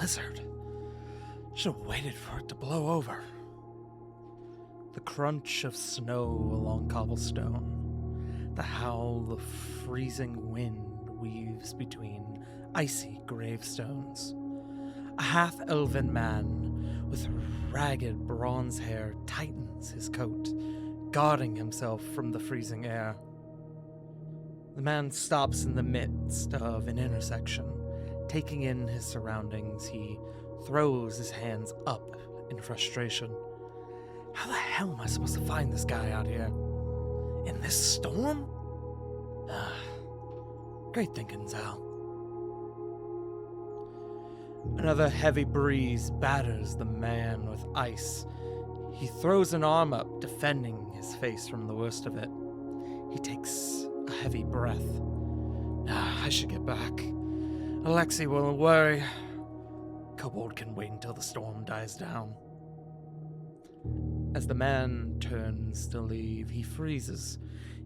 blizzard. Should have waited for it to blow over. The crunch of snow along cobblestone, the howl of freezing wind weaves between icy gravestones. A half-elven man with ragged bronze hair tightens his coat, guarding himself from the freezing air. The man stops in the midst of an intersection. Taking in his surroundings, he throws his hands up in frustration. How the hell am I supposed to find this guy out here? In this storm? Great thinking, Zal. Another heavy breeze batters the man with ice. He throws an arm up, defending his face from the worst of it. He takes a heavy breath. I should get back. Alexei won't worry. Kobold can wait until the storm dies down. As the man turns to leave, he freezes,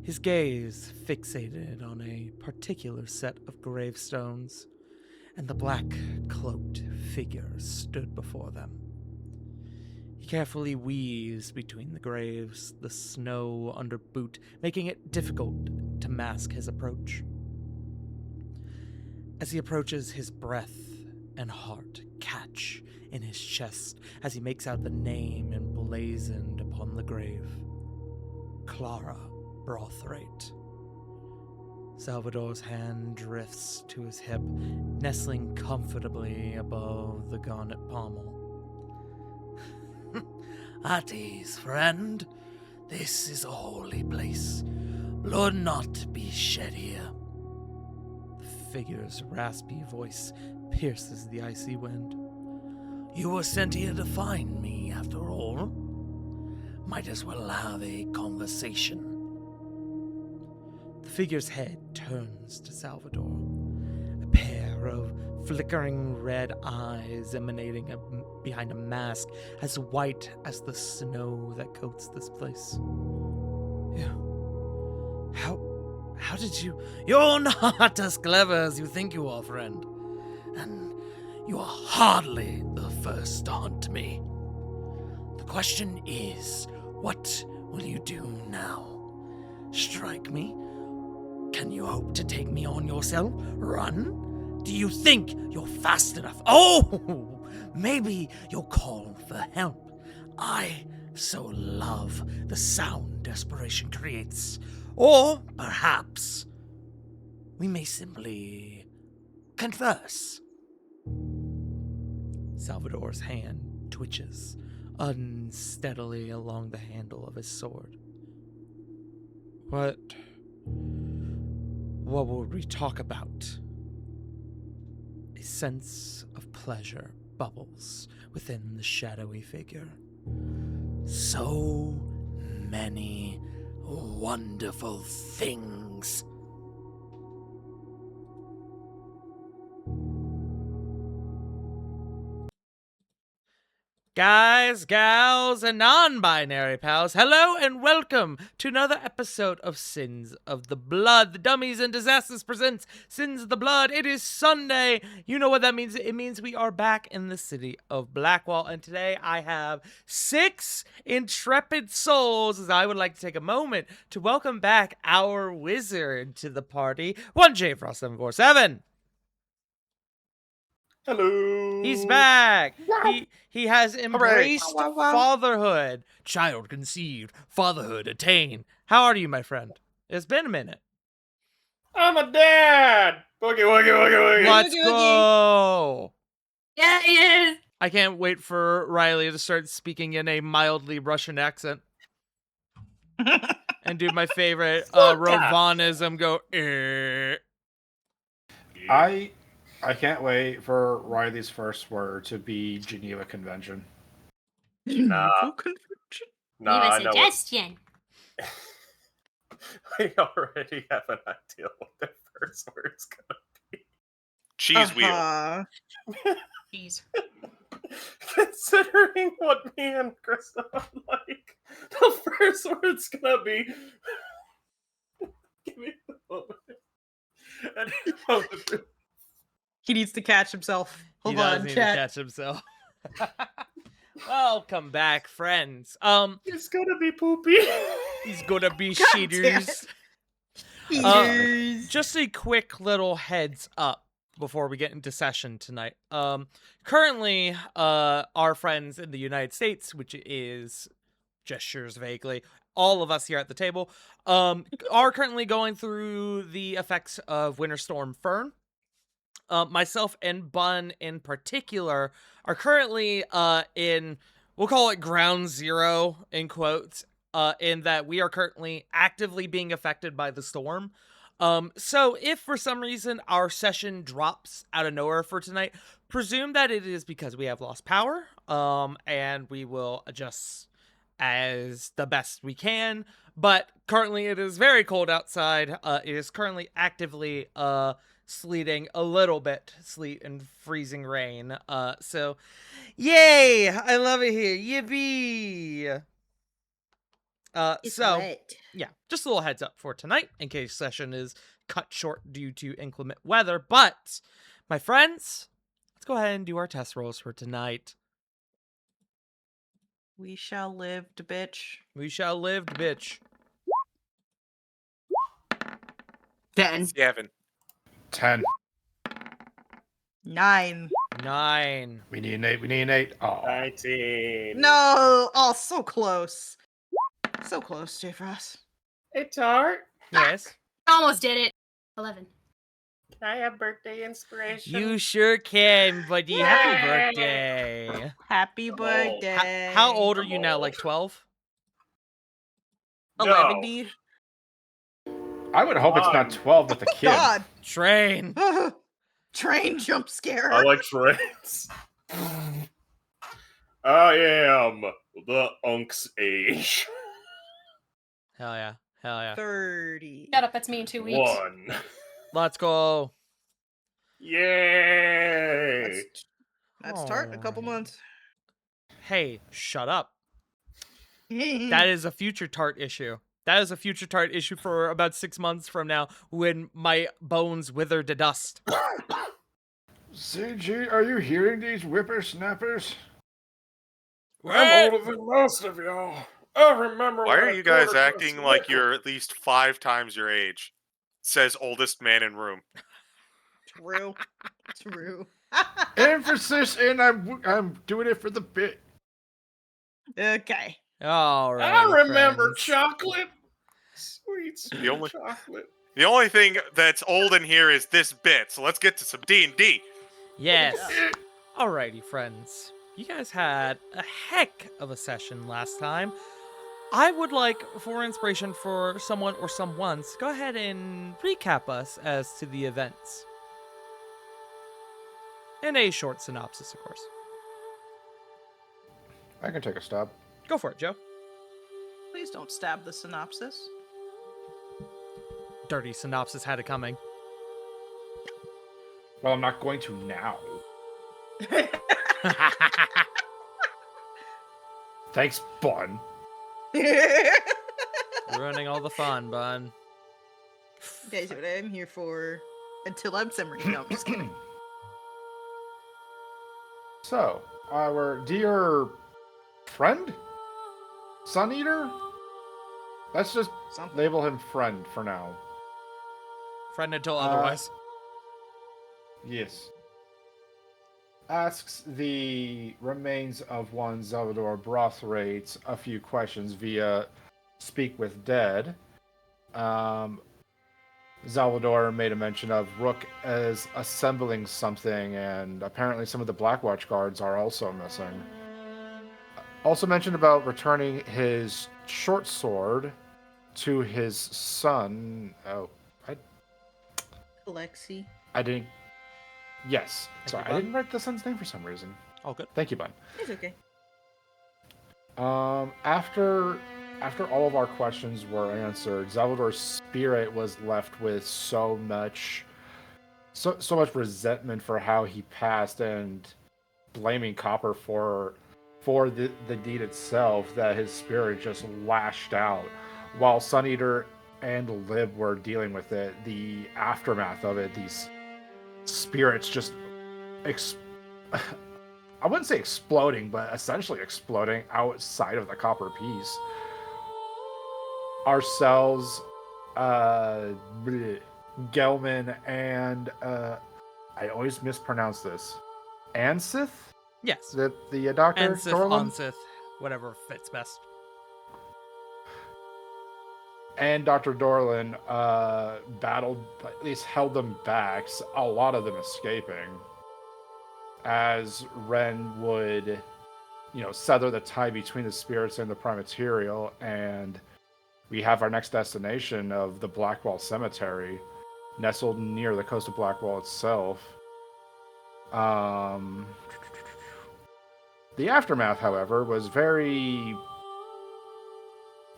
his gaze fixated on a particular set of gravestones, and the black-cloaked figures stood before them. He carefully weaves between the graves, the snow under boot, making it difficult to mask his approach. As he approaches, his breath and heart catch in his chest as he makes out the name emblazoned upon the grave. Clara Brothwaite. Salvador's hand drifts to his hip, nestling comfortably above the garnet pommel. At ease, friend. This is a holy place. Blood not be shed here. The figure's raspy voice pierces the icy wind. You were sent here to find me, after all. Might as well have a conversation. The figure's head turns to Salvador, a pair of flickering red eyes emanating behind a mask as white as the snow that coats this place. How did you... You're not as clever as you think you are, friend. And you are hardly the first to hunt me. The question is, what will you do now? Strike me? Can you hope to take me on yourself? Run? Do you think you're fast enough? Oh, maybe you'll call for help. I so love the sound desperation creates. Or perhaps we may simply converse. Salvador's hand twitches unsteadily along the handle of his sword. What would we talk about? A sense of pleasure bubbles within the shadowy figure. So many wonderful things. Guys, gals, and non-binary pals, hello and welcome to another episode of Sins of the Blood. The Dummies and Disasters presents Sins of the Blood. It is Sunday. You know what that means. It means we are back in the city of Blackwall, and today I have 6 intrepid souls, as I would like to take a moment to welcome back our wizard to the party, 1J Frost747. Hello. He's back. He has embraced fatherhood. Child conceived, fatherhood attained. How are you, my friend? It's been a minute. I'm a dad. Boogie, woogie, woogie, woogie. Let's go. Yeah, he is. I can't wait for Riley to start speaking in a mildly Russian accent. And do my favorite Rovanism, go, I can't wait for Riley's first word to be Geneva Convention. Nah, Leave a suggestion. I already have an idea what the first word's gonna be. Cheese wheel. Jeez. Considering what me and Krista are like, the first word's gonna be. Give me the moment. He needs to catch himself. Hold he does on, need chat. to catch himself. Welcome back, friends. It's gonna be poopy. He's gonna be God damn shiters. Eaters. Just a quick little heads up before we get into session tonight. Currently, our friends in the United States, which is gestures vaguely, all of us here at the table, are currently going through the effects of Winter Storm Fern. Myself and Bun in particular are currently in, we'll call it ground zero in quotes, in that we are currently actively being affected by the storm. So if for some reason our session drops out of nowhere for tonight, presume that it is because we have lost power, and we will adjust as the best we can. But currently it is very cold outside. It is currently actively sleeting a little bit, sleet and freezing rain. So yay, I love it here. Yippee. It's So wet. yeah, just a little heads up for tonight in case session is cut short due to inclement weather. But my friends, let's go ahead and do our test rolls for tonight. We shall live, bitch. We shall live, bitch. 10. 7. 10. 9. 9. We need an 8. We need an 8. Oh. 19. No! Oh, so close. So close, J. Frost. Hey, Tart. Yes. Almost did it. 11. Can I have birthday inspiration? You sure can, buddy. Happy Yay! birthday. Happy old. birthday. How old are you I'm now? old. Like 12? 11 No. D. I would hope it's not 12 with a kid. God. Train. Train jump scare. I like trains. I am the unc's age. Hell yeah. Hell yeah. 30. Shut up, that's me in 2 weeks. 1. Let's go. Yay! That's start in a couple Alright. months. Hey, shut up. That is a future tart issue. That is a future tart issue for about 6 months from now when my bones wither to dust. CG, are you hearing these whippersnappers? I'm older than most of y'all. I remember Why when are I you guys quartered acting this like nickel. you're at least 5 times your age? Says oldest man in room. True. True. Emphasis, and I'm doing it for the bit. Okay. All right. I remember friends. chocolate. Sweet, sweet The only- chocolate. The only thing that's old in here is this bit, so let's get to some D&D. Yes. Alrighty, friends. You guys had a heck of a session last time. I would like, for inspiration for someone or someones, go ahead and recap us as to the events. In a short synopsis, of course. I can take a stab. Go for it, Joe. Please don't stab the synopsis. Dirty synopsis had it coming. Well, I'm not going to now. Thanks, Bun. Ruining all the fun, bun. Guys, what I'm here for until I'm simmering. No, I'm just kidding. So, our dear friend? Sun Eater? Let's just Something. label him friend for now. Friend until otherwise. Yes. Asks the remains of one Salvador Brothwaite a few questions via Speak with Dead. Salvador made a mention of Rook as assembling something, and apparently some of the Blackwatch guards are also missing. Also mentioned about returning his short sword to his son. Oh, Alexi. I didn't. Yes. Thank Sorry, you, I Bun. didn't write the son's name for some reason. All good. Thank you, Bun. It's okay. After all of our questions were answered, Salvador's spirit was left with so much resentment for how he passed and blaming Copper for the deed itself that his spirit just lashed out. While Sun Eater and Lib were dealing with it, the aftermath of it, spirits just I wouldn't say exploding, but essentially exploding outside of the copper piece. Ourselves, Gelman, and I always mispronounce this. Ansith? Yes. The doctor? Ansith, Dorlin? Onsith, whatever fits best. And Dr. Dorlin battled, at least held them back, a lot of them escaping, as Ren would, sever the tie between the spirits and the Primaterial, and we have our next destination of the Blackwall Cemetery, nestled near the coast of Blackwall itself. The aftermath, however, was very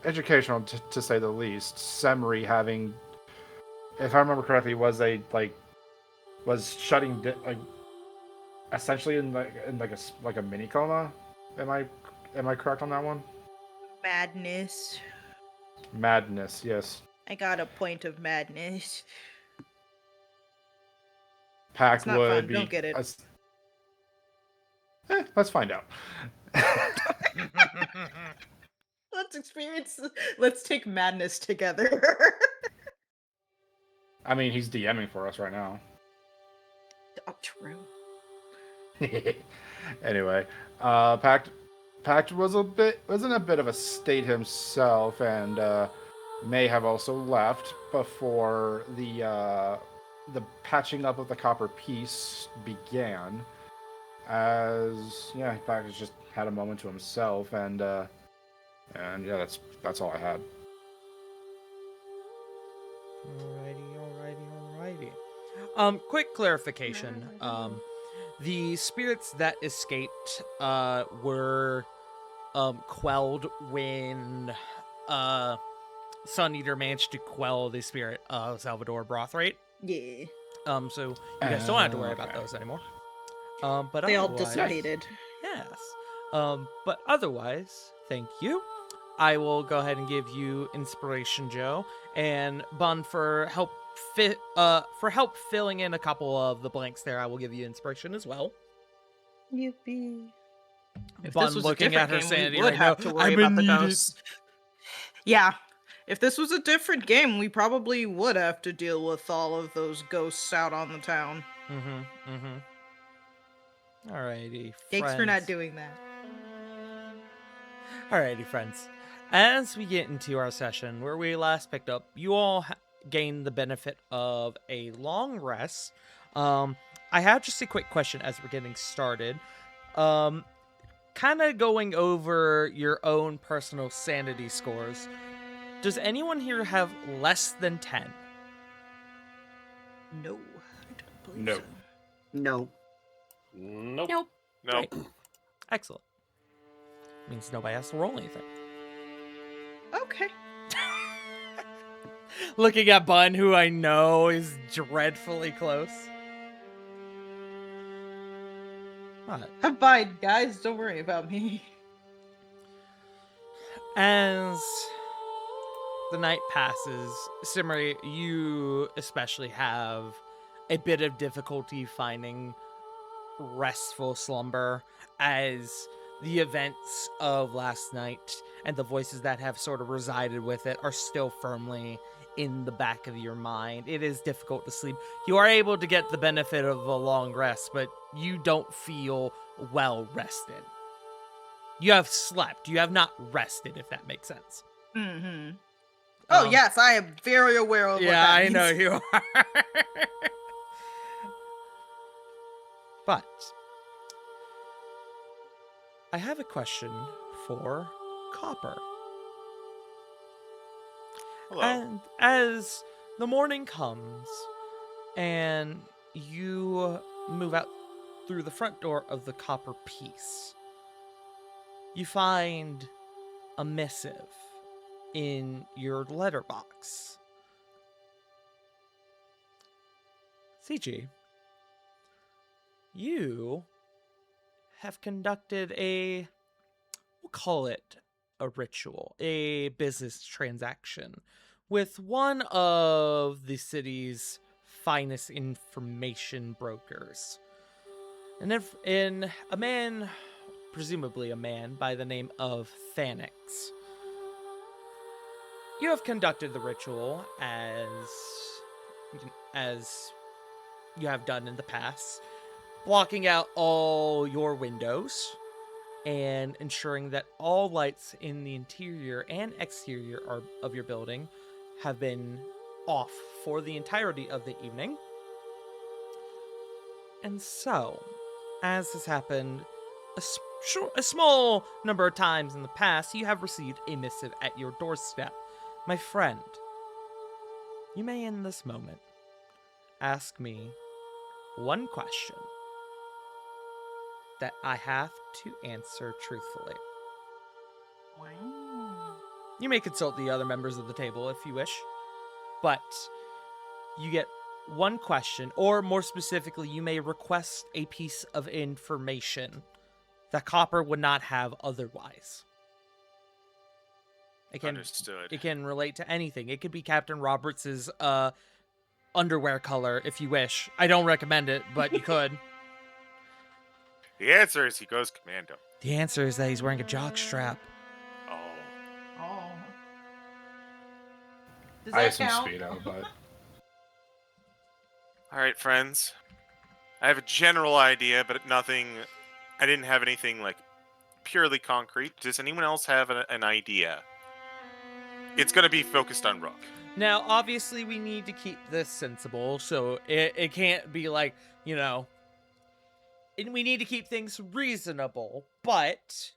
educational, to say the least. Semri having, if I remember correctly, was shutting essentially in a mini coma. Am I correct on that one? Madness. Madness, yes. I got a point of madness. Pack It's not would fun. be. Don't get it. Let's find out. Let's experience. Let's take madness together. I mean, he's DMing for us right now. Oh, true. Anyway, Pact was in a bit of a state himself, and may have also left before the patching up of the copper piece began. As Pact just had a moment to himself, and yeah, that's all I had. Alrighty. Quick clarification. The spirits that escaped were quelled when Sun Eater managed to quell the spirit of Salvador Brothwaite. Yeah. So you guys don't have to worry about those anymore. But They all otherwise- dissipated. Yes. But otherwise, thank you. I will go ahead and give you inspiration, Joe, and Bun for help filling in a couple of the blanks there. I will give you inspiration as well. Yippee. If Bun this was a looking different at her game, sanity we would right have now. to worry I'm about the needed. ghosts. Yeah. If this was a different game, we probably would have to deal with all of those ghosts out on the town. Alrighty, Thanks for not friends. doing that. Alrighty, friends. As we get into our session where we last picked up, you all gained the benefit of a long rest. I have just a quick question as we're getting started. Kind of going over your own personal sanity scores. Does anyone here have less than 10? No, I don't believe No. so. No. Nope. Nope. Nope. Excellent. Means nobody has to roll anything. Okay. Looking at Bun, who I know is dreadfully close. What? I'm fine, guys. Don't worry about me. As the night passes, Simri, you especially have a bit of difficulty finding restful slumber, as the events of last night and the voices that have sort of resided with it are still firmly in the back of your mind. It is difficult to sleep. You are able to get the benefit of a long rest, but you don't feel well rested. You have slept. You have not rested, if that makes sense. Mm-hmm. Oh, yes, I am very aware of what Yeah, that I means. know you are. But I have a question for Copper. Hello. And as the morning comes and you move out through the front door of the Copper Piece, you find a missive in your letterbox. CG, you have conducted we'll call it a ritual, a business transaction with one of the city's finest information brokers. And if in a man, presumably a man by the name of Thanix. You have conducted the ritual as you have done in the past, blocking out all your windows and ensuring that all lights in the interior and exterior of your building have been off for the entirety of the evening. And so, as has happened a small number of times in the past, you have received a missive at your doorstep. My friend, you may in this moment ask me one question that I have to answer truthfully. Wow. You may consult the other members of the table if you wish, but you get one question, or more specifically, you may request a piece of information that Copper would not have otherwise. Understood. It can relate to anything. It could be Captain Roberts's underwear color, if you wish. I don't recommend it, but you could. The answer is he goes commando. The answer is that he's wearing a jockstrap. Oh. Oh. Does I that have some count? speedo, but All right, friends. I have a general idea, but nothing. I didn't have anything like purely concrete. Does anyone else have an idea? It's going to be focused on Rook. Now, obviously, we need to keep this sensible, so it can't be like, we need to keep things reasonable, but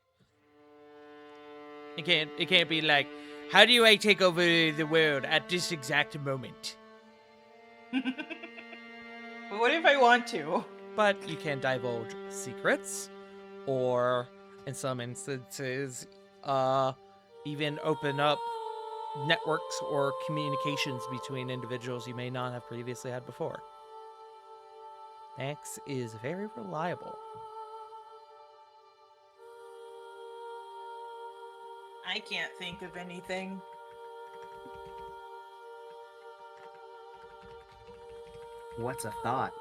it can't be like, how do I take over the world at this exact moment? But what if I want to? But you can divulge secrets, or in some instances, even open up networks or communications between individuals you may not have previously had before. X is very reliable. I can't think of anything. What's a thought?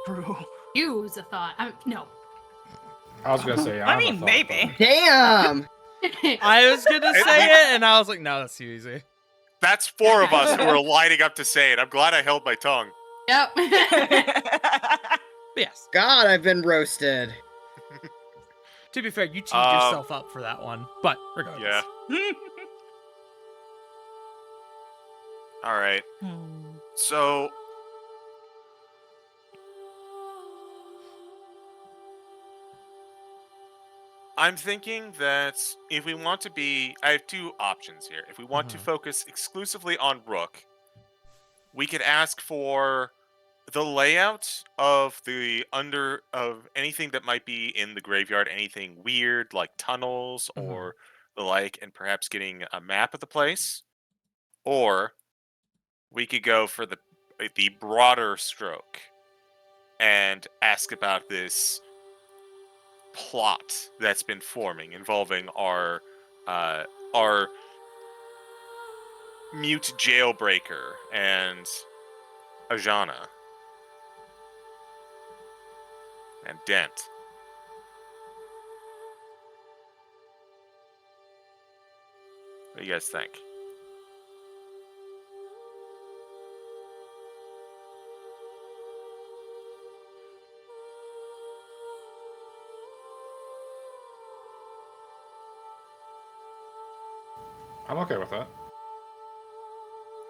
True. Use a thought. No. I was gonna say I I'm a mean, thought, maybe. Damn! I was gonna say it, and I was like, no, that's too easy. That's four of us who are lining up to say it. I'm glad I held my tongue. Yep. But yes, God, I've been roasted. to be fair, you teed yourself up for that one. But regardless. Yeah. All right. So I'm thinking that if we want to be, I have two options here. If we want to focus exclusively on Rook, we could ask for the layout of of anything that might be in the graveyard, anything weird like tunnels or the like, and perhaps getting a map of the place. Or we could go for the broader stroke and ask about this plot that's been forming involving our mute jailbreaker and Ajana and Dent. What do you guys think? I'm okay with that.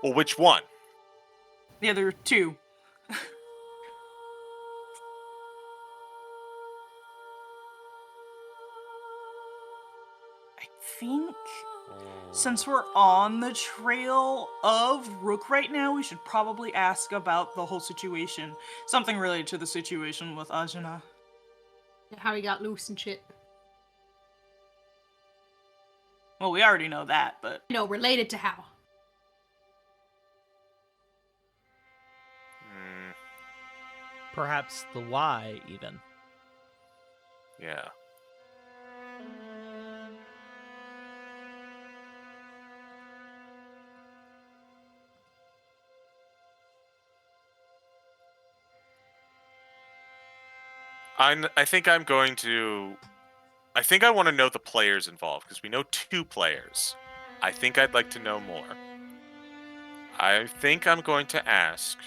Well, which one? The other two. I think since we're on the trail of Rook right now, we should probably ask about the whole situation. Something related to the situation with Ajana. How he got loose and shit. Well, we already know that, but... No, related to how. Perhaps the why, even. Yeah. I think I'm going to. I think I want to know the players involved because we know 2 players. I think I'd like to know more. I think I'm going to ask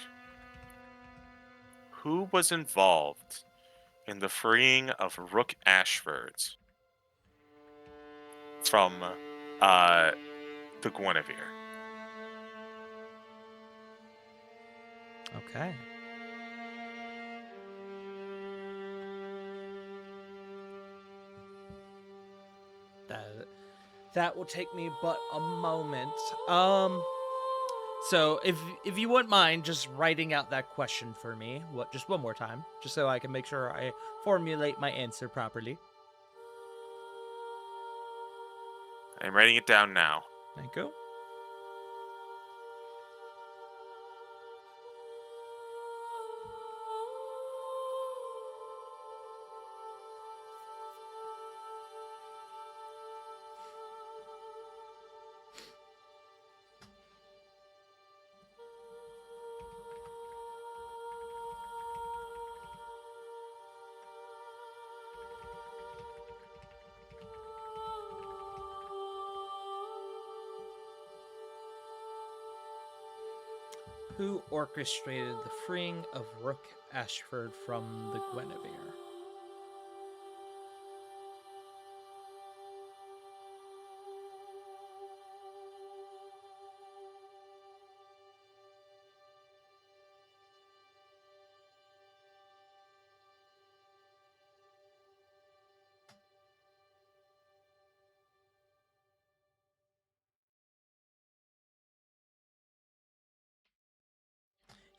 who was involved in the freeing of Rook Ashford from the Guinevere. Okay. That will take me but a moment. So if you wouldn't mind just writing out that question for me, just one more time, just so I can make sure I formulate my answer properly. I'm writing it down now. Thank you. Who orchestrated the freeing of Rook Ashford from the Guinevere?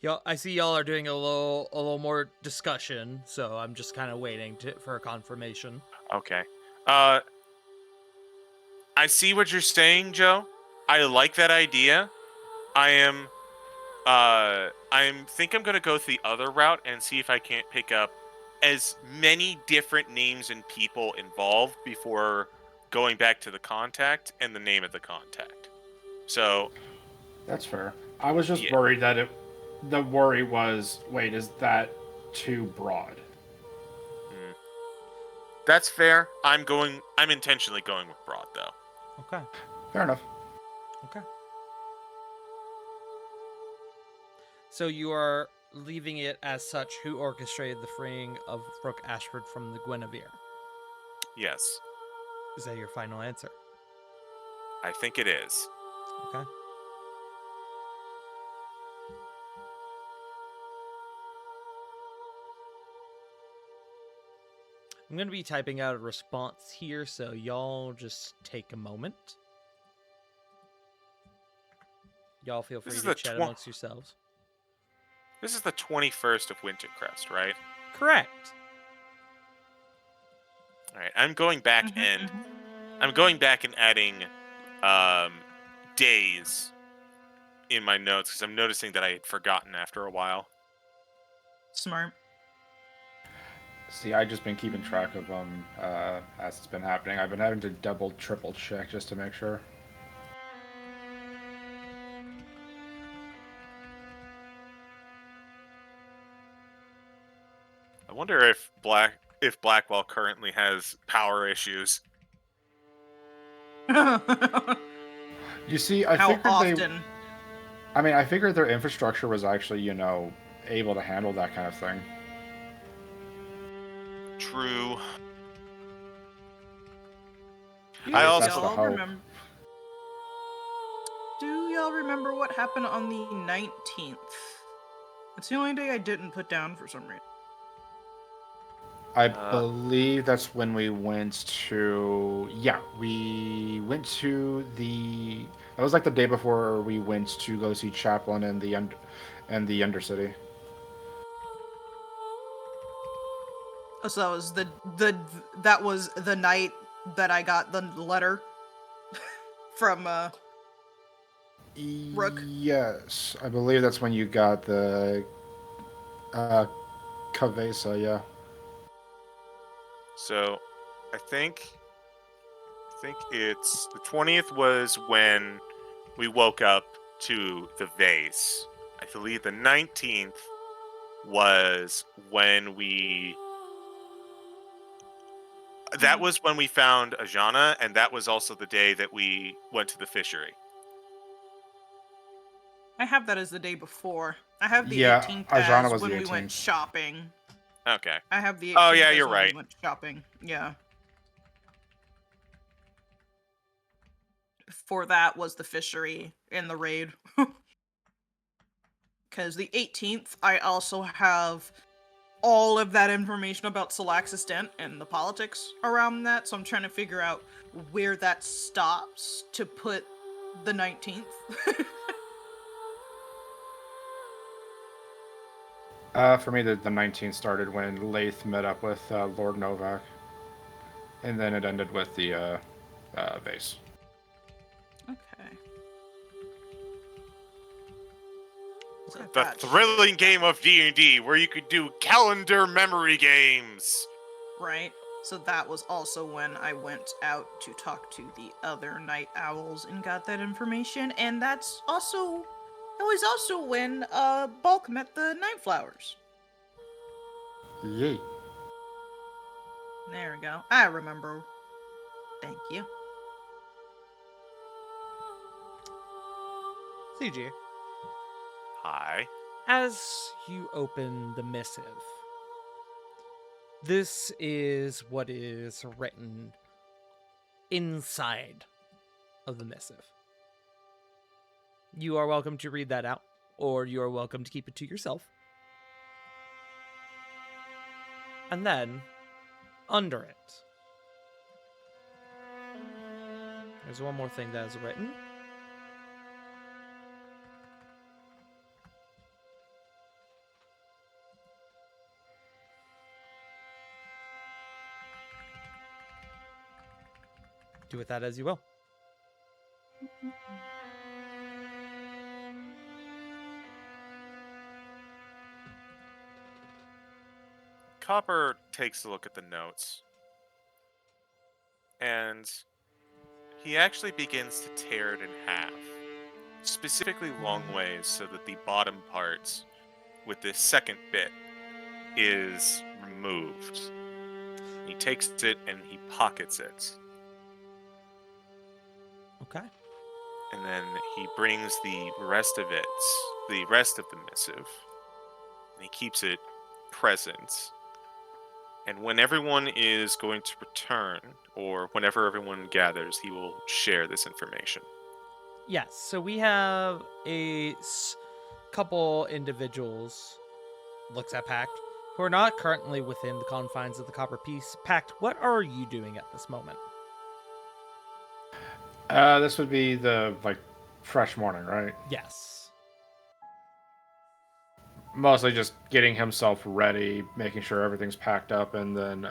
Y'all, I see y'all are doing a little more discussion, so I'm just kind of waiting for a confirmation. Okay. I see what you're saying, Joe. I like that idea. I think I'm gonna go the other route and see if I can't pick up as many different names and people involved before going back to the contact and the name of the contact. So That's fair. I was just Yeah. worried that the worry was, wait, is that too broad? that's fair. I'm intentionally going with broad though. Okay. Fair enough. Okay. So you are leaving it as such who orchestrated the freeing of Rook Ashford from the Guinevere. Yes, Is that your final answer? I think it is. Okay. I'm going to be typing out a response here, so y'all just take a moment. Y'all feel free is to the chat tw- amongst yourselves. This is the 21st of Wintercrest, right? Correct. All right. I'm going back and adding days in my notes because I'm noticing that I had forgotten after a while. Smart. See, I've just been keeping track of them as it's been happening. I've been having to double, triple check just to make sure. I wonder if Blackwell currently has power issues. You see, I How figured often? I figured their infrastructure was actually, able to handle that kind of thing. True. Do I also That's the y'all hope. remember? Do y'all remember what happened on the 19th? It's the only day I didn't put down for some reason. I believe that's when we went to. Yeah, we went to the. That was like the day before we went to go see Chaplin and the Undercity. Oh, so that was the night that I got the letter from Rook. Yes, I believe that's when you got the Kavesa. Yeah. So, I think it's the 20th was when we woke up to the vase. I believe the 19th was when we That was when we found Ajana, and that was also the day that we went to the fishery. I have that as the day before. I have the Yeah, 18th Arjana as was when the we went 18th. shopping. Okay. I have the 18th Oh, yeah, as you're when right. we went shopping. Yeah. Before that was the fishery and the raid. Because the 18th, I also have all of that information about Salax's Dent and the politics around that, so I'm trying to figure out where that stops to put the 19th. For me, the 19th started when Lath met up with Lord Novak. And then it ended with the vase. Okay. So The that's thrilling game of D&D where you could do calendar memory games. right. So that was also when I went out to talk to the other night owls and got that information, and that was also when Bulk met the night flowers. Yay. There we go. I remember. Thank you. CG, Hi. as you open the missive, this is what is written inside of the missive. You are welcome to read that out, or you are welcome to keep it to yourself. And then, under it, there's one more thing that is written. Do with that as you will. Copper takes a look at the notes. And he actually begins to tear it in half. Specifically long ways so that the bottom part with this second bit is removed. He takes it and he pockets it. Okay. And then he brings the rest of it, the rest of the missive, and he keeps it present. And when everyone is going to return, or whenever everyone gathers, he will share this information. Yes, so we have a couple individuals, looks at Pact, who are not currently within the confines of the Copper Piece. Pact, what are you doing at this moment? This would be the, fresh morning, right? Yes. Mostly just getting himself ready, making sure everything's packed up, and then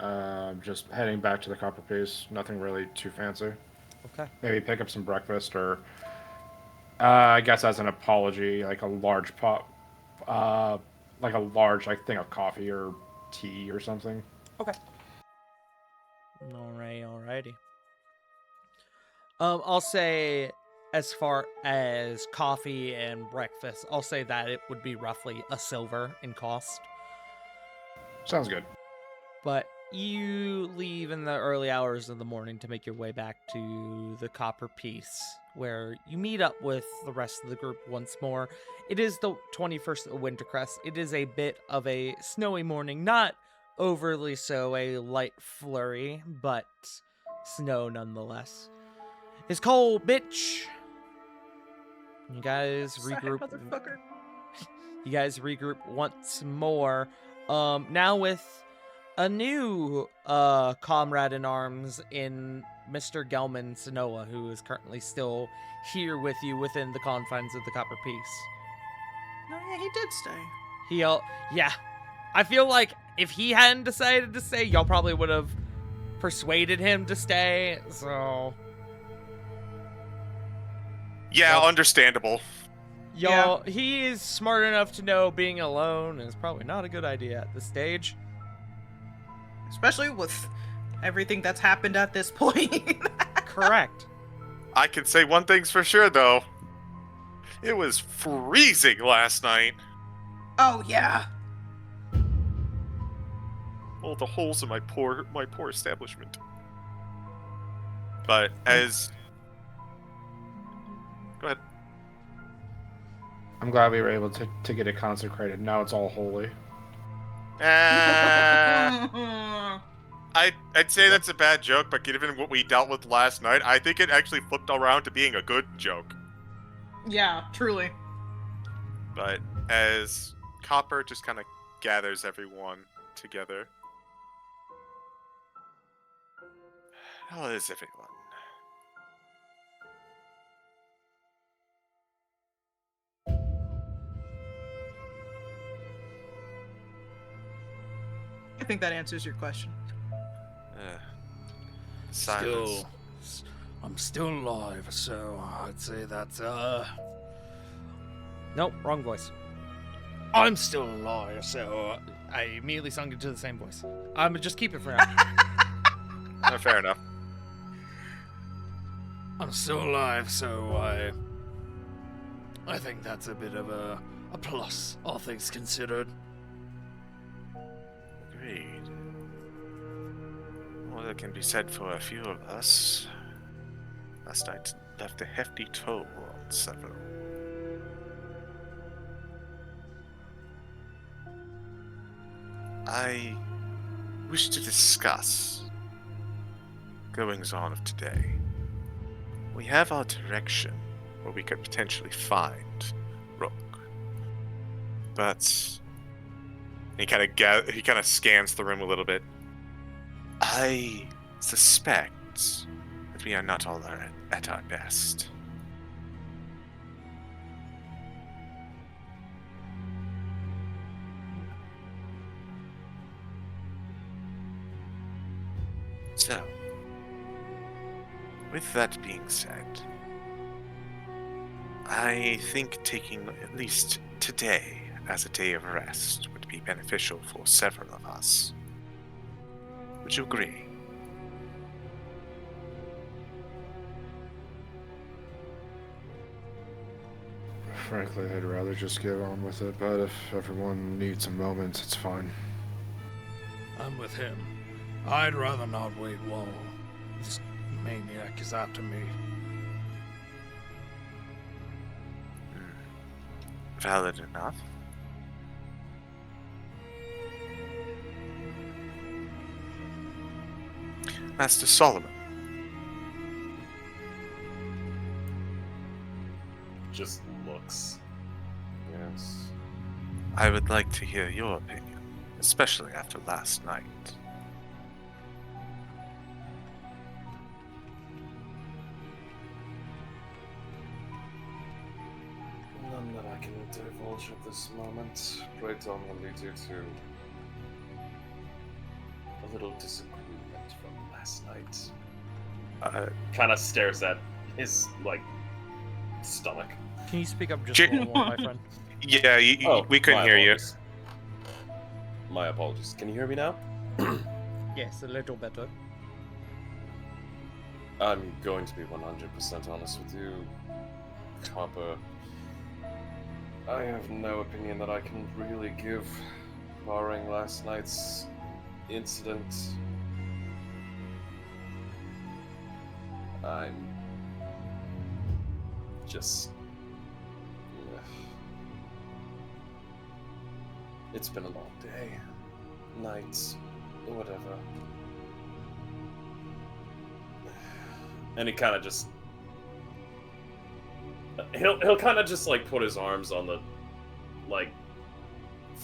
just heading back to the Copper Piece. Nothing really too fancy. Okay. Maybe pick up some breakfast, or I guess as an apology, like a large pot, like a large thing of coffee or tea or something. Okay. Alrighty. I'll say, as far as coffee and breakfast, I'll say that it would be roughly a silver in cost. Sounds good. But you leave in the early hours of the morning to make your way back to the Copper Piece, where you meet up with the rest of the group once more. It is the 21st of Wintercrest. It is a bit of a snowy morning, not overly so, a light flurry, but snow nonetheless. It's cold, bitch. You guys regroup. Motherfucker. You guys regroup once more. Now with a new comrade in arms in Mr. Gelman Sonoa, who is currently still here with you within the confines of the Copper Piece. No, yeah, he did stay. Yeah. I feel like if he hadn't decided to stay, y'all probably would have persuaded him to stay, so... Yeah, Well, understandable. Y'all, he is smart enough to know being alone is probably not a good idea at this stage. Especially with everything that's happened at this point. Correct. I can say one thing's for sure, though. It was freezing last night. Oh, yeah. all the holes in my poor establishment. But as go ahead. I'm glad we were able to get it consecrated. Now it's all holy. I'd say that's a bad joke, but given what we dealt with last night, I think it actually flipped around to being a good joke. Yeah, truly. But as Copper just kind of gathers everyone together. How is everyone? I think that answers your question. Silence. I'm still alive, so I'd say that's Nope, wrong voice. I'm still alive, so I immediately sung into the same voice. Just keep it for now. Fair enough. I'm still alive, so I think that's a bit of a plus, all things considered. Agreed. Well, that can be said for a few of us. Last night left a hefty toll on several. I wish to discuss goings on of today. We have our direction where we could potentially find Rook, but he kind of scans the room a little bit. I suspect that we are not all at our best. So, with that being said, I think taking at least today as a day of rest would be beneficial for several of us. Would you agree? Frankly, I'd rather just get on with it, but if everyone needs a moment, it's fine. I'm with him. I'd rather not wait while this maniac is after me. Valid enough. Master Solomon. Just looks. Yes. I would like to hear your opinion, especially after last night. None that I can divulge at this moment. Brayton will lead you to a little disagreement from last night. Kind of stares at his, stomach. Can you speak up just J- a little more, my friend? Yeah, we couldn't my hear you. apologies. My apologies. Can you hear me now? Yes, a little better. I'm going to be 100% honest with you, Copper. I have no opinion that I can really give, barring last night's incident. I'm just... It's been a long day. Night. Whatever. And he kind of just... He'll kind of just, put his arms on the...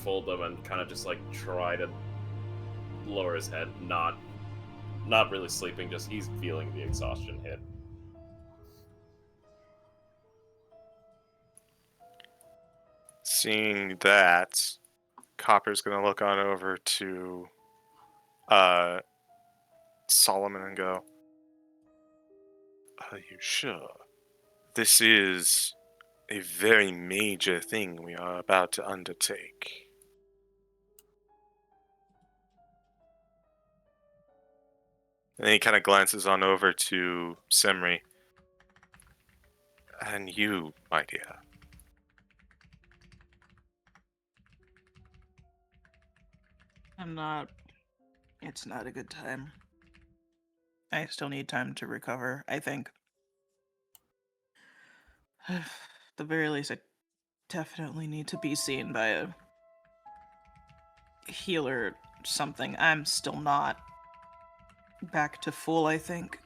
fold them and kind of just, try to lower his head. Not really sleeping, just he's feeling the exhaustion hit. Seeing that, Copper's gonna look on over to Solomon and go, "Are you sure? This is a very major thing we are about to undertake." And he kind of glances on over to Semri. "And you, my dear." I'm not It's not a good time. I still need time to recover, I think. At the very least, I definitely need to be seen by a healer or something. I'm still not back to full, I think.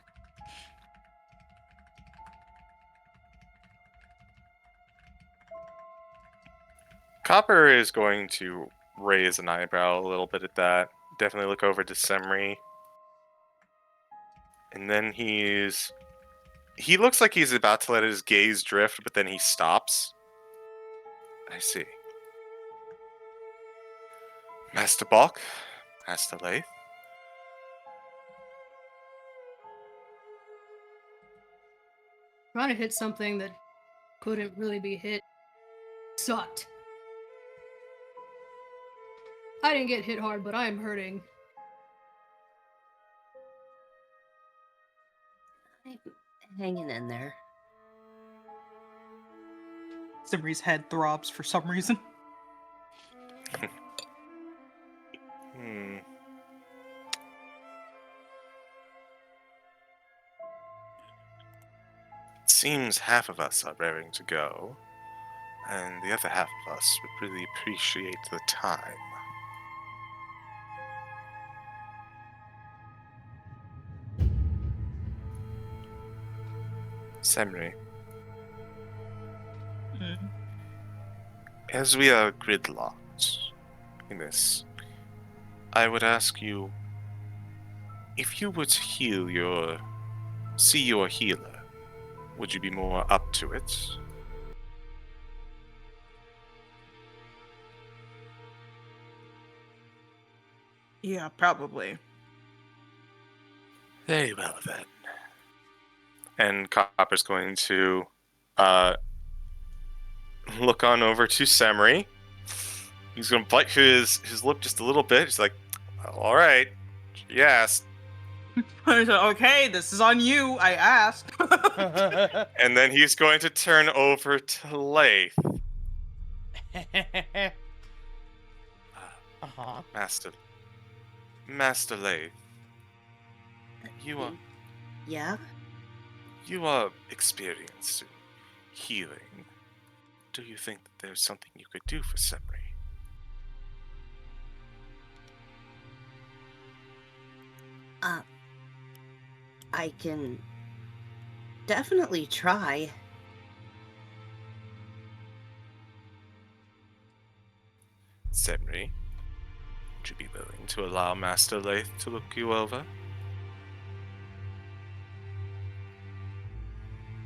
Copper is going to raise an eyebrow a little bit at that. Definitely look over to Semri. And then he looks like he's about to let his gaze drift, but then he stops. I see. Master Balk, Master Lathe. Trying to hit something that couldn't really be hit sucked. I didn't get hit hard, but I am hurting. I'm hanging in there. Simri's head throbs for some reason. It seems half of us are raring to go, and the other half of us would really appreciate the time. Semri, as we are gridlocked in this, I would ask you, if you were to see your healer, would you be more up to it? Yeah, probably. Very well then. And Copper's going to look on over to Semri. He's going to bite his lip just a little bit. He's like, all right, yes. Okay, this is on you. I asked. And then he's going to turn over to Lathe. Uh-huh. Master Lathe. Yeah? You are experienced in healing. Do you think that there's something you could do for Semri? I can definitely try. Semri, would you be willing to allow Master Lathe to look you over?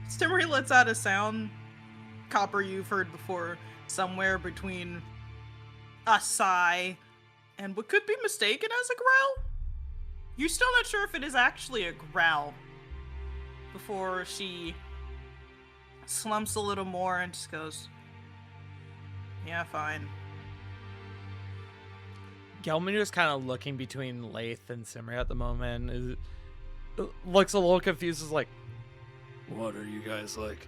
Simri lets out a sound, Copper, you've heard before, somewhere between a sigh and what could be mistaken as a growl. You're still not sure if it is actually a growl. Before she slumps a little more and just goes, yeah, fine. Gelman is kind of looking between Lathe and Simri at the moment. Looks a little confused. Is like, what are you guys, like,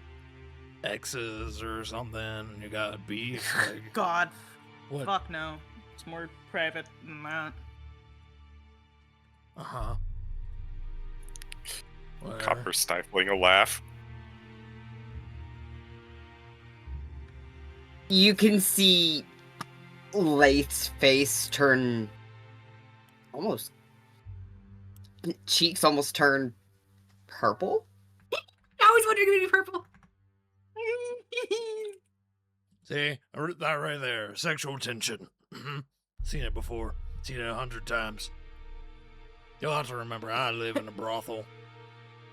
exes or something? You got beef? Like, God. what? Fuck no. It's more private than that. Uh-huh. Whatever. Copper stifling a laugh. You can see Lath's face turn almost... cheeks almost turn purple? I was wondering if it'd be purple. See? That right there. Sexual tension. Seen it before. Seen it 100 times. You'll have to remember, I live in a brothel.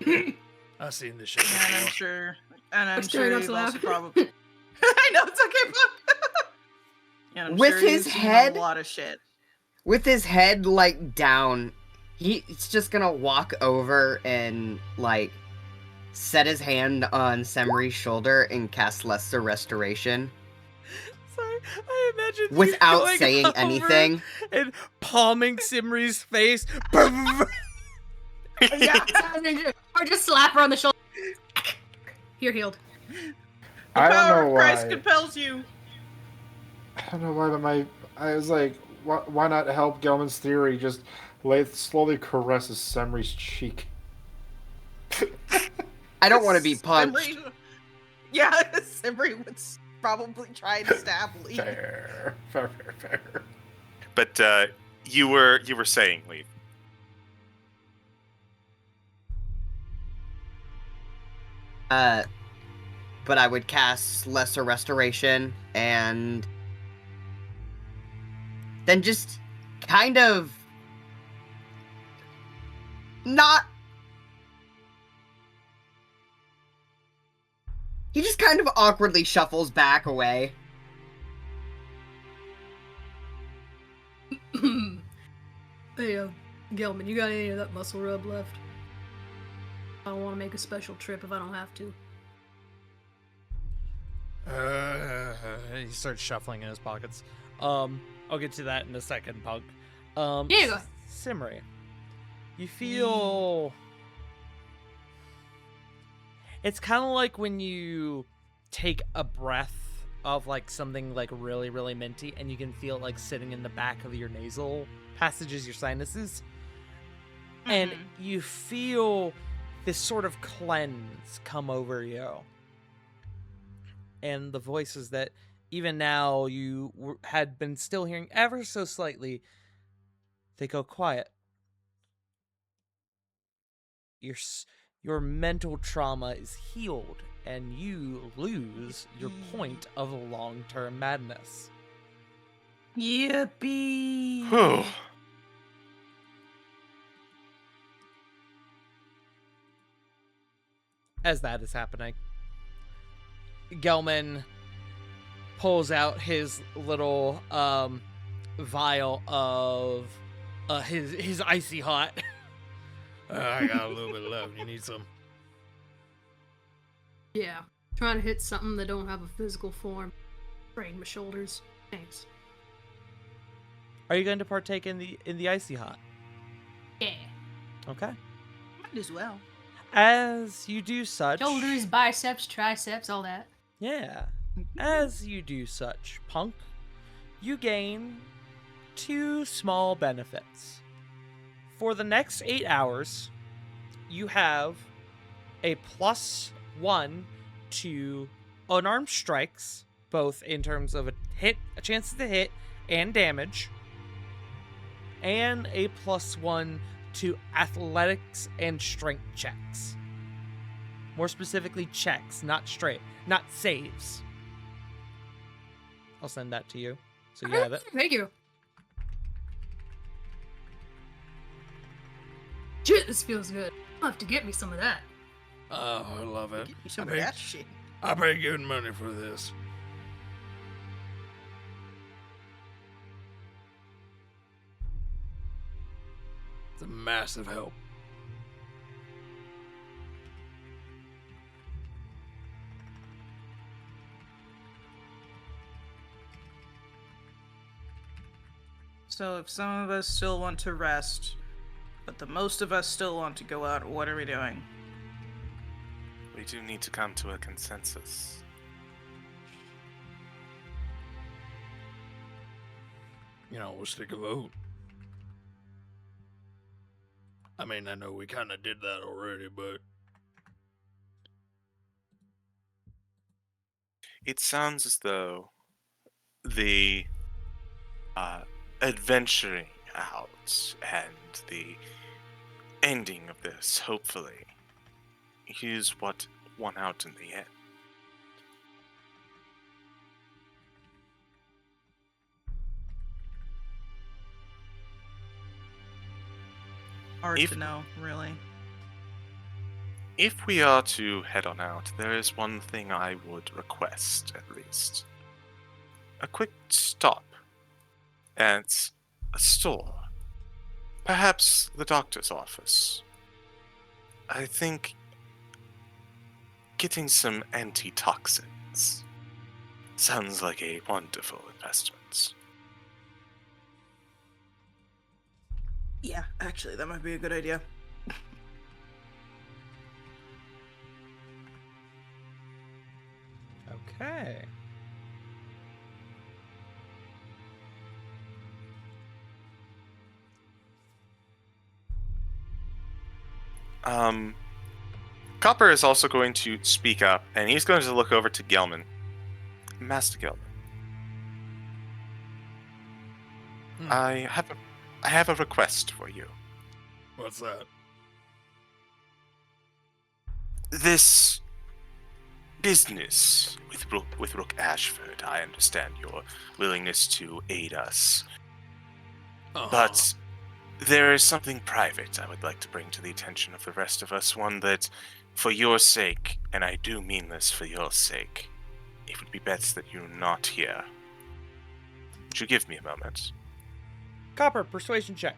I've seen this shit before. And I'm sure. And I'm I'm sure trying not you've to also laugh. probably. I know it's okay, Bob. And I'm With sure his you've seen head? a lot of shit. With his head, like, down, he's just gonna walk over and, like, set his hand on Semri's shoulder and cast Lesser Restoration. Sorry, I imagine you Without going saying over anything. and palming Simri's face. Yeah, or just slap her on the shoulder. You're healed. The I don't power know of Christ why. compels you. I don't know why, but I was like, why not help Gelman's theory? Just Lath slowly caresses Semri's cheek. I don't want to be punched. Yeah, Simri would probably try to stab Lee. Fair. But you were saying, Lee. But I would cast Lesser Restoration and then just kind of not. He just kind of awkwardly shuffles back away. Hey, Gelman, you got any of that muscle rub left? I don't want to make a special trip if I don't have to. He starts shuffling in his pockets. I'll get to that in a second, Punk. Here you go. Simri, you feel... It's kind of like when you take a breath of like something like really, really minty, and you can feel it like sitting in the back of your nasal passages, your sinuses. And you feel this sort of cleanse come over you. And the voices that even now you had been still hearing ever so slightly, they go quiet. Your mental trauma is healed, and you lose your point of long-term madness. Yippee! As that is happening, Gelman pulls out his little vial of his icy hot. I got a little bit left. You need some? Yeah. Trying to hit something that don't have a physical form. Strain my shoulders. Thanks. Are you going to partake in the icy hot? Yeah. Okay. Might as well. As you do such... Shoulders, biceps, triceps, all that. Yeah. As you do such, Punk, you gain 2 small benefits. For the next 8 hours, you have a +1 to unarmed strikes, both in terms of a chance to hit and damage, and a +1 to athletics and strength checks. More specifically, checks, not saves. I'll send that to you, so you have it. Thank you. Shit, this feels good. I'll have to get me some of that. Oh, I love it. Get me some of that shit. I pay good money for this. It's a massive help. So if some of us still want to rest, but the most of us still want to go out, what are we doing? We do need to come to a consensus. We'll stick a vote. I mean, I know we kind of did that already, but... It sounds as though the adventuring out and the ending of this, hopefully, is what won out in the end. Hard to know, really. If we are to head on out, there is one thing I would request, at least. A quick stop at a store. Perhaps the doctor's office. I think getting some antitoxins sounds like a wonderful investment. Yeah, actually, that might be a good idea. Okay. Copper is also going to speak up, and he's going to look over to Gelman. Master Gelman, I have a request for you. What's that? This business with Rook Ashford, I understand your willingness to aid us. But there is something private I would like to bring to the attention of the rest of us, one that, for your sake, and I do mean this for your sake, it would be best that you not hear. Would you give me a moment? Copper, persuasion check.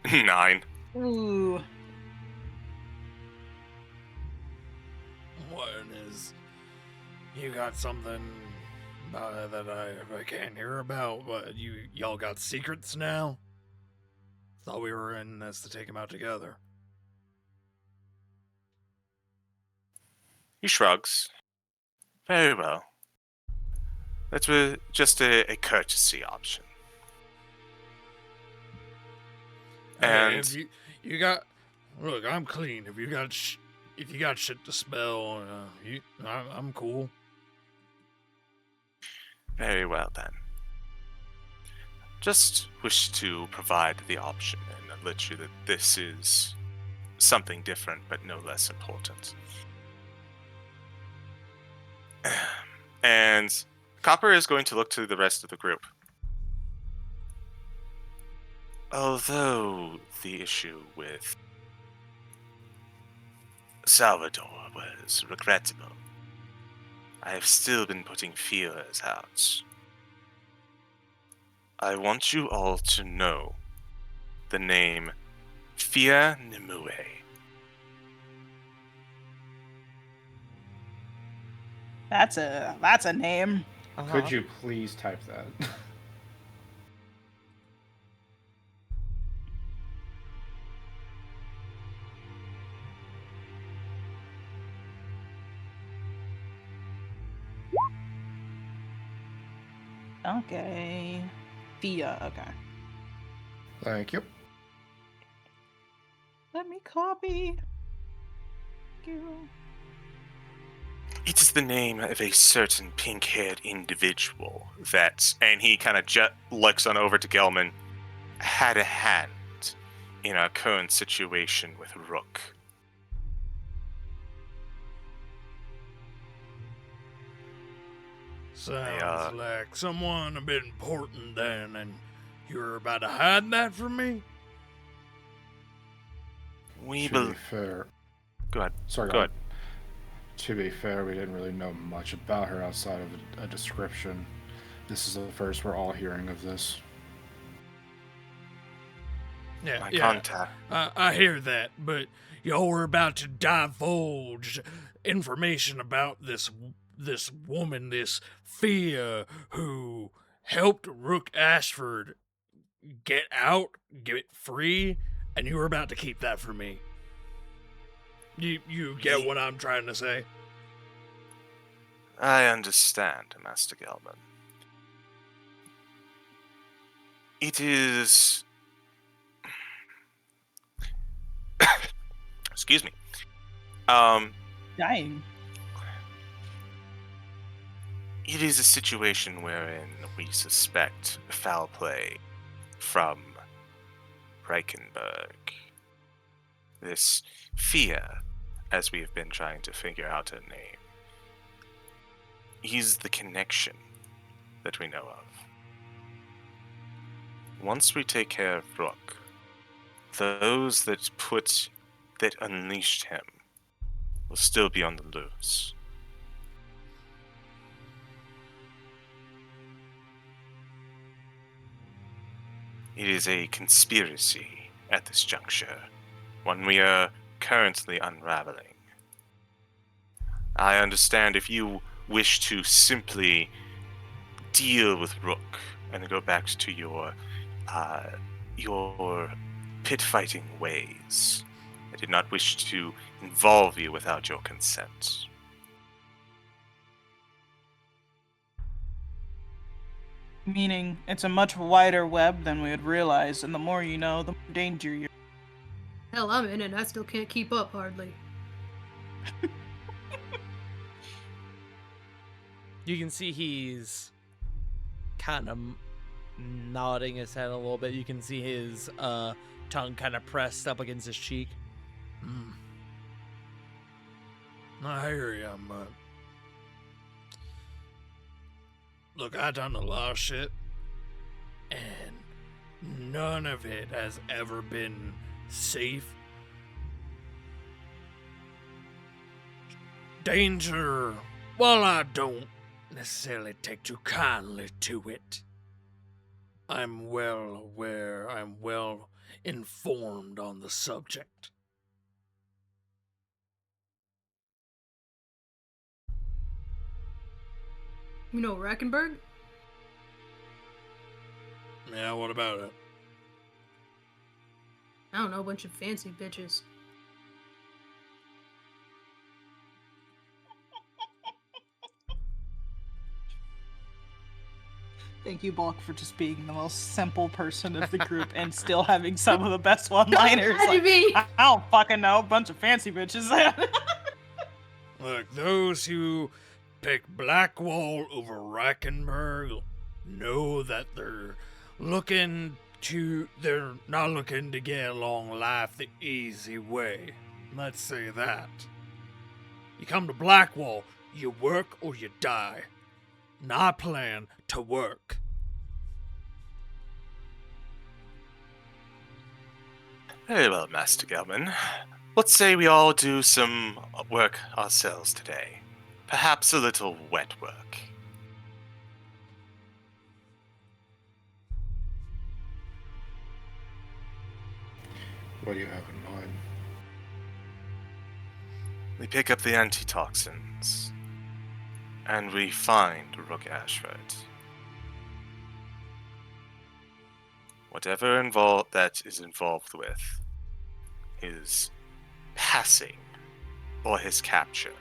9. Ooh. What is... You got something that I can't hear about? What, y'all got secrets now? Thought we were in this to take them out together. He shrugs. Very well. That was just a courtesy option. Hey, And if you got... Look, I'm clean. If you got shit to spell, I'm cool. very well then. Just wish to provide the option and let you that this is something different but no less important. And Copper is going to look to the rest of the group. Although the issue with Salvador was regrettable, I have still been putting feelers out. I want you all to know the name Fia Nimue. That's a name. Could you please type that? Okay. Fia, okay. Thank you. Let me copy. Thank you. It is the name of a certain pink-haired individual that, and he kind of looks on over to Gelman, had a hand in our current situation with Rook. Sounds like someone a bit important then, and you were about to hide that from me? We To be believe. fair, Go ahead. sorry, Go ahead. To be fair, we didn't really know much about her outside of a description. This is the first we're all hearing of this. Yeah, My yeah. contact. I hear that, but y'all were about to divulge information about this woman, this Fia, who helped Rook Ashford get free, and you were about to keep that from me. You get what I'm trying to say? I understand, Master Gelman. It is... Excuse me. Dying. It is a situation wherein we suspect foul play from Reichenberg. This Fia, as we have been trying to figure out her name, is the connection that we know of. Once we take care of Rook, those that unleashed him will still be on the loose. It is a conspiracy at this juncture, one we are currently unraveling. I understand if you wish to simply deal with Rook and go back to your pit-fighting ways. I did not wish to involve you without your consent. Meaning, it's a much wider web than we had realized, and the more you know, the more danger you're. Hell, I'm in and I still can't keep up hardly. You can see he's kind of nodding his head a little bit. You can see his tongue kind of pressed up against his cheek. I hear you, but look, I done a lot of shit, and none of it has ever been safe. Danger, well, I don't necessarily take too kindly to it. I'm well aware, I'm well informed on the subject. You know Rackenberg? Yeah, what about it? I don't know, a bunch of fancy bitches. Thank you, Bulk, for just being the most simple person of the group and still having some of the best one-liners. How do you mean? I don't fucking know, a bunch of fancy bitches. Look, those who pick Blackwall over Reichenberg know that they're not looking to get along life the easy way. Let's say that. You come to Blackwall, you work or you die. And I plan to work. Very well, Master Gelman. Let's say we all do some work ourselves today. Perhaps a little wet work. What do you have in mind? We pick up the antitoxins, and we find Rook Ashford. Whatever that is involved with his passing or his capture,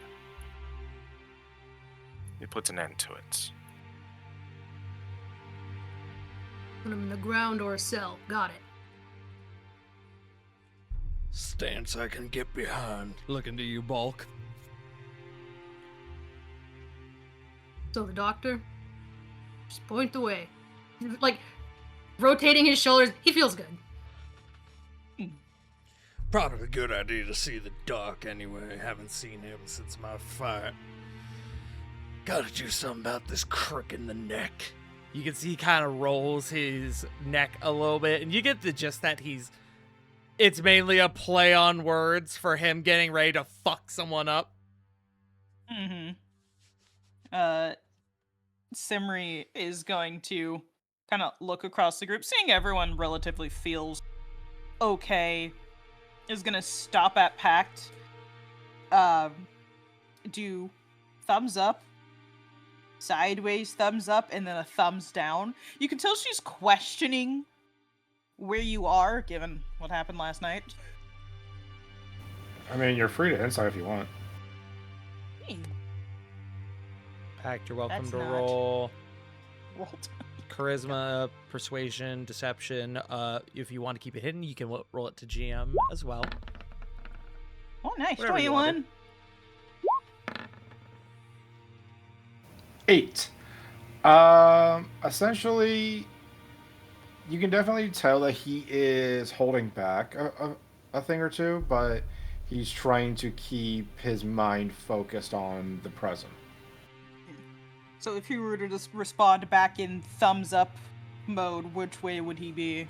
we put an end to it. Put him in the ground or a cell. Got it. Stance I can get behind. Looking to you, Bulk. So the doctor just point the way. Like, rotating his shoulders. He feels good. Probably a good idea to see the doc anyway. Haven't seen him since my fight. Gotta do something about this crook in the neck. You can see he kind of rolls his neck a little bit, and you get the gist that it's mainly a play on words for him getting ready to fuck someone up. Mm-hmm. Simri is going to kind of look across the group, seeing everyone relatively feels okay, is going to stop at Pact, do thumbs up, sideways thumbs up, and then a thumbs down. You can tell she's questioning where you are, given what happened last night. I mean, you're free to insight if you want. Pact, you're welcome That's to not- roll Rolled. charisma, persuasion, deception. If you want to keep it hidden, you can roll it to GM as well. Oh, nice. Whatever you want 21. 8. Essentially, you can definitely tell that he is holding back a thing or two, but he's trying to keep his mind focused on the present. So if you were to just respond back in thumbs up mode, which way would he be?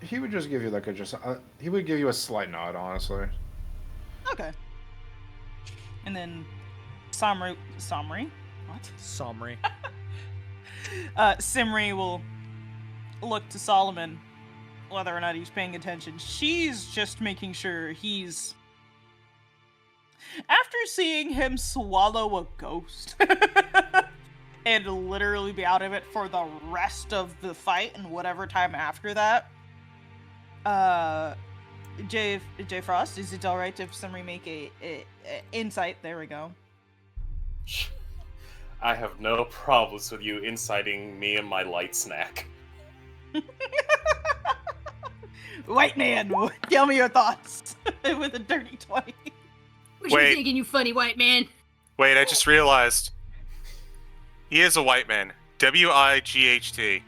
He would just give you like he would give you a slight nod, honestly. Okay. And then Samri? What? Summary. Simri will look to Solomon, whether or not he's paying attention. She's just making sure he's... After seeing him swallow a ghost and literally be out of it for the rest of the fight and whatever time after that, J Frost, is it alright if Simri make a insight? There we go. I have no problems with you inciting me and my light snack. White man, tell me your thoughts with a dirty 20. We should Wait. be thinking you funny, white man. Wait, I just realized. He is a white man. WIGHT.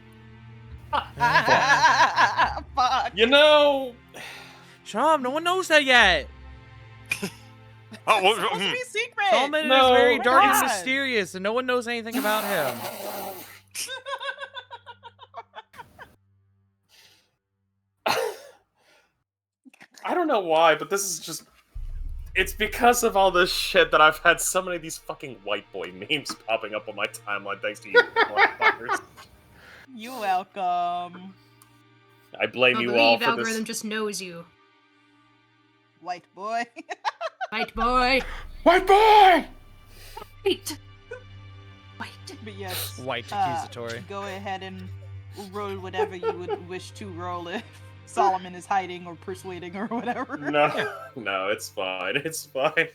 Fuck. You know, Sham, no one knows that yet. Oh, It's supposed to be secret. Solomon No. is very Oh my dark and God. mysterious, and no one knows anything about him. I don't know why, but this is just... It's because of all this shit that I've had so many of these fucking white boy memes popping up on my timeline thanks to you motherfuckers. You're welcome. I blame I you all believe for algorithm this. just knows you. White boy. White boy. White boy! White. White. But yes. White accusatory. Go ahead and roll whatever you would wish to roll if Solomon is hiding or persuading or whatever. No, it's fine. It's fine.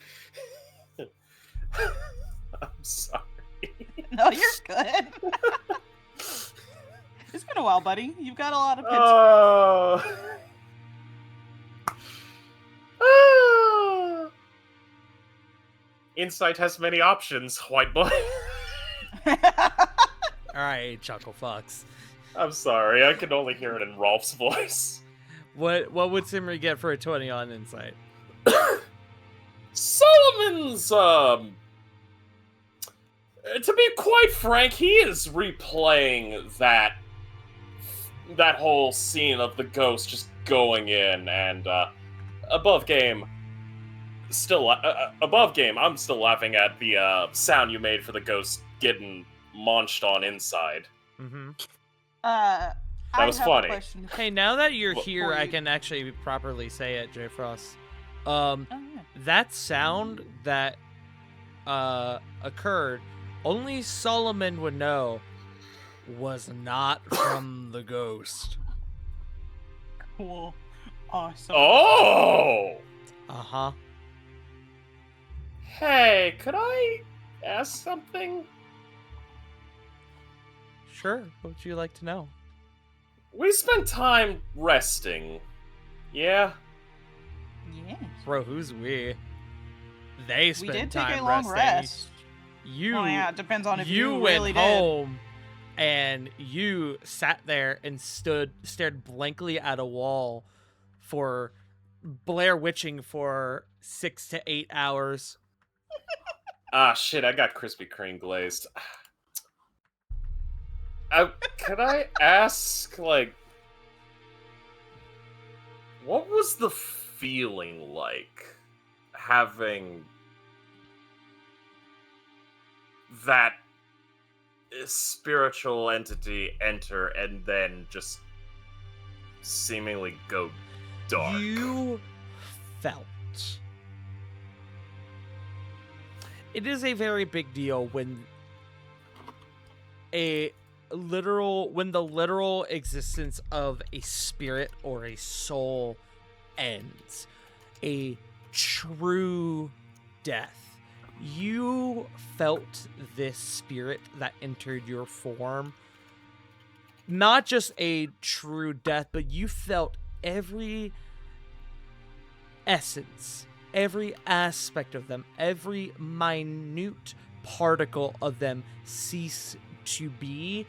I'm sorry. No, you're good. It's been a while, buddy. You've got a lot of pitch. Insight has many options, white boy. Alright, chuckle fucks. I'm sorry, I can only hear it in Rolf's voice. What would Simri get for a 20 on insight? Solomon's, to be quite frank, he is replaying that whole scene of the ghost just going in, and, above game, I'm still laughing at the, sound you made for the ghost getting launched on inside. Mm-hmm. That was funny. Hey, now that you're What- here, for I you- can actually properly say it, J. Frost. Oh, yeah. That sound that occurred, only Solomon would know, was not from the ghost. Cool. Awesome. Oh! Uh-huh. Hey, could I ask something? Sure. What would you like to know? We spent time resting. Yeah? Yes. Bro, who's we? They We spent did time take a long resting. rest. You, Well, yeah, it depends on if you you went really did. home and you sat there and stared blankly at a wall for Blair Witching for 6 to 8 hours. Ah, shit, I got Krispy Kreme glazed. Could I ask, like, what was the feeling like having that spiritual entity enter and then just seemingly go dark? You felt. It is a very big deal when the literal existence of a spirit or a soul ends. A true death. You felt this spirit that entered your form. Not just a true death, but you felt every essence, every aspect of them, every minute particle of them cease to be.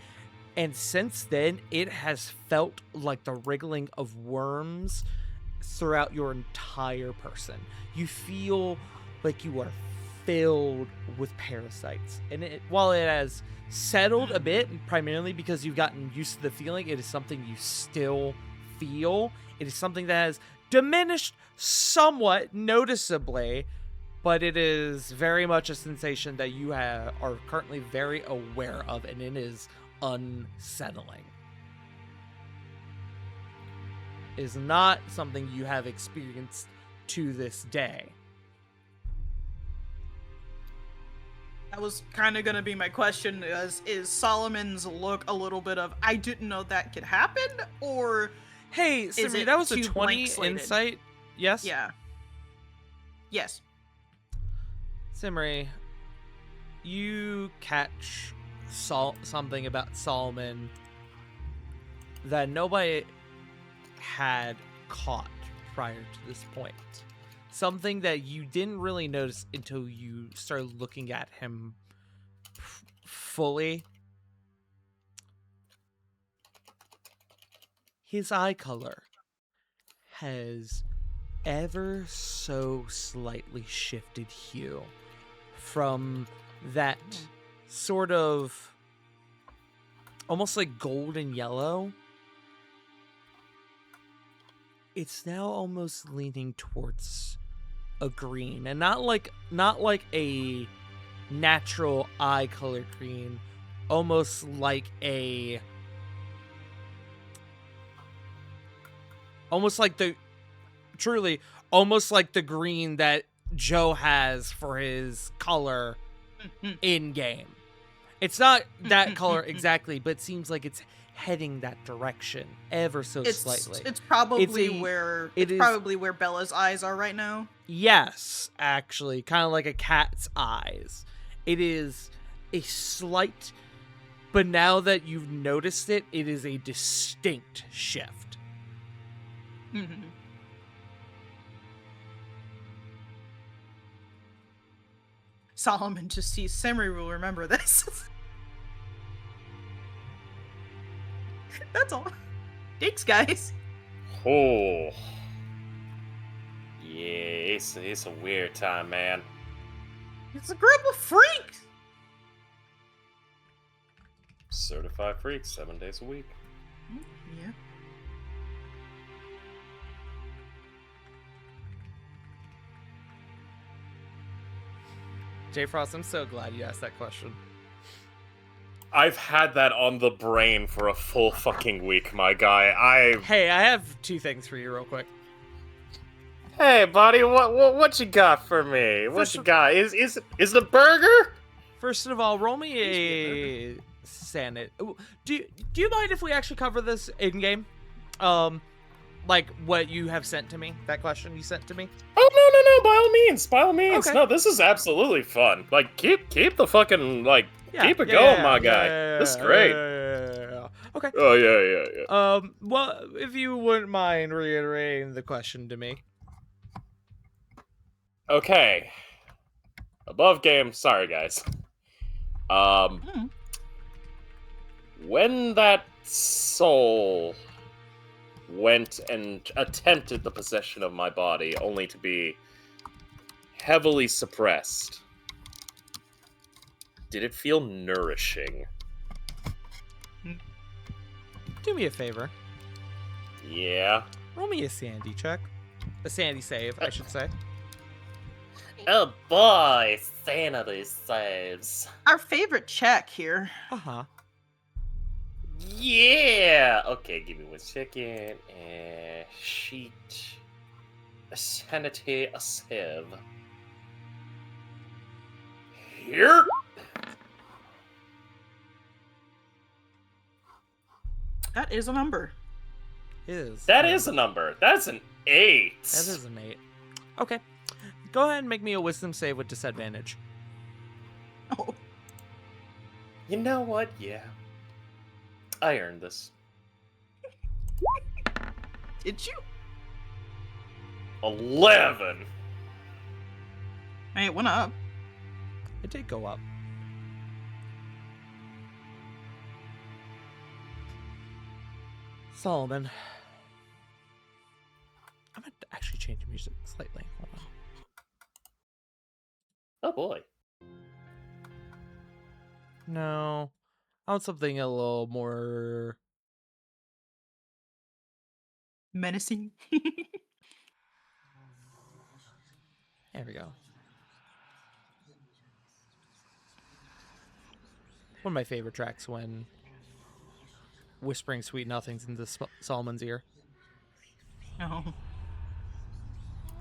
And since then, it has felt like the wriggling of worms throughout your entire person. You feel like you are filled with parasites. And while it has settled a bit, primarily because you've gotten used to the feeling, it is something you still feel. It is something that has diminished somewhat noticeably, but it is very much a sensation that you are currently very aware of, and it is unsettling. It is not something you have experienced to this day. That was kind of going to be my question, is Solomon's look a little bit of, I didn't know that could happen, or... Hey, Is Simri, it that was a too 20 blank-slated? insight. Yes? Yeah. Yes. Simri, you catch something about Solomon that nobody had caught prior to this point. Something that you didn't really notice until you started looking at him fully. His eye color has ever so slightly shifted hue from that sort of almost like golden yellow. It's now almost leaning towards a green, and not like a natural eye color green, almost like the green that Joe has for his color in game. It's not that color exactly, but it seems like it's heading that direction ever so slightly. It's probably where Bella's eyes are right now. Yes, actually, kind of like a cat's eyes. It is a slight, but now that you've noticed it, it is a distinct shift. Mm-hmm. Solomon just sees Semri will remember this. That's all. Thanks, guys. Oh. Yeah, it's a weird time, man. It's a group of freaks. Certified freaks, 7 days a week. Yeah. J. Frost, I'm so glad you asked that question. I've had that on the brain for a full fucking week, my guy. Hey, I have two things for you real quick. Hey, buddy, what you got for me? What you got? Is it a burger? First of all, roll me a sanity. Do you mind if we actually cover this in game? Like what you have sent to me? That question you sent to me? Oh no! By all means. Okay. No, this is absolutely fun. Like keep the fucking keep it going, my guy. This is great. Yeah. Okay. Oh yeah. Well, if you wouldn't mind reiterating the question to me. Okay. Above game. Sorry, guys. When that soul went and attempted the possession of my body, only to be heavily suppressed, did it feel nourishing? Do me a favor. Yeah. Roll me a sanity check. A sanity save, I should say. Oh boy, sanity saves. Our favorite check here. Uh-huh. Yeah! Okay, give me 1 second. Sheet. Sanity save. Here! That is a number. That is a number. That's an 8. That is an 8. Okay. Go ahead and make me a wisdom save with disadvantage. Oh. You know what? Yeah. I earned this. Did you? 11! Hey, it went up. It did go up. Solomon. I'm going to actually change the music slightly. Hold on. Oh boy. No. I want something a little more... Menacing. There we go. One of my favorite tracks when whispering sweet nothings into Solomon's ear. Oh.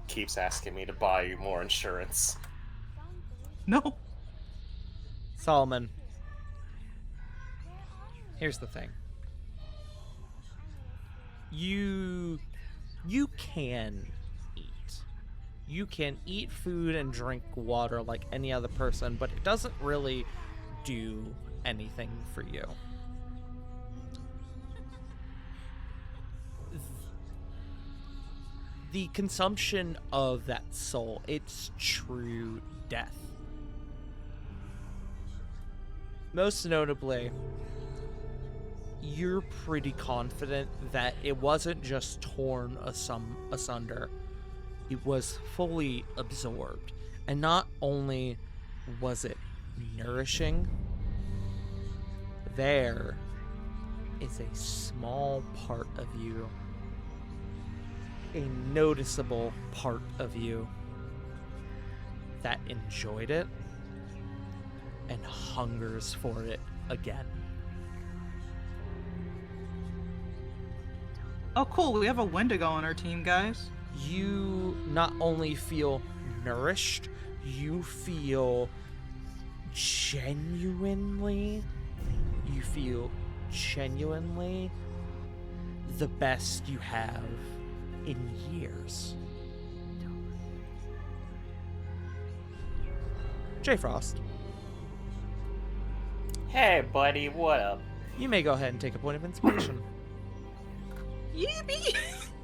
Keeps asking me to buy you more insurance. No. Solomon. Here's the thing. You can eat. You can eat food and drink water like any other person, but it doesn't really do anything for you. The consumption of that soul, it's true death. Most notably, you're pretty confident that it wasn't just torn asunder. It was fully absorbed. And not only was it nourishing, there is a small part of you, a noticeable part of you, that enjoyed it and hungers for it again. Oh, cool. We have a Wendigo on our team, guys. You not only feel nourished, you feel genuinely the best you have in years. J Frost, Hey, buddy, what up? you may go ahead and take a point of inspiration. Yippee!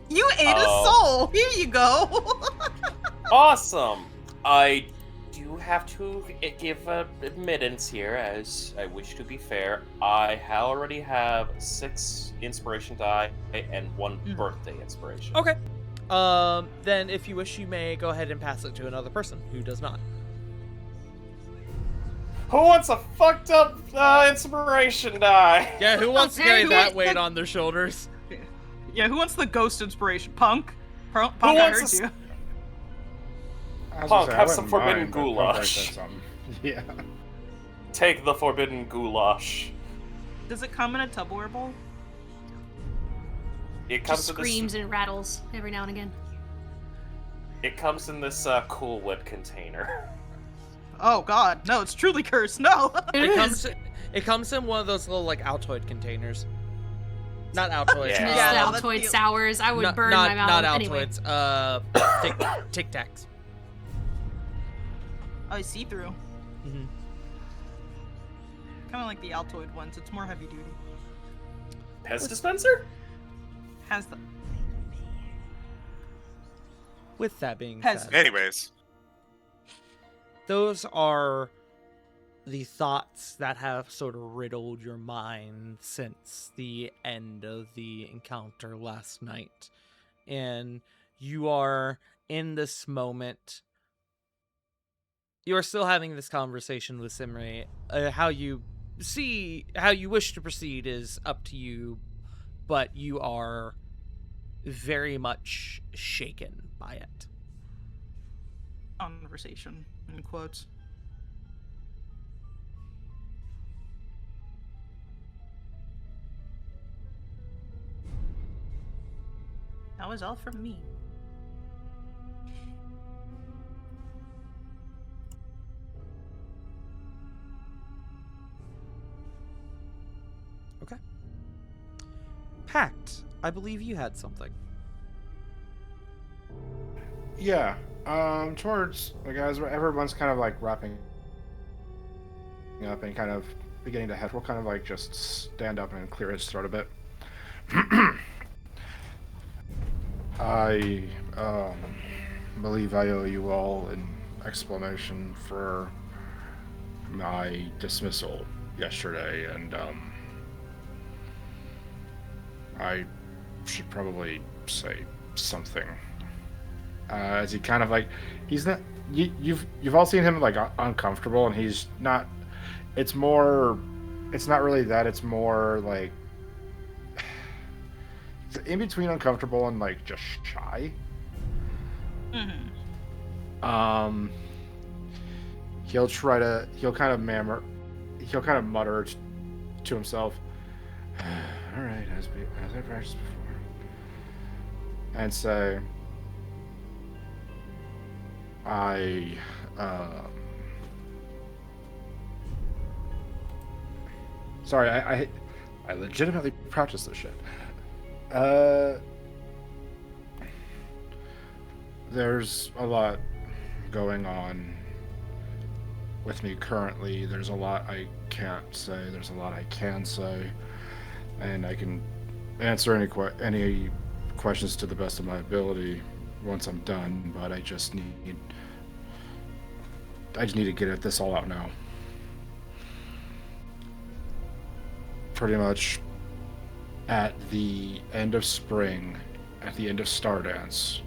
You ate a soul! Here you go! Awesome! I do have to give admittance here, as I wish to be fair. I already have 6 inspiration die and 1 birthday inspiration. Okay. Then if you wish, you may go ahead and pass it to another person who does not. Who wants a fucked up inspiration die? Yeah, who wants to carry that weight on their shoulders? Yeah, who wants the ghost inspiration? Punk? Punk, Who I wants heard a you. Punk, have some forbidden goulash. Yeah. Take the forbidden goulash. Does it come in a Tupperware bowl? It comes Just in screams this. and rattles every now and again. It comes in this Cool Whip container. Oh god, no, it's truly cursed, no! It comes in one of those little like Altoid containers. Not Altoids. Yeah. Yeah, no, the that's Altoid the- sours. I would not, burn not, my mouth. Not Anyway. Altoids. Tic Tacs. Oh, I see through. Mm-hmm. Kind of like the Altoid ones, it's more heavy duty. Pez dispenser? Has the. With that being Pez. said, Anyways, those are the thoughts that have sort of riddled your mind since the end of the encounter last night. And you are in this moment. You are still having this conversation with Simri. How you wish to proceed is up to you, but you are very much shaken by it. Conversation, in quotes. That was all from me. Okay. Pact, I believe you had something. Yeah. Towards like as everyone's kind of like wrapping up and kind of beginning to head, we'll kind of like just stand up and clear his throat a bit. I believe I owe you all an explanation for my dismissal yesterday, and I should probably say something. As he kind of like, he's not. You've all seen him like uncomfortable, and he's not. It's more. It's not really that. It's more like it's in between uncomfortable and like just shy. Mm-hmm. He'll kind of mutter to himself. All right, as I practiced before, and say, sorry, I legitimately practice this shit. There's a lot going on with me currently. There's a lot I can't say. There's a lot I can say, and I can answer any questions to the best of my ability once I'm done. But I just need to get this all out now. Pretty much at the end of spring, at the end of Stardance,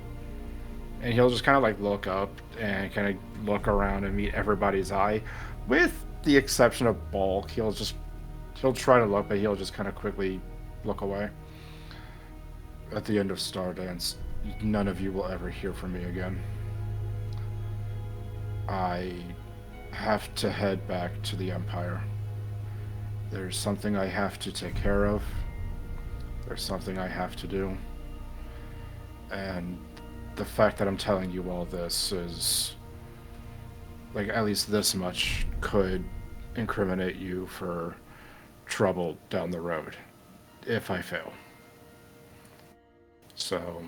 and he'll just kind of like look up and kind of look around and meet everybody's eye, with the exception of Bulk. He'll try to look, but he'll just kind of quickly look away. At the end of Stardance, none of you will ever hear from me again. I have to head back to the Empire. There's something I have to take care of. There's something I have to do. And the fact that I'm telling you all this is, like, at least this much could incriminate you for trouble down the road if I fail. So,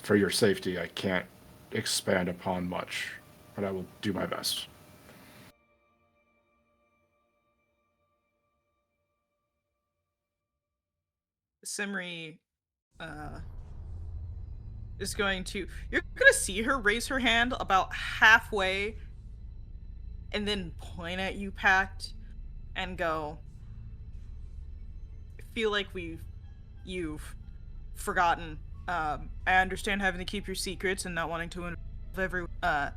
for your safety, I can't expand upon much, but I will do my best. Simri is going to... You're going to see her raise her hand about halfway and then point at you, Pact, and go, I feel like you've forgotten. I understand having to keep your secrets and not wanting to involve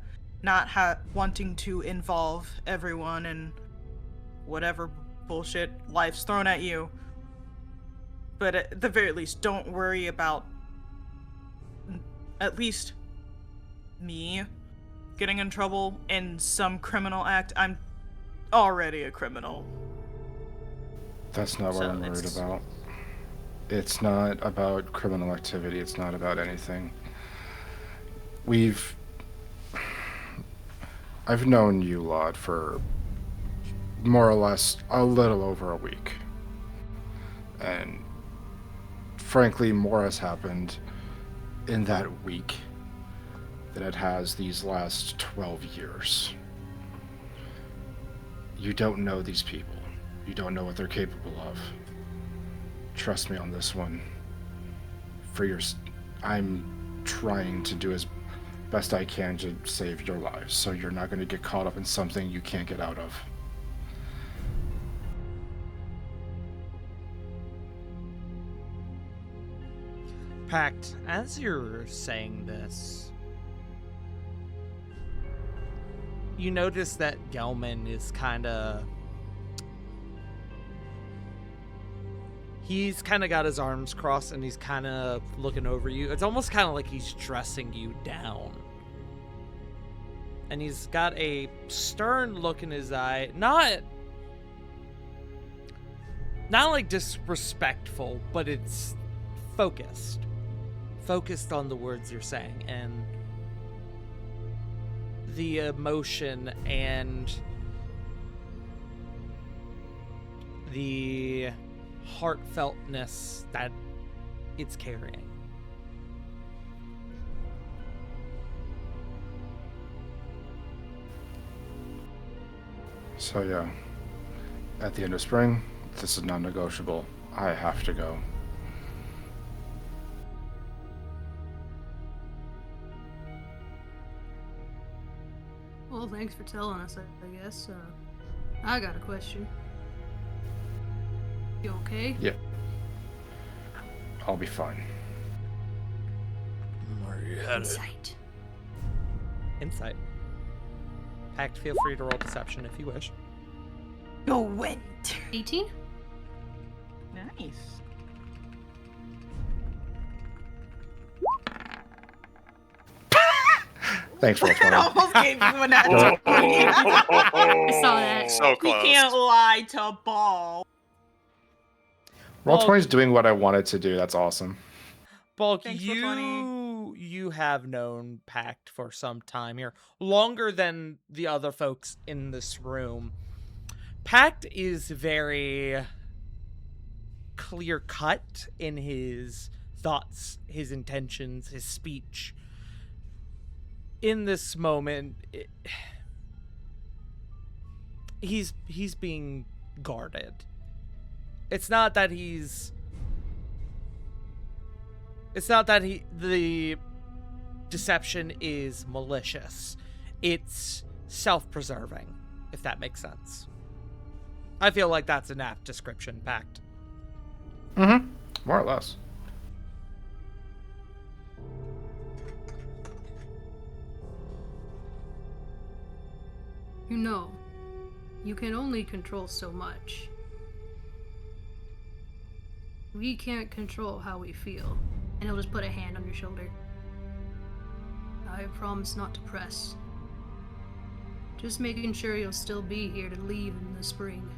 wanting to involve everyone in whatever bullshit life's thrown at you. But at the very least, don't worry about at least me getting in trouble in some criminal act. I'm already a criminal. That's not what I'm worried about. It's not about criminal activity. It's not about anything. I've known you lot for more or less a little over a week. And frankly, more has happened in that week than it has these last 12 years. You don't know these people. You don't know what they're capable of. Trust me on this one. I'm trying to do as best I can to save your lives, so you're not going to get caught up in something you can't get out of. Pact, as you're saying this, you notice that Gelman is he's kind of got his arms crossed and he's kind of looking over you. It's almost kind of like he's dressing you down. And he's got a stern look in his eye. Not like disrespectful, but it's focused. Focused on the words you're saying and the emotion and the heartfeltness that it's carrying. So yeah, at the end of spring, this is non-negotiable. I have to go. Well, thanks for telling us, I guess. I got a question. You okay? Yeah. I'll be fine. Where are you headed? Insight. Pact, feel free to roll deception if you wish. Go went. 18? Nice. Thanks for It almost gave you a natural 20. I saw that. So You close. can't lie to Ball. Roll Well, 20's doing what I wanted to do. That's awesome. Bulk, Thanks for 20. you have known Pact for some time here, longer than the other folks in this room. Pact is very clear-cut in his thoughts, his intentions, his speech. in this moment, he's being guarded. It's not that the deception is malicious. It's self-preserving, if that makes sense. I feel like that's an apt description, Pact. Mm-hmm. More or less. You know, you can only control so much. We can't control how we feel. And he'll just put a hand on your shoulder. I promise not to press. Just making sure you'll still be here to leave in the spring.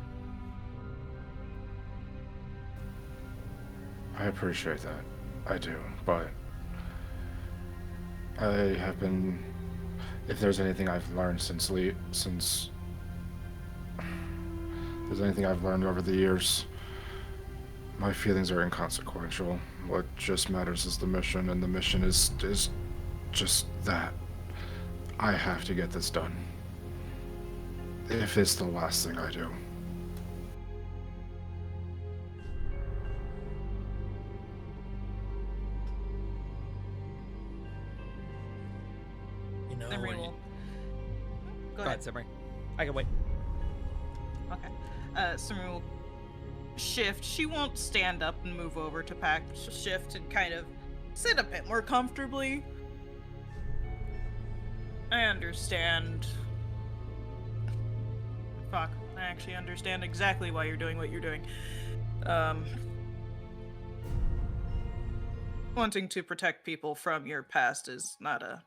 I appreciate that. I do, but I have been. If there's anything I've learned since there's anything I've learned over the years, my feelings are inconsequential. What just matters is the mission, and the mission is just that. I have to get this done. If it's the last thing I do. You know, Emery when will. Go ahead, Simmery. I can wait. Okay. Simmery will shift. She won't stand up and move over to Pact. She'll shift and kind of sit a bit more comfortably. I understand. Fuck. I actually understand exactly why you're doing what you're doing. Wanting to protect people from your past is not a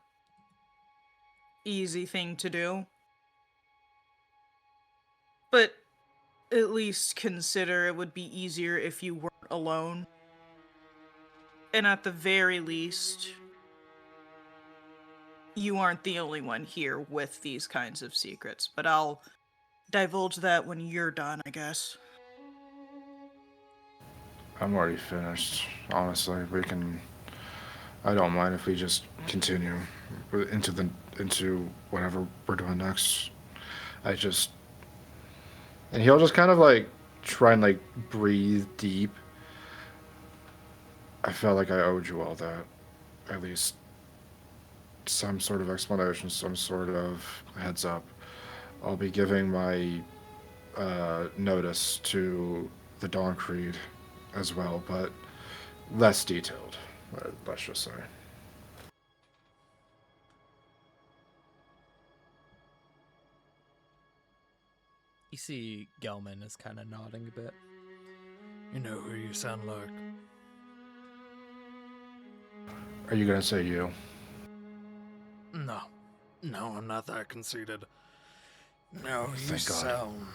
easy thing to do. But at least consider it would be easier if you weren't alone. And at the very least, you aren't the only one here with these kinds of secrets. But I'll divulge that when you're done, I guess. I'm already finished. Honestly, I don't mind if we just continue into whatever we're doing next. And he'll just kind of like try and like breathe deep. I felt like I owed you all that. At least some sort of explanation, some sort of heads up. I'll be giving my notice to the Dawn Creed as well, but less detailed, let's just say. You see Gelman is kind of nodding a bit. You know who you sound like. Are you gonna say you? No. No, I'm not that conceited. No, you Thank God. sound...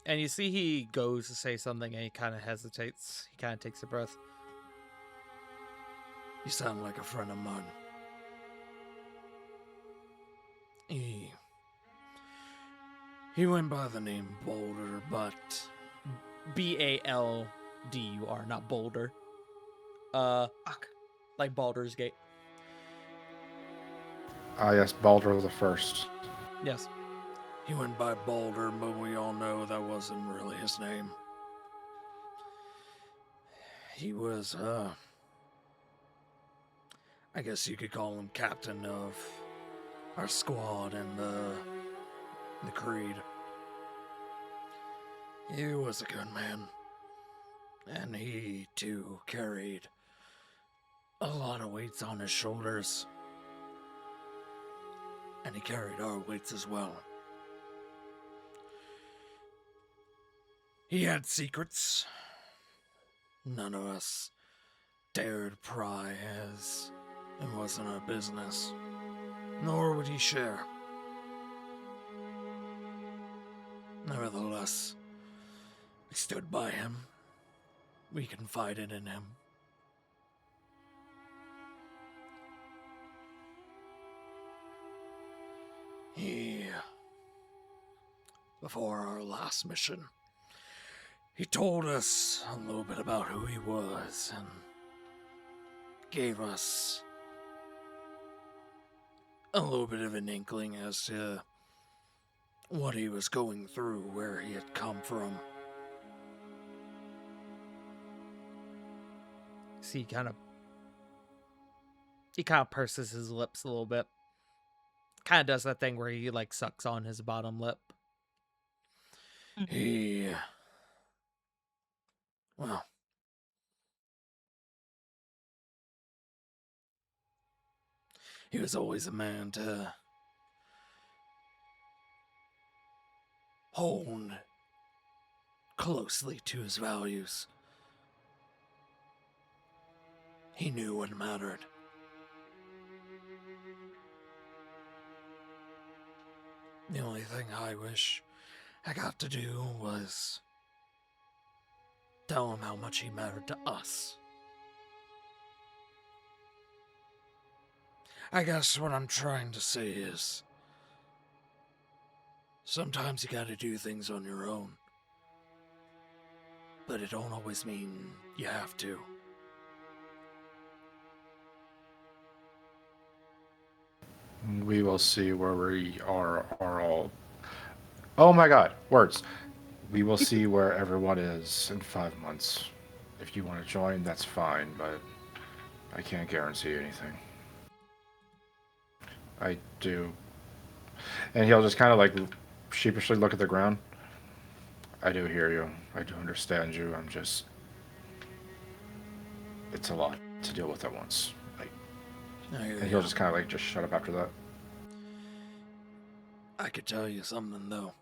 And you see he goes to say something and he kind of hesitates. He kind of takes a breath. You sound like a friend of mine. He went by the name Boulder, but... B-A-L-D-U-R, not Boulder. Fuck. Like Baldur's Gate. Ah, yes, Baldur the First. Yes. He went by Boulder, but we all know that wasn't really his name. He was, I guess you could call him captain of our squad and the Creed. He was a good man. And he, too, carried a lot of weights on his shoulders. And he carried our weights as well. He had secrets. None of us dared pry, as it wasn't our business. Nor would he share. Nevertheless, we stood by him. We confided in him. Before our last mission, he told us a little bit about who he was, and gave us a little bit of an inkling as to what he was going through, where he had come from. See, he kind of purses his lips a little bit. Kind of does that thing where he like sucks on his bottom lip. He, well, he was always a man to hold closely to his values. He knew what mattered. The only thing I wish I got to do was tell him how much he mattered to us. I guess what I'm trying to say is, sometimes you gotta do things on your own. But it don't always mean you have to. We will see where we are all. Oh my god, words. We will see where everyone is in 5 months. If you want to join, that's fine, but I can't guarantee anything. I do. And he'll just kind of like sheepishly look at the ground. I do hear you. I do understand you. I'm just... It's a lot to deal with at once. And he'll just kind of like just shut up after that. I could tell you something, though.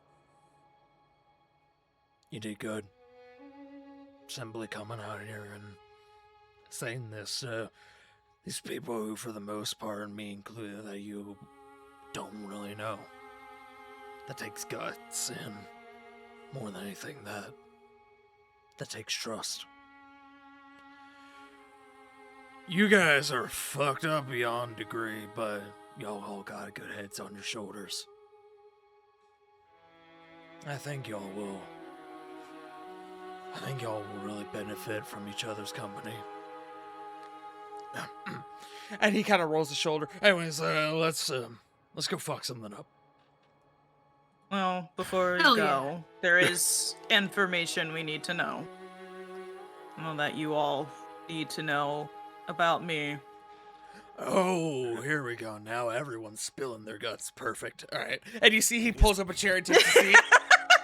You did good. Simply coming out here and saying this. These people who, for the most part, and me included, that you don't really know. That takes guts, and more than anything, that takes trust. You guys are fucked up beyond degree, but y'all all got good heads on your shoulders. I think y'all will really benefit from each other's company. And he kind of rolls his shoulder. Anyways, let's go fuck something up. Well, before Hell we go, yeah. there is information we need to know. Well, that you all need to know about me. Oh, here we go. Now everyone's spilling their guts. Perfect. All right. And you see he pulls up a chair and takes a seat.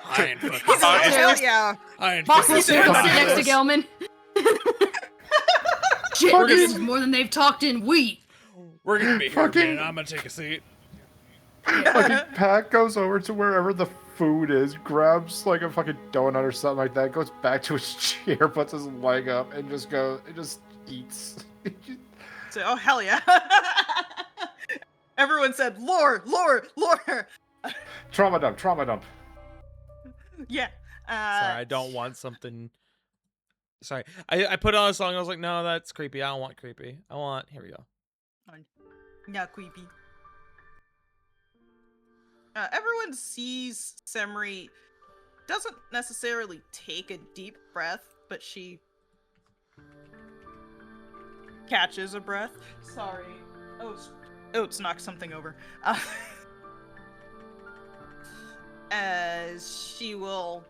I ain't fucking Hell yeah. I ain't Boss fucking will sit saying next to this. Gelman. Shit, this is more than they've talked in wheat. We're gonna be here, Fucking- man. I'm gonna take a seat. Fucking Pat goes over to wherever the food is, grabs like a fucking donut or something like that, goes back to his chair, puts his leg up, and just eats. So, oh, hell yeah. Everyone said, lore. Trauma dump. Yeah. Sorry, I don't want something. Sorry, I put on a song. I was like, no, that's creepy. I don't want creepy. I want. Here we go. Not creepy. Everyone sees Semri doesn't necessarily take a deep breath, but she catches a breath. Sorry. Oats knocked something over. As she will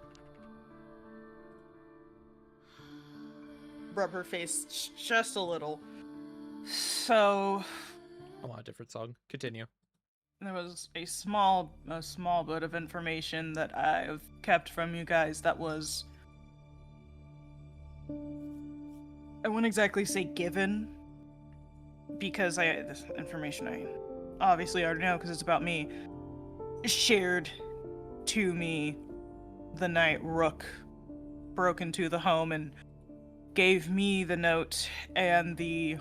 rub her face just a little. So I want a different song. Continue. there was a small bit of information that I've kept from you guys that was, I wouldn't exactly say given, because this information I obviously already know because it's about me, shared to me the night Rook broke into the home and gave me the note and the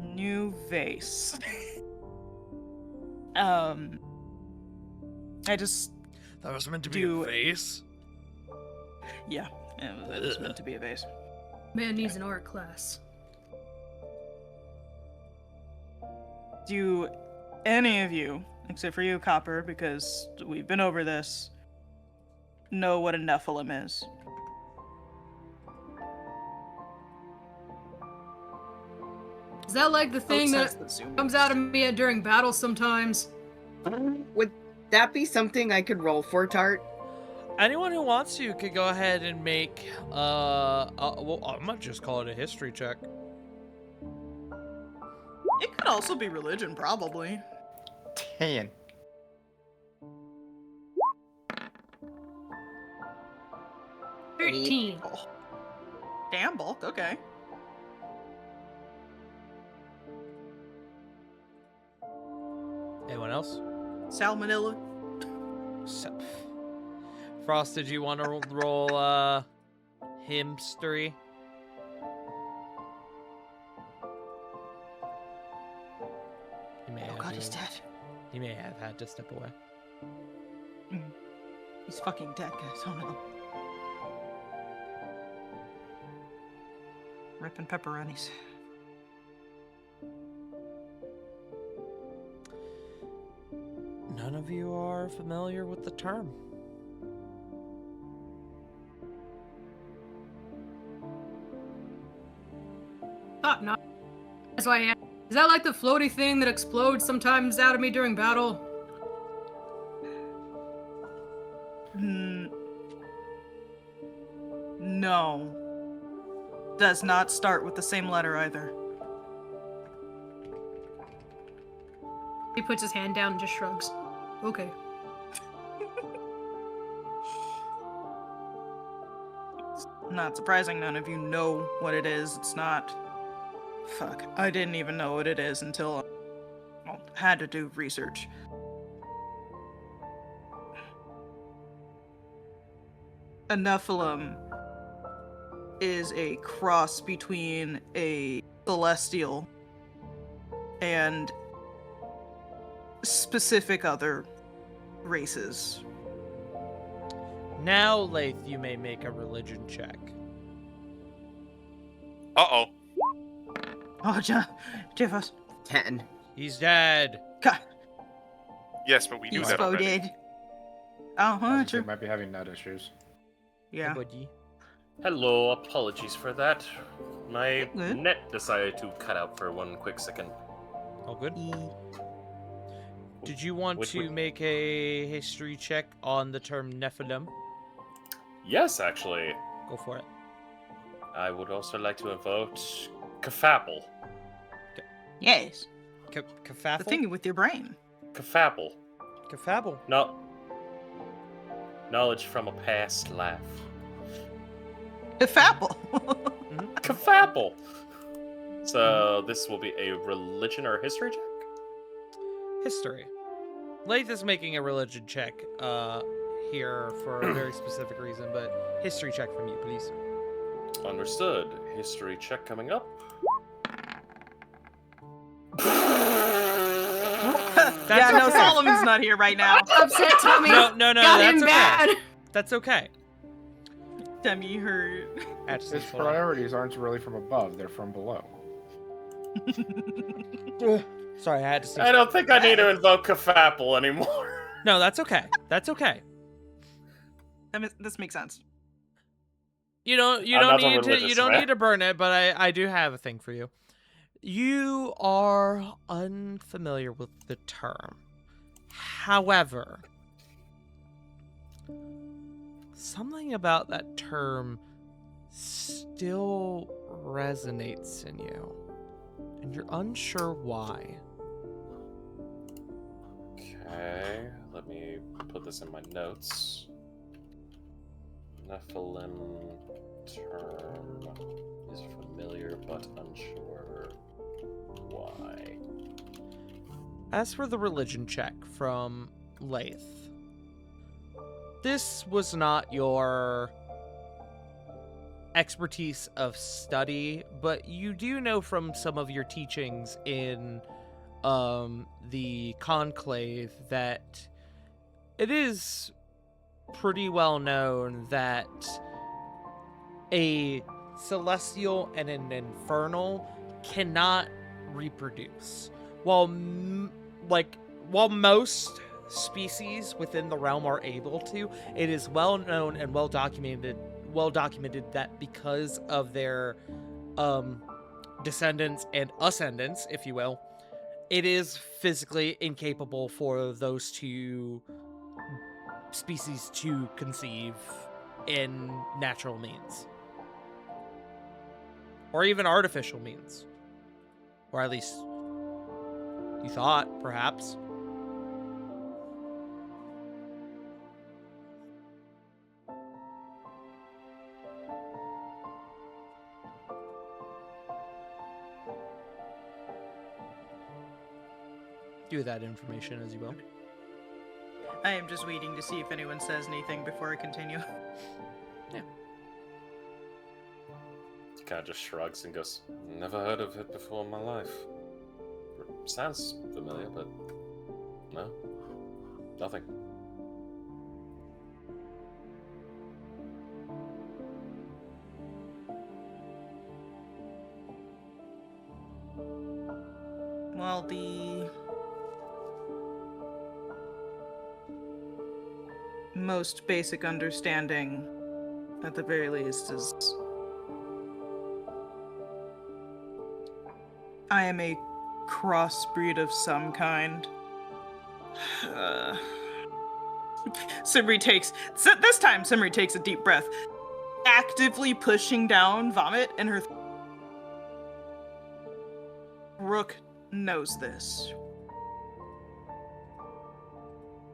new vase. I just That was meant to be a vase? yeah, it was meant to be a vase. Man needs an art class. Do any of you, except for you, Copper, because we've been over this, know what a Nephilim is? that like the thing that Outside the Zoom comes out of me during battle sometimes? Would that be something I could roll for, Tart? Anyone who wants to could go ahead and make, well, I'm gonna just call it a history check. It could also be religion, probably. 10. Eight. 13. Oh. Damn, bulk. Okay. Anyone else? Salmonella. So, Frost, did you want to roll history? He may Oh have god, to- he's dead. He may have had to step away. He's fucking dead, guys. Oh no. Ripping pepperonis. None of you are familiar with the term. Thought not. That's why I asked. Is that like the floaty thing that explodes sometimes out of me during battle? No. Does not start with the same letter either. He puts his hand down and just shrugs. Okay. Not surprising none of you know what it is. It's not... Fuck. I didn't even know what it is until I had to do research. A Nephilim is a cross between a celestial and specific other races. Now, Lath, you may make a religion check. Uh-oh. Oh, Jeffos. 10. He's dead. God, Yes, but we knew he's that already. voted. Uh-huh, They true. might be having net issues. Yeah. Buddy. Hello, apologies for that. My Good. net decided to cut out for 1 quick second. All good? Did you want Which to would- make a history check on the term Nephilim? Yes, actually. Go for it. I would also like to invoke Kafapple. Yes. The Kafafel? thing with your brain. Kafapple. Kafabel. No. Knowledge from a past life. If apple. Kafapple! So, this will be a religion or history check? History. Lath is making a religion check here for a very specific reason, but history check from you, please. Understood. History check coming up. Yeah, no, okay. Solomon's not here right now. Upset tummy. No, Got that's him okay. bad. That's okay. Demi hurt. Actually, His hold on. priorities aren't really from above, they're from below. Sorry, I had to sneeze. I don't think I need to invoke Kafapple anymore. No, that's okay. That's okay. This makes sense. You don't I'm not a need to religious you don't man. need to burn it, but I do have a thing for you. You are unfamiliar with the term. However, something about that term still resonates in you, and you're unsure why. Okay, let me put this in my notes. Nephilim term is familiar but unsure why. As for the religion check from Lath, this was not your expertise of study, but you do know from some of your teachings in the conclave that it is pretty well known that a celestial and an infernal cannot reproduce. While most species within the realm are able to, it is well known and well documented that because of their descendants and ascendants, if you will, it is physically incapable for those two species to conceive in natural means. Or even artificial means. Or at least you thought, perhaps. Do that information as you will. I am just waiting to see if anyone says anything before I continue. Yeah. He kind of just shrugs and goes, "Never heard of it before in my life. Sounds familiar, but no, nothing." Well, the most basic understanding, at the very least, is I am a crossbreed of some kind. Simri takes a deep breath, actively pushing down vomit in her Rook knows this.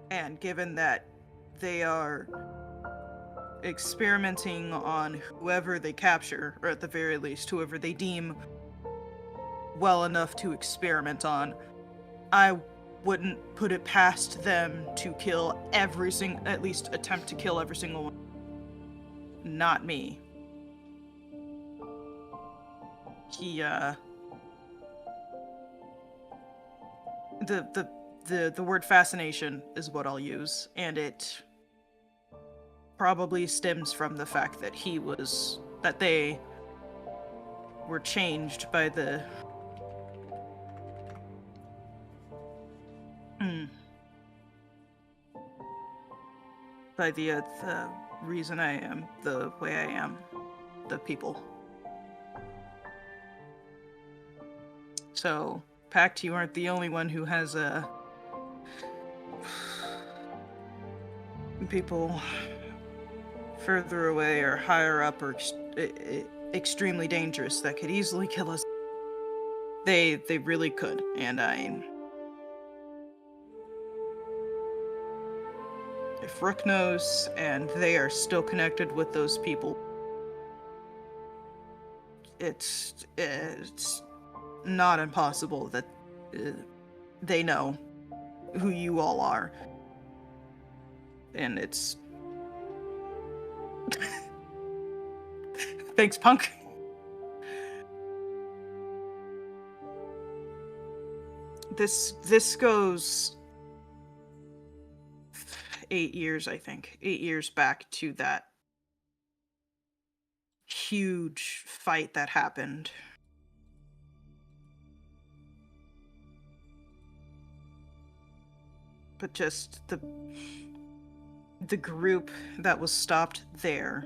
And given that they are experimenting on whoever they capture, or at the very least, whoever they deem well enough to experiment on, I wouldn't put it past them to kill at least attempt to kill every single one. Not me. The word fascination is what I'll use, and it probably stems from the fact that they were changed by the the reason I am the way I am, the people. So, Pact, you aren't the only one who has people further away or higher up or extremely dangerous that could easily kill us. They really could, and if Rook knows and they are still connected with those people, it's not impossible that they know who you all are. And it's... Thanks, Punk. This goes 8 years, I think. 8 years back to that huge fight that happened. But just the group that was stopped there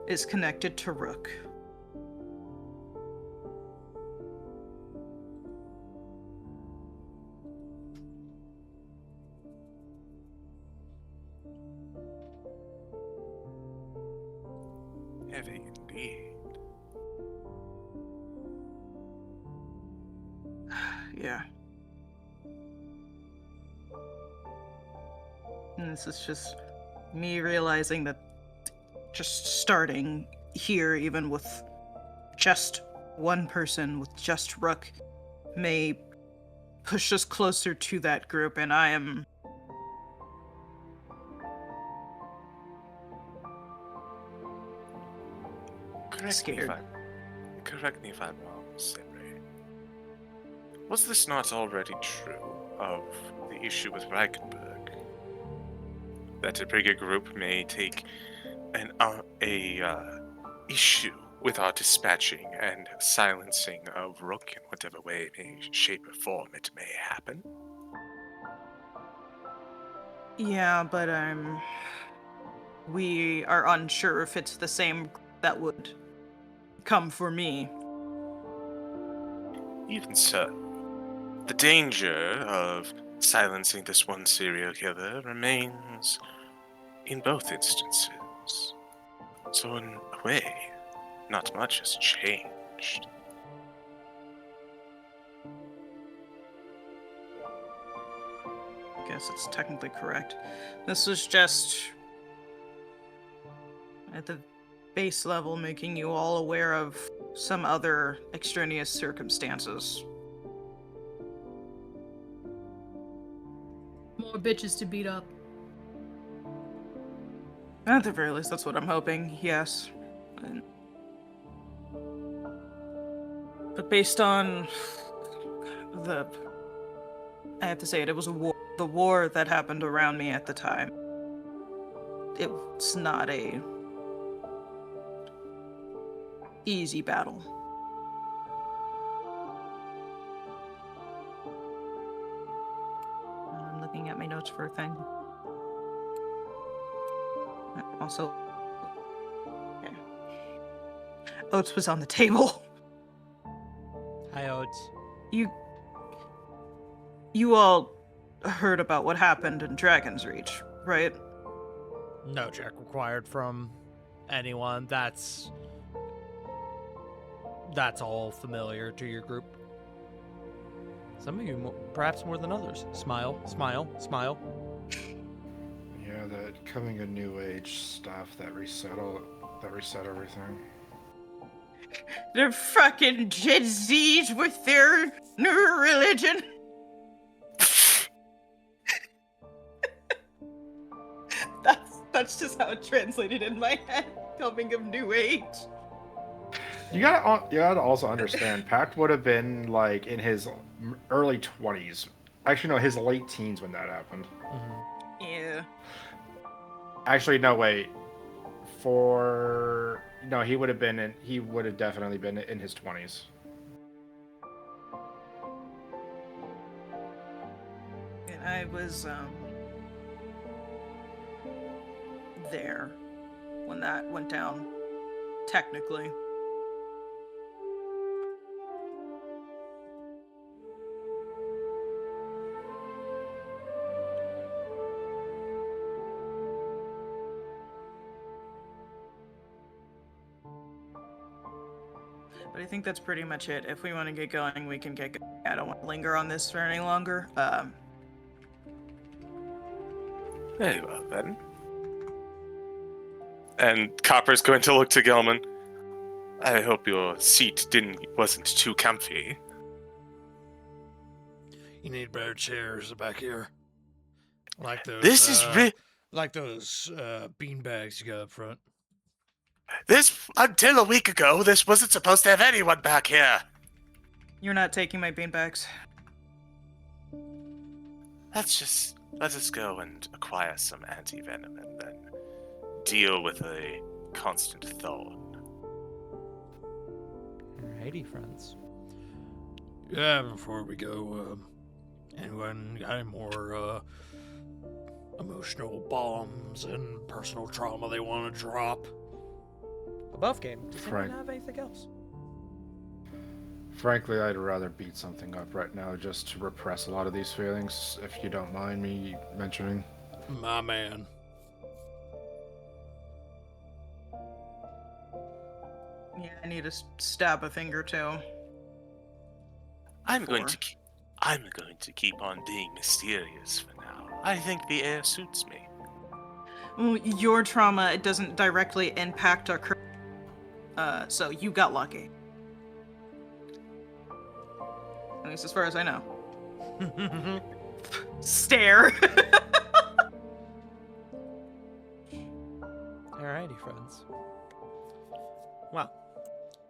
is connected to Rook. Heavy indeed. Yeah. And this is just me realizing that just starting here, even with just one person, with just Rook, may push us closer to that group, and I am... scared. Correct me if I'm wrong, Simri. Was this not already true of the issue with Reichenberg? That a bigger group may take an issue with our dispatching and silencing of Rook in whatever way, shape, or form it may happen? Yeah, but we are unsure if it's the same that would come for me. even so, the danger of silencing this one serial killer remains in both instances. So in a way, not much has changed. I guess it's technically correct. This was just at the base level making you all aware of some other extraneous circumstances. More bitches to beat up. At the very least, that's what I'm hoping, yes. But based on I have to say it was a war. The war that happened around me at the time. It's not a easy battle. I'm looking at my notes for a thing. Also, okay. Oates was on the table. Hi, Oates. You all heard about what happened in Dragon's Reach, right? No check required from anyone. That's all familiar to your group. Some of you, perhaps more than others. Smile, smile, smile. Yeah, that coming of New Age stuff that reset everything. They're fucking Gen Z's with their new religion. That's just how it translated in my head. Coming of New Age. You gotta also understand, Pact would have been like in his early 20s. Actually, no, his late teens when that happened. Mm-hmm. Yeah. Actually, no, wait. He would have definitely been in his 20s. And I was there when that went down, technically. But I think that's pretty much it. If we want to get going, we can get going. I don't want to linger on this for any longer. Very well, then. And Copper's going to look to Gelman. I hope your seat wasn't too comfy. You need better chairs back here. Like those. This is like those beanbags you got up front. Until a week ago, this wasn't supposed to have anyone back here. You're not taking my beanbags. Let us go and acquire some anti-venom and then deal with a constant thorn. Alrighty, friends. Yeah, before we go, anyone got any more emotional bombs and personal trauma they want to drop? Above game. Does anyone Frank. have anything else? Frankly, I'd rather beat something up right now just to repress a lot of these feelings, if you don't mind me mentioning. My man. Yeah, I need to stab a thing or two. I'm going to keep on being mysterious for now. I think the air suits me. Well, your trauma, it doesn't directly impact our so you got lucky. At least as far as I know. Stare. Alrighty, friends. Well,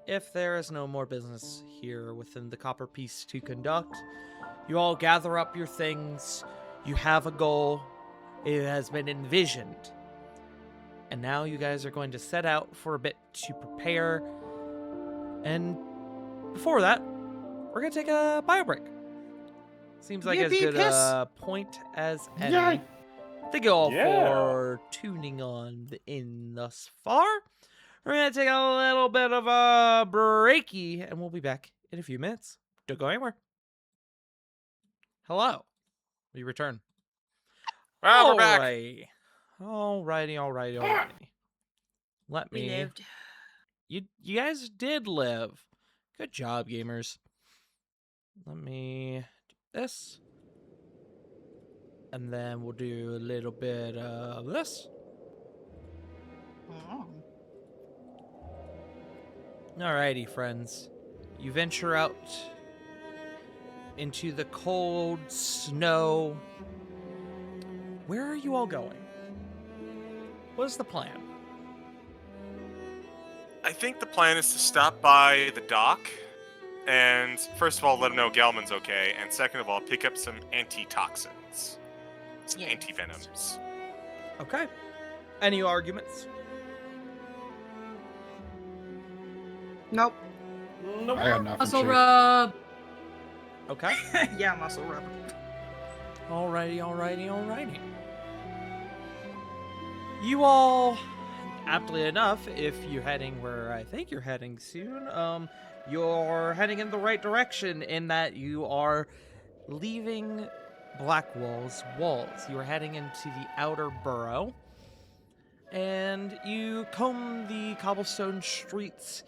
if there is no more business here within the Copper Piece to conduct, you all gather up your things. You have a goal. It has been envisioned. And now you guys are going to set out for a bit to prepare. And before that, we're going to take a bio break. Seems like as good a point as any. Yay. Thank you all Yeah. for tuning on in thus far. We're going to take a little bit of a breaky, and we'll be back in a few minutes. Dr. Goimer. Hello. We return. Well, we're back. Alrighty. Let We me. lived. You guys did live. Good job, gamers. Let me do this. And then we'll do a little bit of this. Oh. Alrighty, friends. You venture out into the cold snow. Where are you all going? What is the plan? I think the plan is to stop by the dock and, first of all, let him know Gelman's okay, and second of all, pick up some antitoxins. Some Yes. antivenoms. Okay. Any arguments? Nope. Nope. I got nothing. Muscle Chief. rub. Okay. Yeah, muscle rub. Alrighty. You all, aptly enough, if you're heading where I think you're heading soon, you're heading in the right direction in that you are leaving Blackwall's walls. You are heading into the outer borough, and you comb the cobblestone streets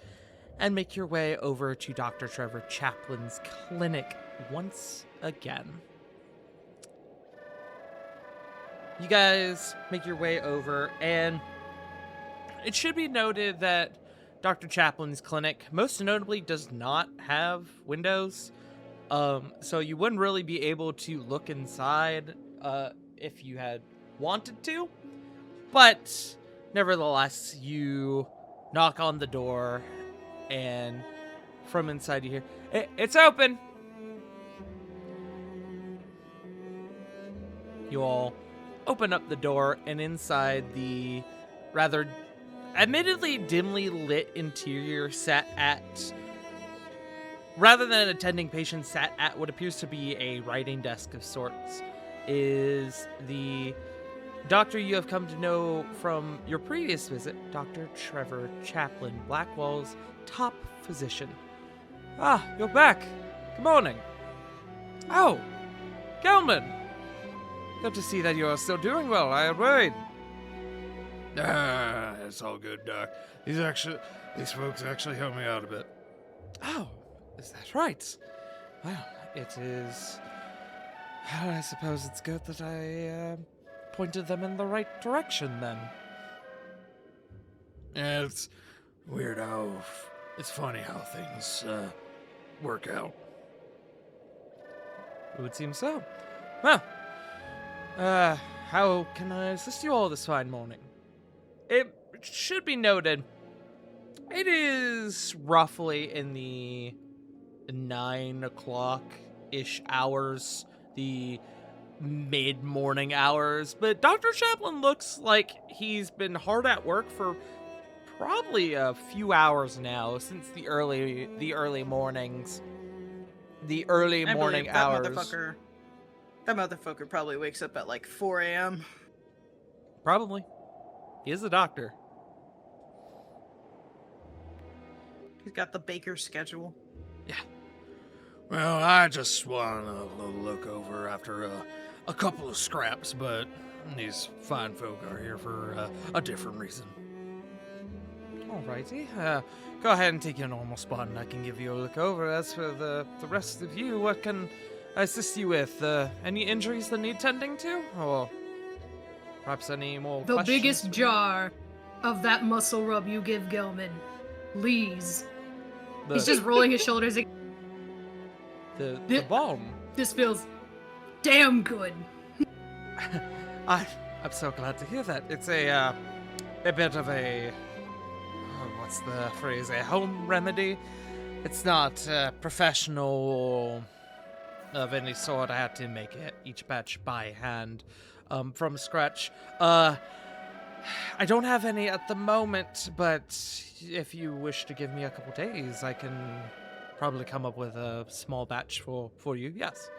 and make your way over to Dr. Trevor Chaplin's clinic once again. You guys make your way over, and it should be noted that Dr. Chaplin's clinic, most notably, does not have windows. So you wouldn't really be able to look inside if you had wanted to. But nevertheless, you knock on the door, and from inside you hear, "It's open!" You all open up the door, and inside the rather admittedly dimly lit interior sat at, rather than an attending patient, sat at what appears to be a writing desk of sorts, is the doctor you have come to know from your previous visit, Dr. Trevor Chaplin, Blackwall's top physician. "Ah, you're back. Good morning." "Oh, Gelman. Good to see that you are still doing well. I had worried." It's all good, Doc. These folks actually helped me out a bit. "Oh, is that right? Well, it is. Well, I suppose it's good that I pointed them in the right direction then." Yeah, it's weird how it's funny how things work out. It would seem so. Well, how can I assist you all this fine morning? It should be noted, it is roughly in the 9 o'clock-ish hours, the mid-morning hours, but Dr. Chaplin looks like he's been hard at work for probably a few hours now, since the early mornings. The early I morning believe that hours. That motherfucker probably wakes up at like 4 a.m. Probably. He is a doctor. He's got the baker's schedule. Well, I just want a little look over after a couple of scraps, but these fine folk are here for a different reason. Alrighty. Go ahead and take your normal spot and I can give you a look over. As for the rest of you, what can I assist you with? Any injuries that need tending to? Or perhaps any more The questions? biggest jar of that muscle rub you give Gelman. Please. He's just rolling his shoulders. The balm. This feels damn good. I'm so glad to hear that. It's a bit of a, what's the phrase? A home remedy. It's not professional of any sort. I had to make it each batch by hand, from scratch. I don't have any at the moment, but if you wish to give me a couple days, I can probably come up with a small batch for you. Yes.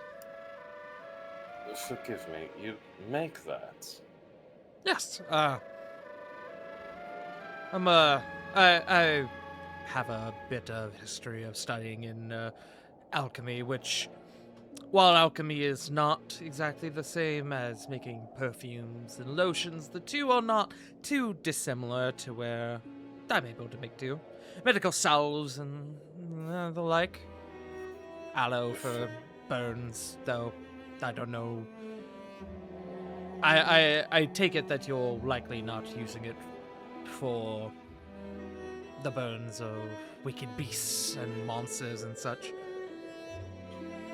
Forgive me, you make that? Yes. I have a bit of history of studying in alchemy, which, while alchemy is not exactly the same as making perfumes and lotions, the two are not too dissimilar to where I'm able to make do. Medical salves and the like. Aloe for burns, though I don't know. I take it that you're likely not using it for the burns of wicked beasts and monsters and such.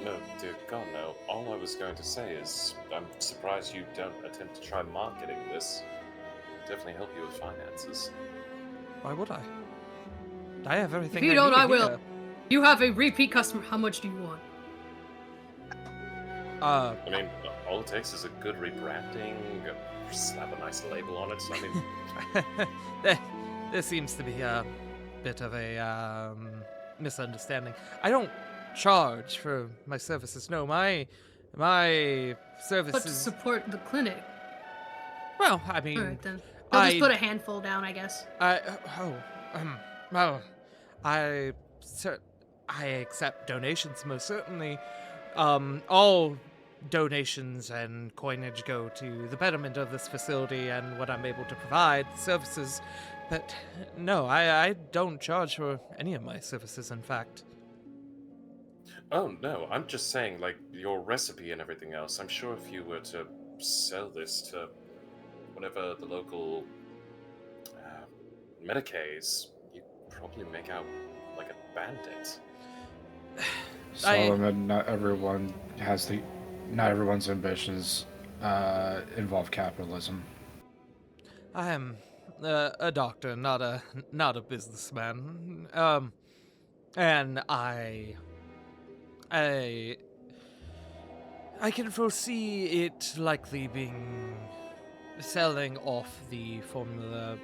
No, dear God, no. All I was going to say is, I'm surprised you don't attempt to try marketing this. Definitely help you with finances. Why would I? I have everything. If you I don't, need I will. here. You have a repeat customer. How much do you want? I mean, all it takes is a good rebranding, slap a nice label on it, so I mean... there seems to be a bit of a misunderstanding. I don't charge for my services. No, my services. But to support the clinic. Well, I mean, Alright then. They'll just put a handful down, I guess. Well, I accept donations most certainly. All donations and coinage go to the betterment of this facility and what I'm able to provide services. But no, I don't charge for any of my services, in fact. Oh, no, I'm just saying, like, your recipe and everything else. I'm sure if you were to sell this to whatever the local Medicaid, you'd probably make out like a bandit. Solomon, not everyone's ambitions involve capitalism. I am a doctor, not a businessman. And I can foresee it likely being selling off the formula.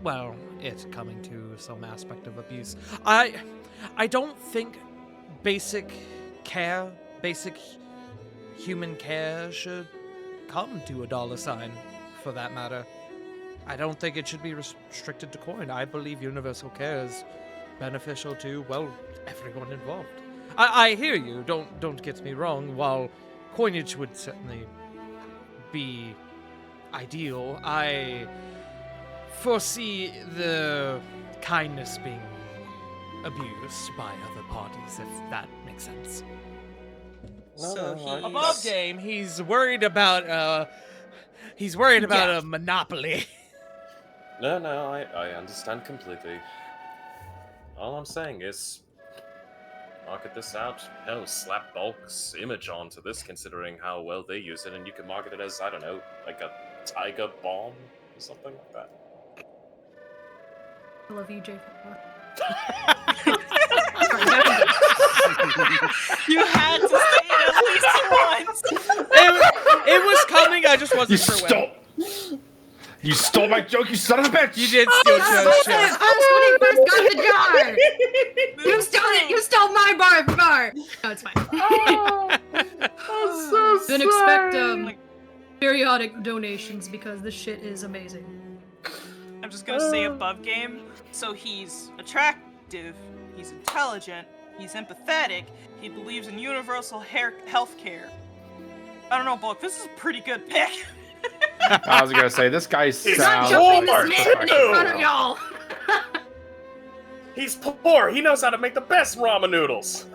Well, it coming to some aspect of abuse. I don't think basic human care should come to $1, for that matter. I don't think it should be restricted to coin. I believe universal care is beneficial to, well, everyone involved. I hear you, don't get me wrong. While coinage would certainly be ideal, I foresee the kindness being abused by other parties, if that makes sense. So he- Above game, he's worried about a monopoly. No, I understand completely. All I'm saying is, market this out. Hell, slap Bulk's image onto this, considering how well they use it, and you can market it as, I don't know, like a tiger bomb or something like that. I love you, Jay. You had to say it at least once. It was coming. I just wasn't sure when. You stole my joke, you son of a bitch! You did steal Joe's show. First when he first got the jar. You stole it. You stole my bar. No, it's fine. I'm so Then expect periodic donations because this shit is amazing. I'm just gonna say above game. So he's attractive, he's intelligent, he's empathetic, he believes in universal health care. I don't know, Bulk, this is a pretty good pick. I was gonna say, this guy sounds... Jumping this man in front of y'all. He's poor. He knows how to make the best ramen noodles.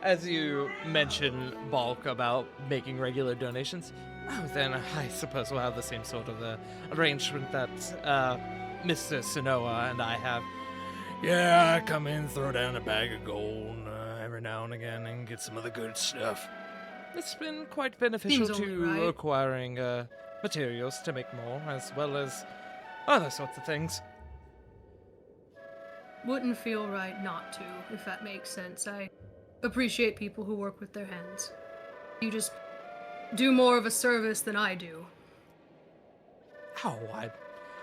As you mention, Bulk, about making regular donations, then I suppose we'll have the same sort of arrangement that Mr. Sonoa and I have. Yeah, I come in, throw down a bag of gold every now and again, and get some of the good stuff. It's been quite beneficial Seems only to right. acquiring materials to make more, as well as other sorts of things. Wouldn't feel right not to, if that makes sense. I appreciate people who work with their hands. You just do more of a service than I do. Oh,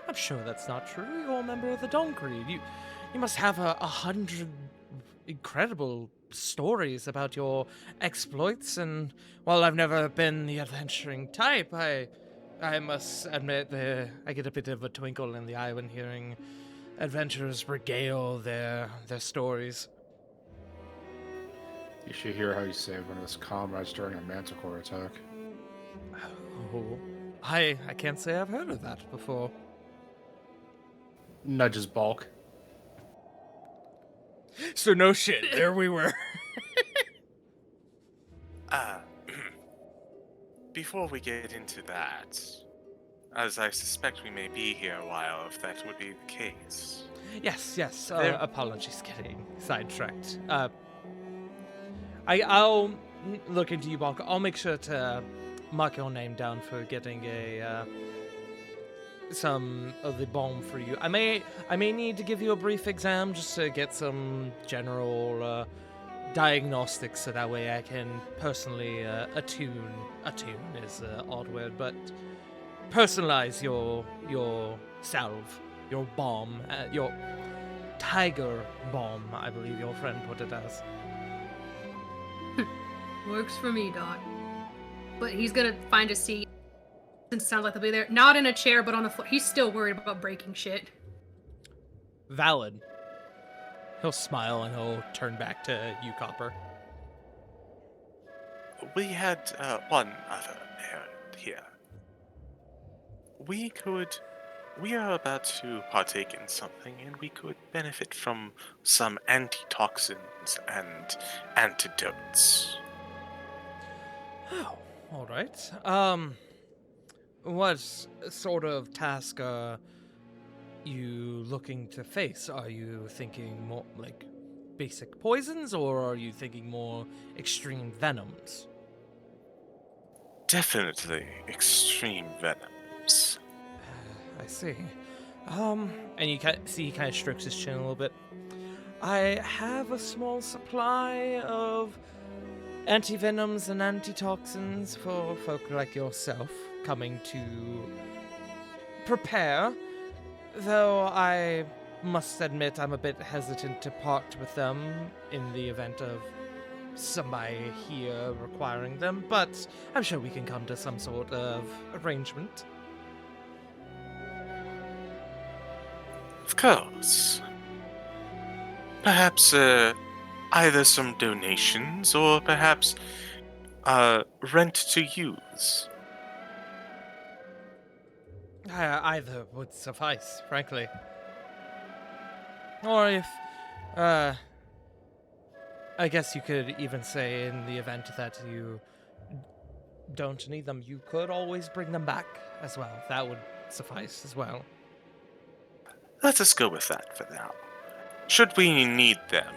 I'm sure that's not true. You're a member of the Dawn Creed. You must have 100 incredible stories about your exploits, and while I've never been the adventuring type, I must admit that I get a bit of a twinkle in the eye when hearing adventurers regale their stories. You should hear how he saved one of his comrades during a manticore attack. Oh, I can't say I've heard of that before. Nudges Bulk. So no shit, there we were. Before we get into that, as I suspect we may be here a while if that would be the case. Yes. There- Apologies, getting sidetracked. I'll look into you, Bulk. I'll make sure to mark your name down for getting some of the balm for you. I may need to give you a brief exam just to get some general diagnostics, so that way I can personally attune is an odd word, but personalize your salve, your balm, your tiger balm, I believe your friend put it as. Works for me, Doc. But he's gonna find a seat. Since it sounds like they'll be there. Not in a chair, but on the floor. He's still worried about breaking shit. Valid. He'll smile and he'll turn back to you, Copper. We had one other errand here. We are about to partake in something, and we could benefit from some antitoxins and antidotes. Oh, all right. What sort of task are you looking to face? Are you thinking more like basic poisons, or are you thinking more extreme venoms? Definitely extreme venoms. I see. And you see he kind of strokes his chin a little bit. I have a small supply of antivenoms and antitoxins for folk like yourself coming to prepare, though I must admit I'm a bit hesitant to part with them in the event of somebody here requiring them, but I'm sure we can come to some sort of arrangement. Of course. Perhaps either some donations or perhaps rent to use. Either would suffice, frankly. Or if, I guess you could even say in the event that you don't need them, you could always bring them back as well. That would suffice as well. Let us go with that for now. Should we need them,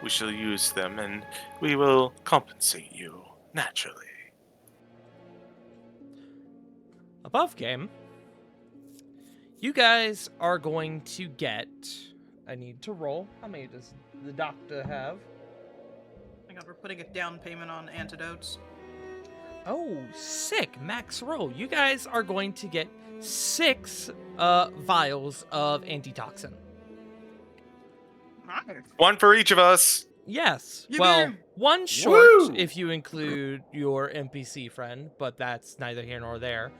we shall use them and we will compensate you naturally. Above game, you guys are going to get... I need to roll. How many does the doctor have? I got we're putting a down payment on antidotes. Oh, sick. Max roll. You guys are going to get 6 vials of antitoxin. Nice. One for each of us. Yes. You Well, do. one short Woo! if you include your NPC friend, but that's neither here nor there.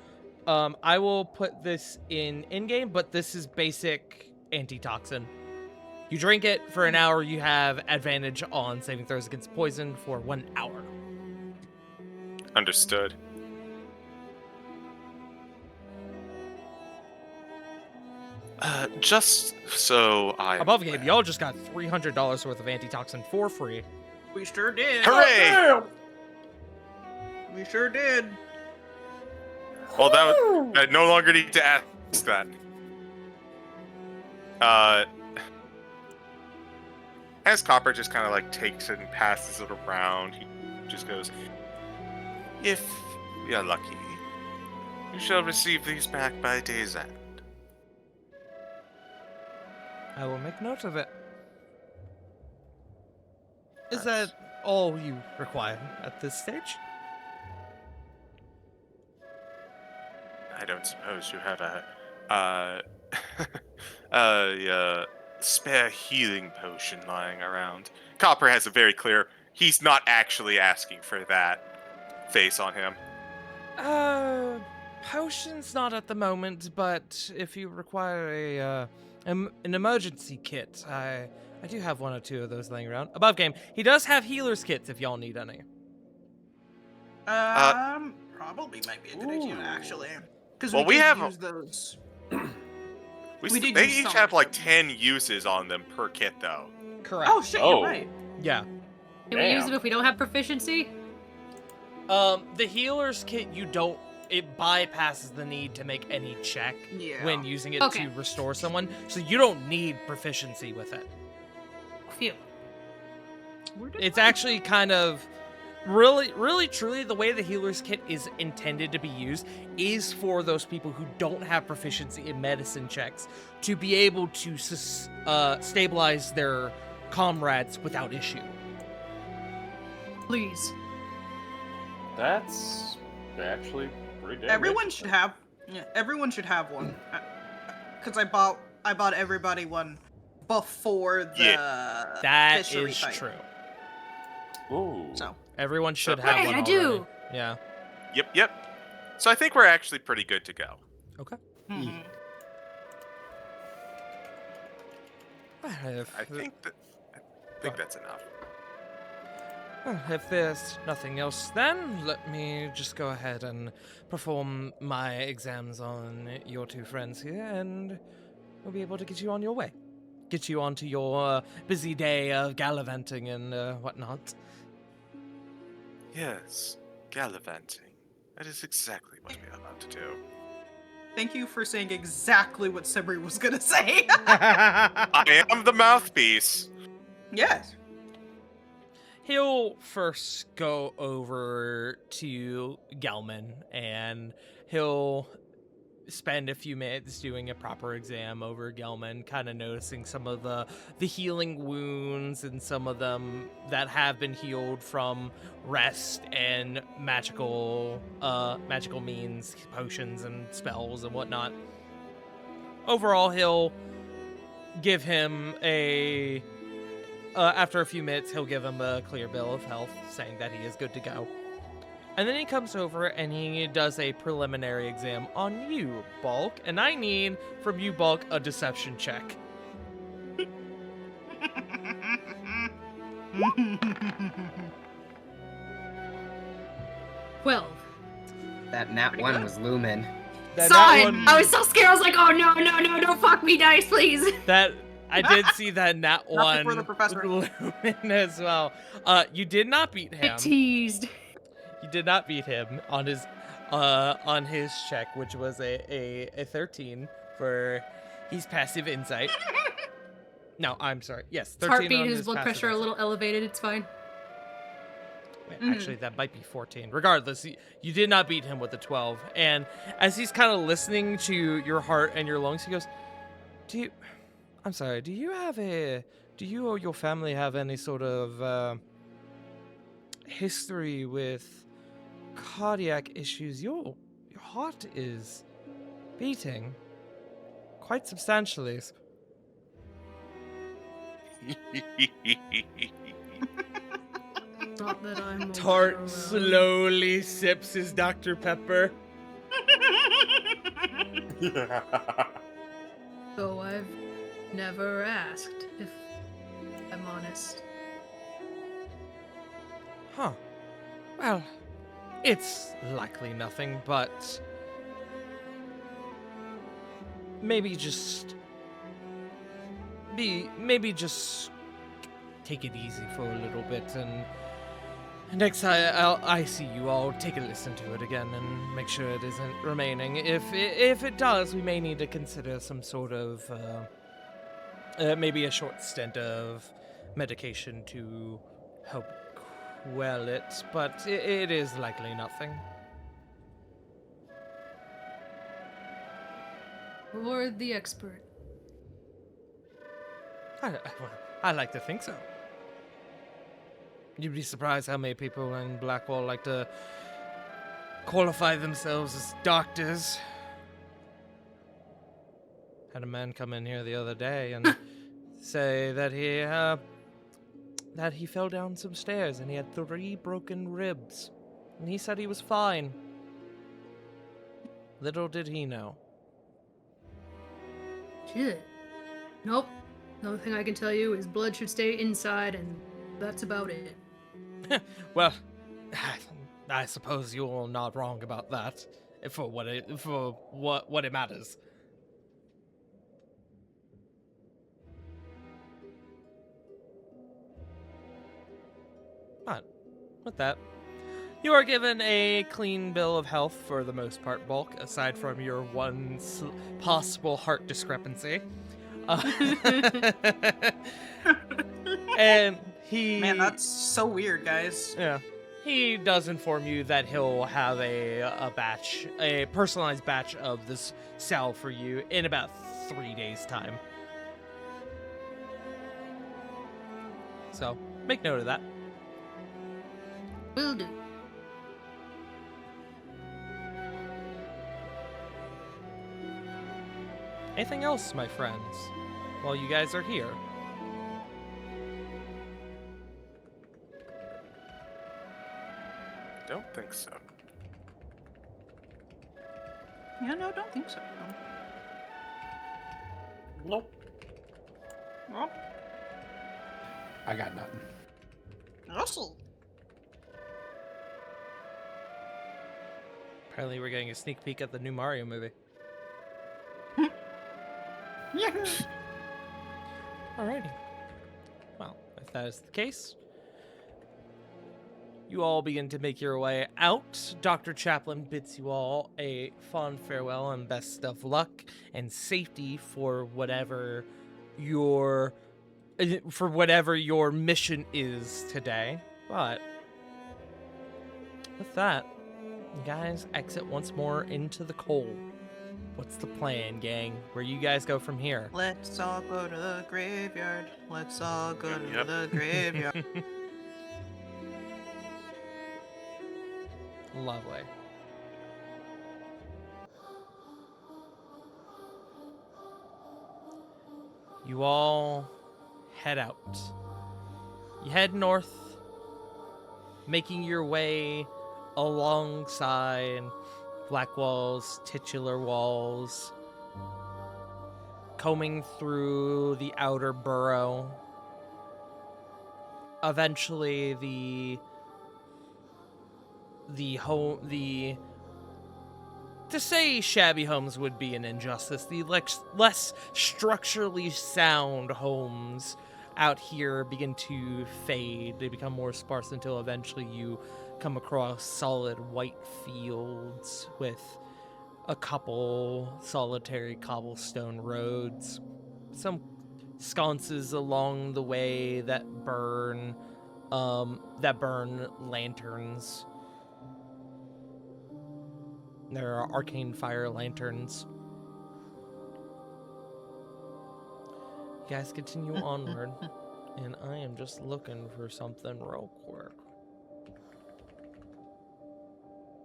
I will put this in-game, but this is basic antitoxin. You drink it for an hour, you have advantage on saving throws against poison for 1 hour. Understood. Just so I Above game, y'all just got $300 worth of antitoxin for free. We sure did. Hooray! We sure did. Well, I no longer need to ask that. As Copper just kind of like takes it and passes it around, he just goes, "If we are lucky, you shall receive these back by day's end." I will make note of it. Is that all you require at this stage? I don't suppose you have a spare healing potion lying around. Copper has a very clear, he's not actually asking for that face on him. Potions not at the moment, but if you require an emergency kit, I I do have one or two of those laying around. Above game, he does have healer's kits if y'all need any. Probably might be a good idea, actually. Because Well, we we did have- use those. They did use each some have of like them. 10 uses on them per kit, though. Correct. Oh shit, Oh. you're right. Yeah. Can we use Damn. them if we don't have proficiency? The healer's kit, it bypasses the need to make any check Yeah. when using it Okay. to restore someone, so you don't need proficiency with it. Phew. It's actually kind of really truly the way the healer's kit is intended to be used is for those people who don't have proficiency in medicine checks to be able to stabilize their comrades without issue. Please. That's actually pretty damn Everyone interesting. should have. Yeah, everyone should have one. Because I bought everybody one before the That fishery is fight. true. Ooh. So Everyone should So- have Right, one I already. do. Yeah. Yep. So I think we're actually pretty good to go. Okay. mhm. If, I think that's enough. if there's nothing else, then let me just go ahead and perform my exams on your two friends here, and we'll be able to get you on your way. Get you onto your busy day of gallivanting and whatnot. Yes, gallivanting. That is exactly what we are about to do. Thank you for saying exactly what Sebri was gonna say. I am the mouthpiece. Yes. He'll first go over to Gelman, and he'll spend a few minutes doing a proper exam over Gelman, kind of noticing some of the healing wounds and some of them that have been healed from rest and magical means, potions and spells and whatnot. Overall, he'll give him after a few minutes, he'll give him a clear bill of health, saying that he is good to go. And then he comes over and he does a preliminary exam on you, Bulk. And I need from you, Bulk, a deception check. 12. That nat Pretty one good. was Lumen. Saw it! I was so scared. I was like, oh no, don't fuck me, dice, please. That I did see that nat Not one before the professor. Lumen as well. You did not beat him. I teased. You did not beat him on his check, which was a 13 for his passive insight. No, I'm sorry. Yes, 13 His heartbeat on and his his blood passive pressure a insight. little elevated. It's fine. Wait, actually, that might be 14. Regardless, you did not beat him with a 12. And as he's kind of listening to your heart and your lungs, he goes, do you or your family have any sort of history with cardiac issues? Your heart is beating quite substantially. Not that I'm aware Tart of. slowly sips his Dr. Pepper. So I've never asked, if I'm honest. Huh. Well, it's likely nothing, but maybe just take it easy for a little bit, and next time I see you, I'll take a listen to it again and make sure it isn't remaining. If it does, we may need to consider some sort of maybe a short stint of medication to help quell it, but it is likely nothing. Or the expert. I like to think so. You'd be surprised how many people in Blackwall like to qualify themselves as doctors. Had a man come in here the other day and say that he fell down some stairs and he had 3 broken ribs. And he said he was fine. Little did he know. Shit. Nope. The only thing I can tell you is blood should stay inside, and that's about it. Well, I suppose you're not wrong about that, for what it matters. But with that, you are given a clean bill of health for the most part, Bulk, aside from your one possible heart discrepancy. And he... Man, that's so weird, guys. Yeah. He does inform you that he'll have a personalized batch of this salve for you in about 3 days' time. So, make note of that. Will do. Anything else, my friends, while you guys are here? Don't think so. Yeah, no, don't think so. Nope. Well, I got nothing. Russell. Apparently we're getting a sneak peek at the new Mario movie. Yeah. Alrighty. Well, if that is the case, you all begin to make your way out. Dr. Chaplin bids you all a fond farewell and best of luck and safety for whatever your mission is today. But with that, you guys exit once more into the cold. What's the plan, gang? Where you guys go from here? Let's all go to the graveyard. Let's all go to Yep. the graveyard. Lovely. You all head out. You head north, making your way alongside black walls, titular walls, combing through the outer borough. Eventually, to say shabby homes would be an injustice. The less structurally sound homes out here begin to fade. They become more sparse until eventually you come across solid white fields with a couple solitary cobblestone roads. Some sconces along the way that burn lanterns. There are arcane fire lanterns. You guys continue onward, and I am just looking for something real quick.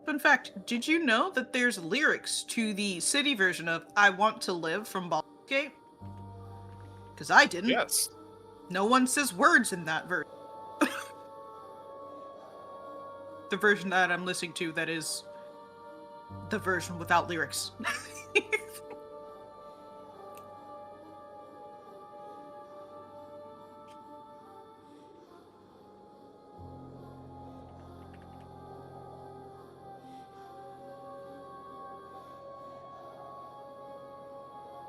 Fun fact, did you know that there's lyrics to the city version of I Want to Live from Baldur's Gate? Because I didn't. Yes. No one says words in that version. The version that I'm listening to, that is the version without lyrics.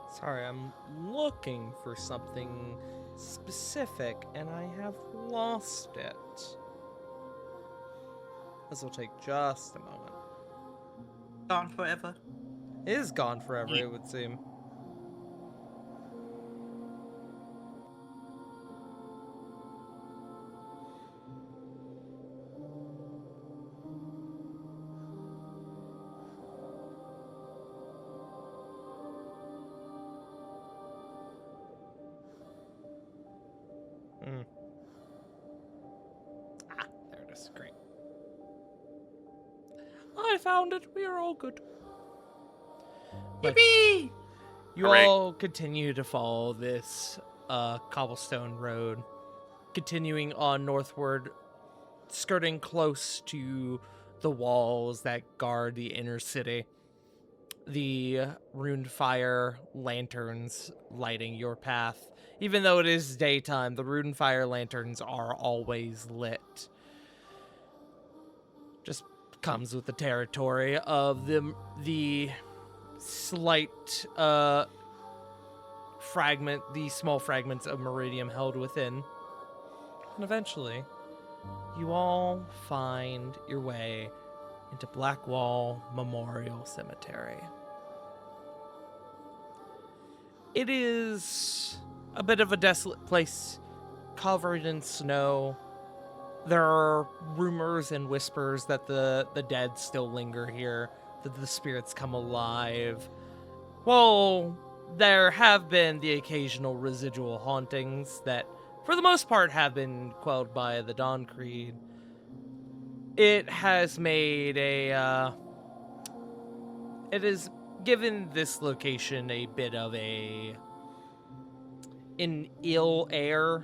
Sorry, I'm looking for something specific, and I have lost it. This will take just a moment. Gone forever. It is gone forever, it would seem. There it is. Great. I found it. We are all good. Yippee! You Hooray. all continue to follow this cobblestone road, continuing on northward, skirting close to the walls that guard the inner city. the runed fire lanterns lighting your path. Even though it is daytime, the runed fire lanterns are always lit. Just comes with the territory of the slight the small fragments of Memorium held within. And eventually, you all find your way into Blackwall Memorial Cemetery. It is a bit of a desolate place, covered in snow. There are rumors and whispers that the dead still linger here, that the spirits come alive. Well, there have been the occasional residual hauntings that, for the most part, have been quelled by the Dawn Creed. It has made it has given this location a bit of an ill air,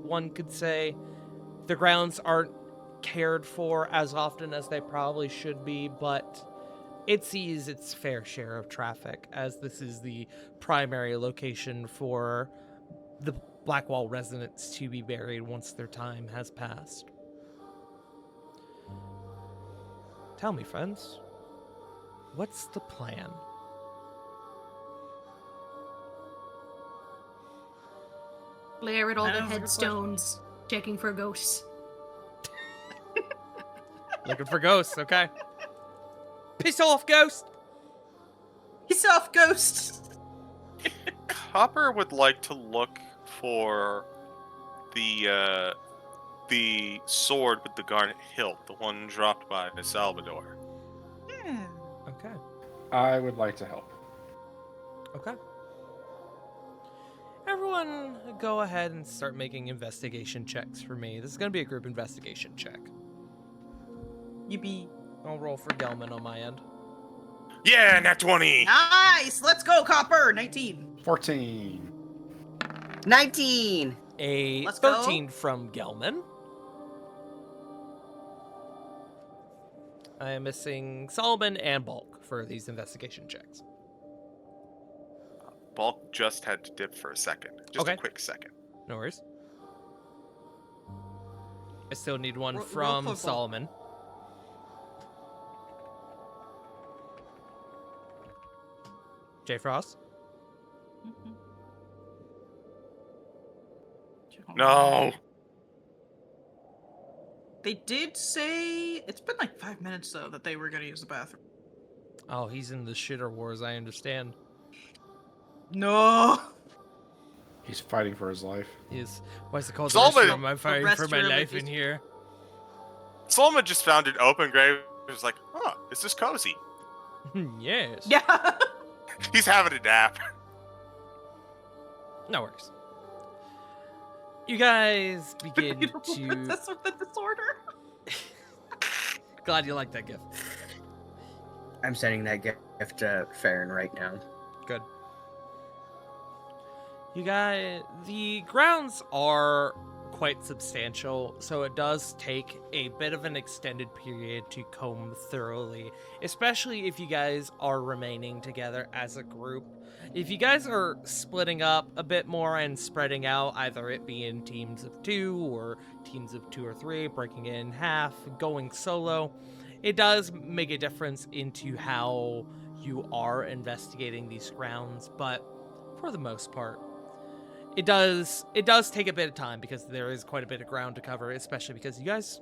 one could say. The grounds aren't cared for as often as they probably should be, but it sees its fair share of traffic, as this is the primary location for the Blackwall residents to be buried once their time has passed. Tell me, friends, what's the plan? Glare at all That the was a good headstones, checking for ghosts. Looking for ghosts, okay. Piss off, ghost! Piss off, ghost! Copper would like to look for the sword with the garnet hilt, the one dropped by the Salvador. Yeah. Okay. I would like to help. Okay. Everyone, go ahead and start making investigation checks for me. This is going to be a group investigation check. Yippee. I'll roll for Gelman on my end. Yeah, nat 20! Nice! Let's go, Copper! 19. 14. 19! A Let's go. 13 from Gelman. I am missing Solomon and Bulk for these investigation checks. Bulk just had to dip for a second. Just Okay. a quick second. No worries. I still need one Roll from for Bulk. Solomon. J. Frost? No! They did say it's been like 5 minutes though that they were gonna use the bathroom. Oh, he's in the shitter wars, I understand. No. He's fighting for his life. Why is it called Solomon! the restroom? I'm fighting for my restroom life is- in here. Solomon just found an open grave. He was like, huh, this is cozy. Yes. Yeah. He's having a nap. No worries. You guys begin You know, to... That's with the disorder. Glad you like that gift. I'm sending that gift to Farron right now. Good. You guys, the grounds are quite substantial, so it does take a bit of an extended period to comb thoroughly, especially if you guys are remaining together as a group. If you guys are splitting up a bit more and spreading out, either it be in teams of 2 or teams of 2 or 3, breaking it in half, going solo, it does make a difference into how you are investigating these grounds, but for the most part, it does take a bit of time because there is quite a bit of ground to cover, especially because you guys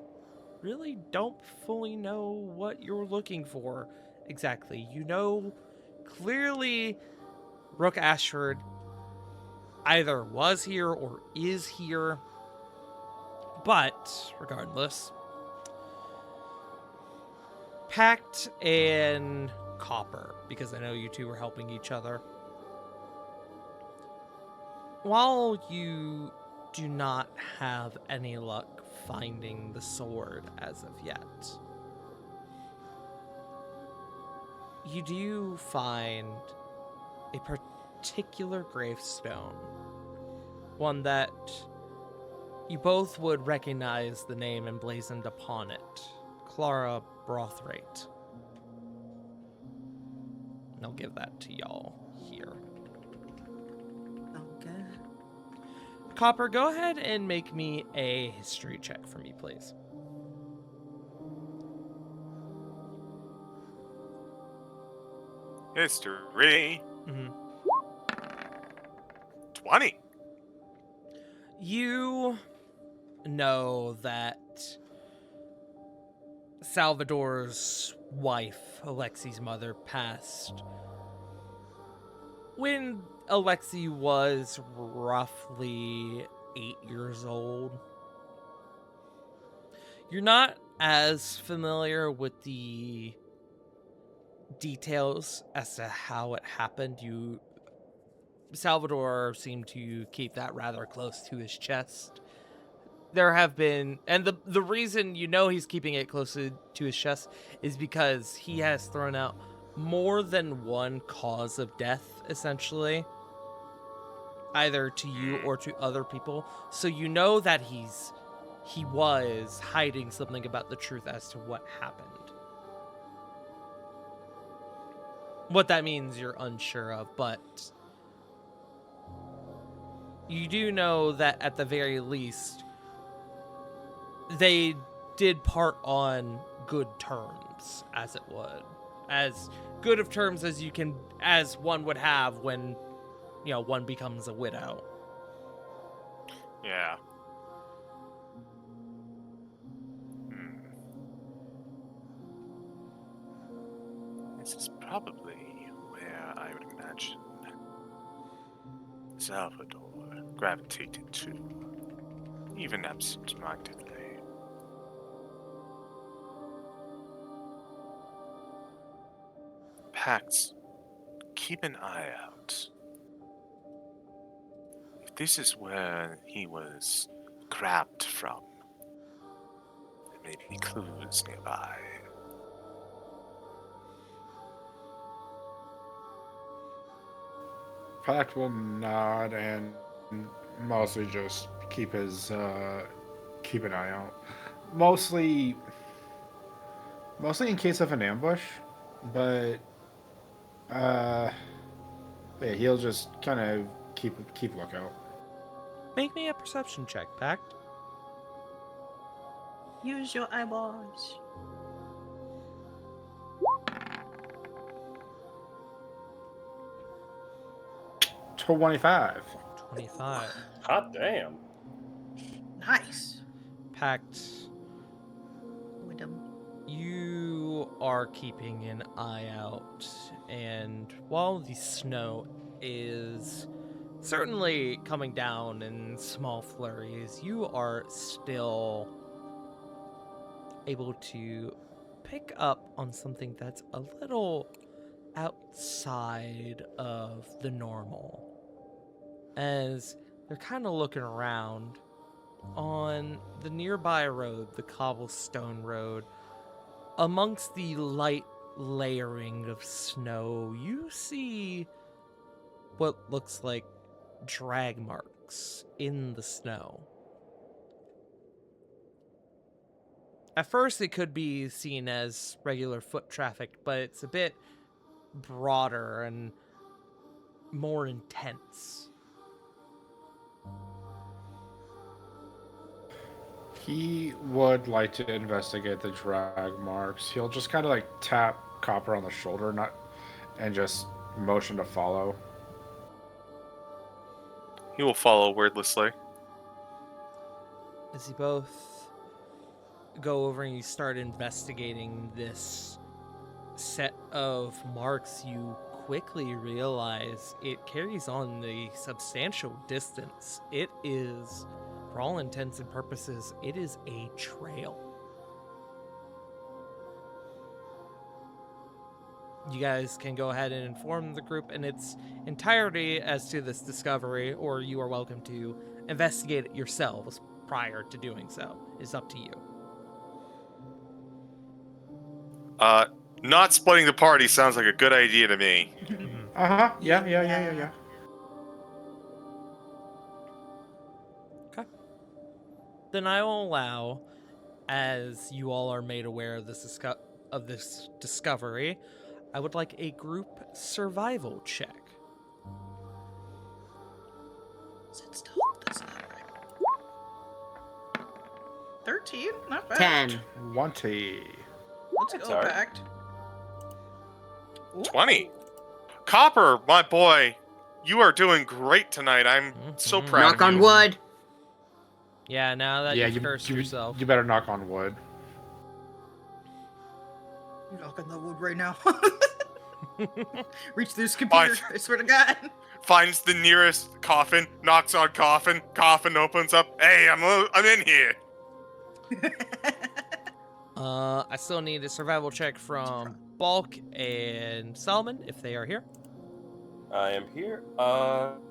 really don't fully know what you're looking for exactly. You know, clearly Rook Ashford either was here or is here, but regardless, Pact and Copper, because I know you two are helping each other. While you do not have any luck finding the sword as of yet, you do find a particular gravestone. One that you both would recognize the name emblazoned upon it. Clara Brothwaite. I'll give that to y'all here. Okay. Copper, go ahead and make me a history check for me, please. History. Mm-hmm. 20. You know that Salvador's wife, Alexi's mother, passed when Alexi was roughly 8 years old. You're not as familiar with the details as to how it happened. Salvador seemed to keep that rather close to his chest. There have been, and the reason you know he's keeping it close to his chest is because he has thrown out more than one cause of death, essentially, either to you or to other people. So you know that he was hiding something about the truth as to what happened. What that means you're unsure of, but you do know that at the very least they did part on good terms, as it would. As good of terms as one would have when, one becomes a widow. Yeah. This is probably where I would imagine Salvador gravitated to, even absent-mindedly. Pax, keep an eye out. If this is where he was grabbed from, there may be clues nearby. Pact will nod and mostly just keep an eye out. Mostly in case of an ambush, but yeah, he'll just kind of keep lookout. Make me a perception check, Pact. Use your eyeballs. 25. 25. Hot damn. Nice. Pact, With them. you are keeping an eye out, and while the snow is certainly coming down in small flurries, you are still able to pick up on something that's a little outside of the normal. As they're kind of looking around, on the nearby road, the cobblestone road, amongst the light layering of snow, you see what looks like drag marks in the snow. At first, it could be seen as regular foot traffic, but it's a bit broader and more intense. He would like to investigate the drag marks. He'll just kind of like tap Copper on the shoulder, and just motion to follow. He will follow wordlessly. As you both go over and you start investigating this set of marks, you quickly realize it carries on a substantial distance. It is, for all intents and purposes, it is a trail. You guys can go ahead and inform the group in its entirety as to this discovery, or you are welcome to investigate it yourselves prior to doing so. It's up to you. Not splitting the party sounds like a good idea to me. Uh-huh. Yeah. Okay. Then I will allow, as you all are made aware of this discovery, I would like a group survival check. Sit still. That's not right. 13? Not bad. 10. 20. Let's That's go, alright. Pact. Ooh. 20. Copper, my boy, you are doing great tonight. I'm so Mhm. proud Knock of on you. wood. Yeah, now that Yeah, you've cursed yourself. you better knock on wood. You knock on that wood right now. Reach through his computer. I swear to God. Finds the nearest coffin, knocks on coffin, coffin opens up. Hey, I'm in here. I still need a survival check from Bulk and Solomon if they are here. I am here.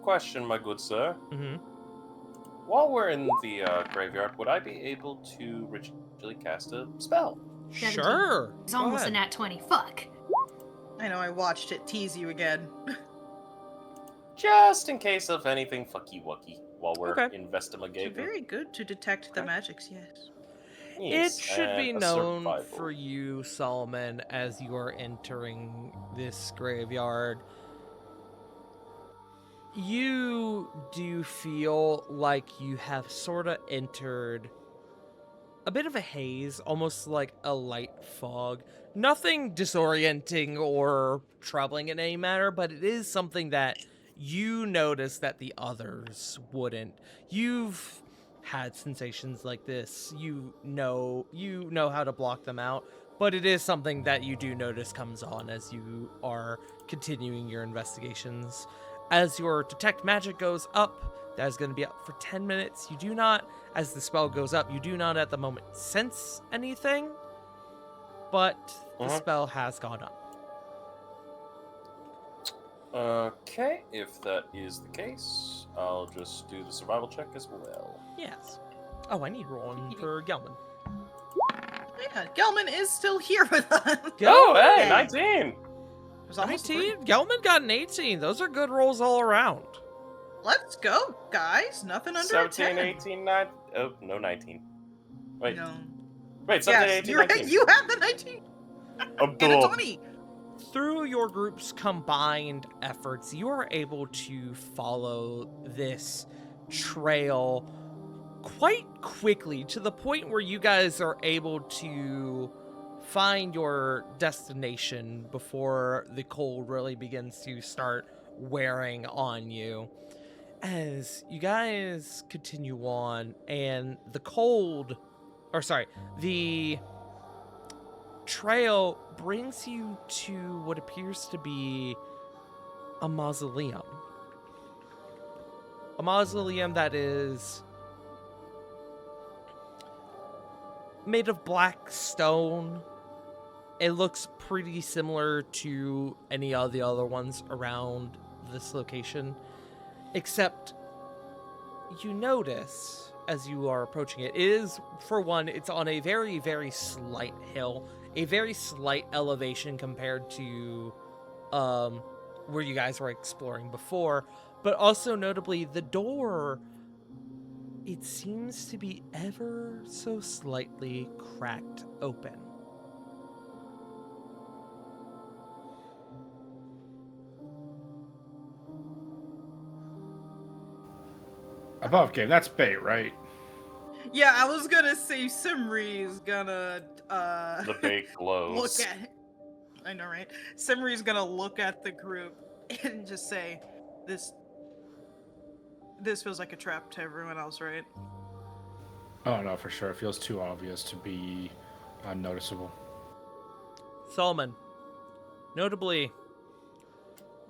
Question, my good sir. Mm-hmm. While we're in the graveyard, would I be able to ritually cast a spell? 17. Sure. It's Go almost a ahead. nat 20. Fuck. I know, I watched it tease you again. Just in case of anything fucky-wucky while we're Okay. You're investigating. very good to detect the Okay. magics, yes. Yes, It should be and a known survival. for you, Solomon, as you are entering this graveyard. You do feel like you have sort of entered a bit of a haze, almost like a light fog. Nothing disorienting or troubling in any manner, but it is something that you notice that the others wouldn't. You've had sensations like this. You know how to block them out, but it is something that you do notice comes on as you are continuing your investigations. As your detect magic goes up, that is going to be up for 10 minutes. You do not, as the spell goes up, you do not at the moment sense anything, but the spell has gone up. Okay, if that is the case, I'll just do the survival check as well. Yes. Oh, I need rolling for Gelman. Yeah, Gelman is still here with us. Oh, hey, Hey. 19! It was almost a 19? Gelman got an 18. Those are good rolls all around. Let's go, guys. Nothing under a 17, 10. 18, 9. Oh, no, 19. Wait. No. Wait, 17, Yes, 18, you're right. 19. You have the 19 I'm and a dumb. 20. Through your group's combined efforts, you are able to follow this trail quite quickly to the point where you guys are able to find your destination before the cold really begins to start wearing on you. As you guys continue on, and the trail brings you to what appears to be a mausoleum. A mausoleum that is made of black stone. It looks pretty similar to any of the other ones around this location, except you notice as you are approaching it is, for one, it's on a very, very slight hill, a very slight elevation compared to where you guys were exploring before, but also notably the door, it seems to be ever so slightly cracked open. Above game, that's bait, right? Yeah, I was gonna say Simri's gonna The bait glows. look at it. I know, right? Simri's gonna look at the group and just say, This feels like a trap to everyone else, right? Oh no, for sure. It feels too obvious to be unnoticeable. Solomon, notably,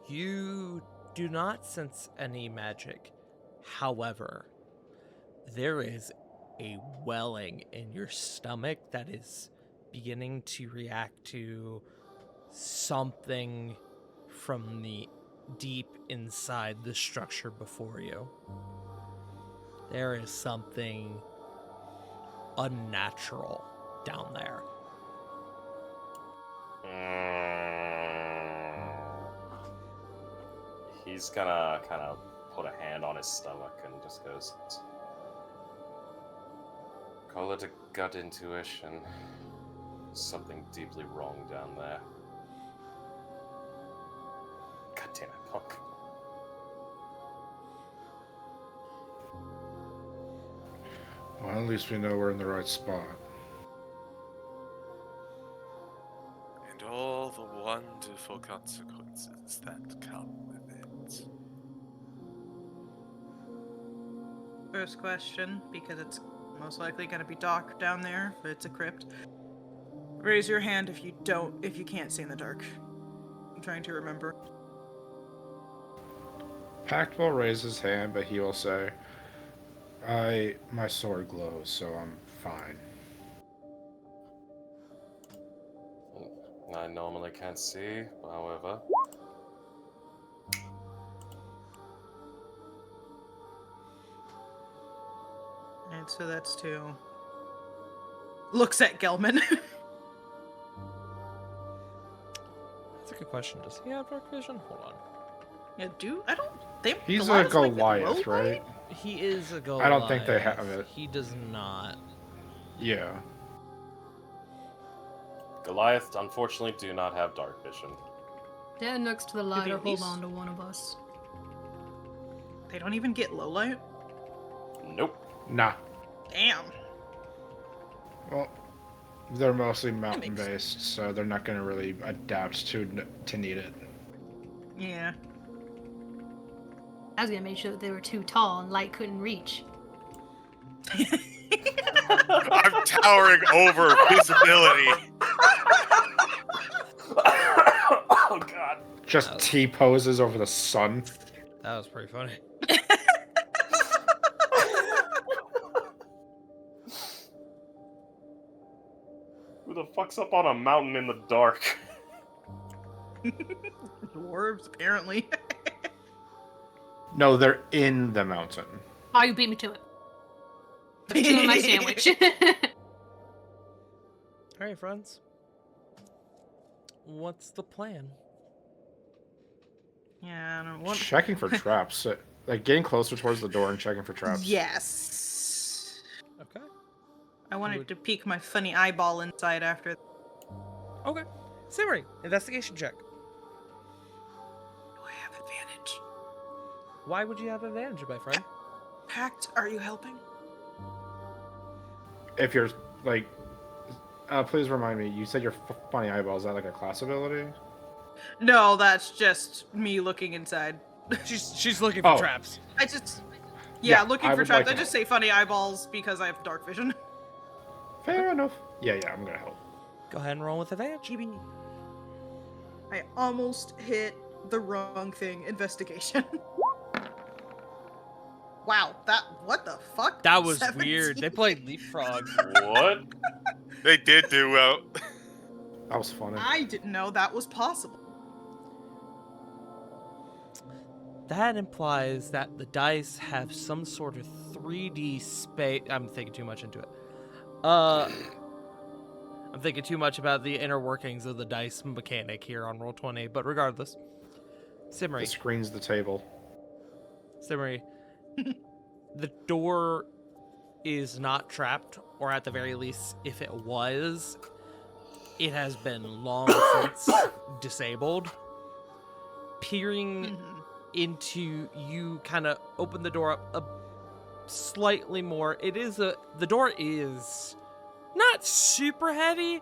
you do not sense any magic. However, there is a welling in your stomach that is beginning to react to something from the deep inside the structure before you. There is something unnatural down there. He's gonna kind of put a hand on his stomach and just goes, call it a gut intuition. Something deeply wrong down there. damn it, punk. Well, at least we know we're in the right spot. And all the wonderful consequences that come with it. First question, because it's most likely going to be dark down there, if it's a crypt. Raise your hand if you can't see in the dark. I'm trying to remember. Pact will raise his hand, but he will say, my sword glows, so I'm fine. I normally can't see, however. And so that's 2. Looks at Gelman. That's a good question. Does he have dark vision? Hold on. Yeah, I don't think He's a Goliath's like Goliath, low right? light? He is a Goliath. I don't think they have it. He does not. Yeah. Goliath, unfortunately, do not have dark vision. Stand next to the light they or at hold least- on to one of us. They don't even get low light? Nope. Nah. Damn. Well, they're mostly makes mountain-based, so they're not going to really adapt to need it. Yeah. I was gonna make sure that they were too tall and light couldn't reach. I'm towering over visibility. Oh god. Just T-poses over the sun. That was pretty funny. Who the fuck's up on a mountain in the dark? Dwarves, apparently. No, they're in the mountain. Oh, you beat me to it. I'm chewing my sandwich. All right, friends. What's the plan? Yeah, I don't want. Checking for traps. Like, getting closer towards the door and checking for traps. Yes. Okay. I wanted to peek my funny eyeball inside after. Okay. Simmery, investigation check. Do I have advantage? Why would you have advantage, my friend? Pact, are you helping? If you're, like... please remind me, you said your funny eyeball, is that like a class ability? No, that's just me looking inside. She's looking for traps. I just... Yeah, looking I for would traps. like to I just say funny eyeballs because I have dark vision. Fair enough. Yeah, I'm gonna help. Go ahead and roll with advantage. I almost hit the wrong thing. Investigation. Wow, what the fuck? That was 17. weird. They played leapfrog. What? They did do well. That was funny. I didn't know that was possible. That implies that the dice have some sort of 3D space. I'm thinking too much into it. I'm thinking too much about the inner workings of the dice mechanic here on Roll20, but regardless. Simmery. The screen's the table. Simmery. The door is not trapped, or at the very least, if it was, it has been long since disabled. Peering into, you kind of open the door up a slightly more. The door is not super heavy,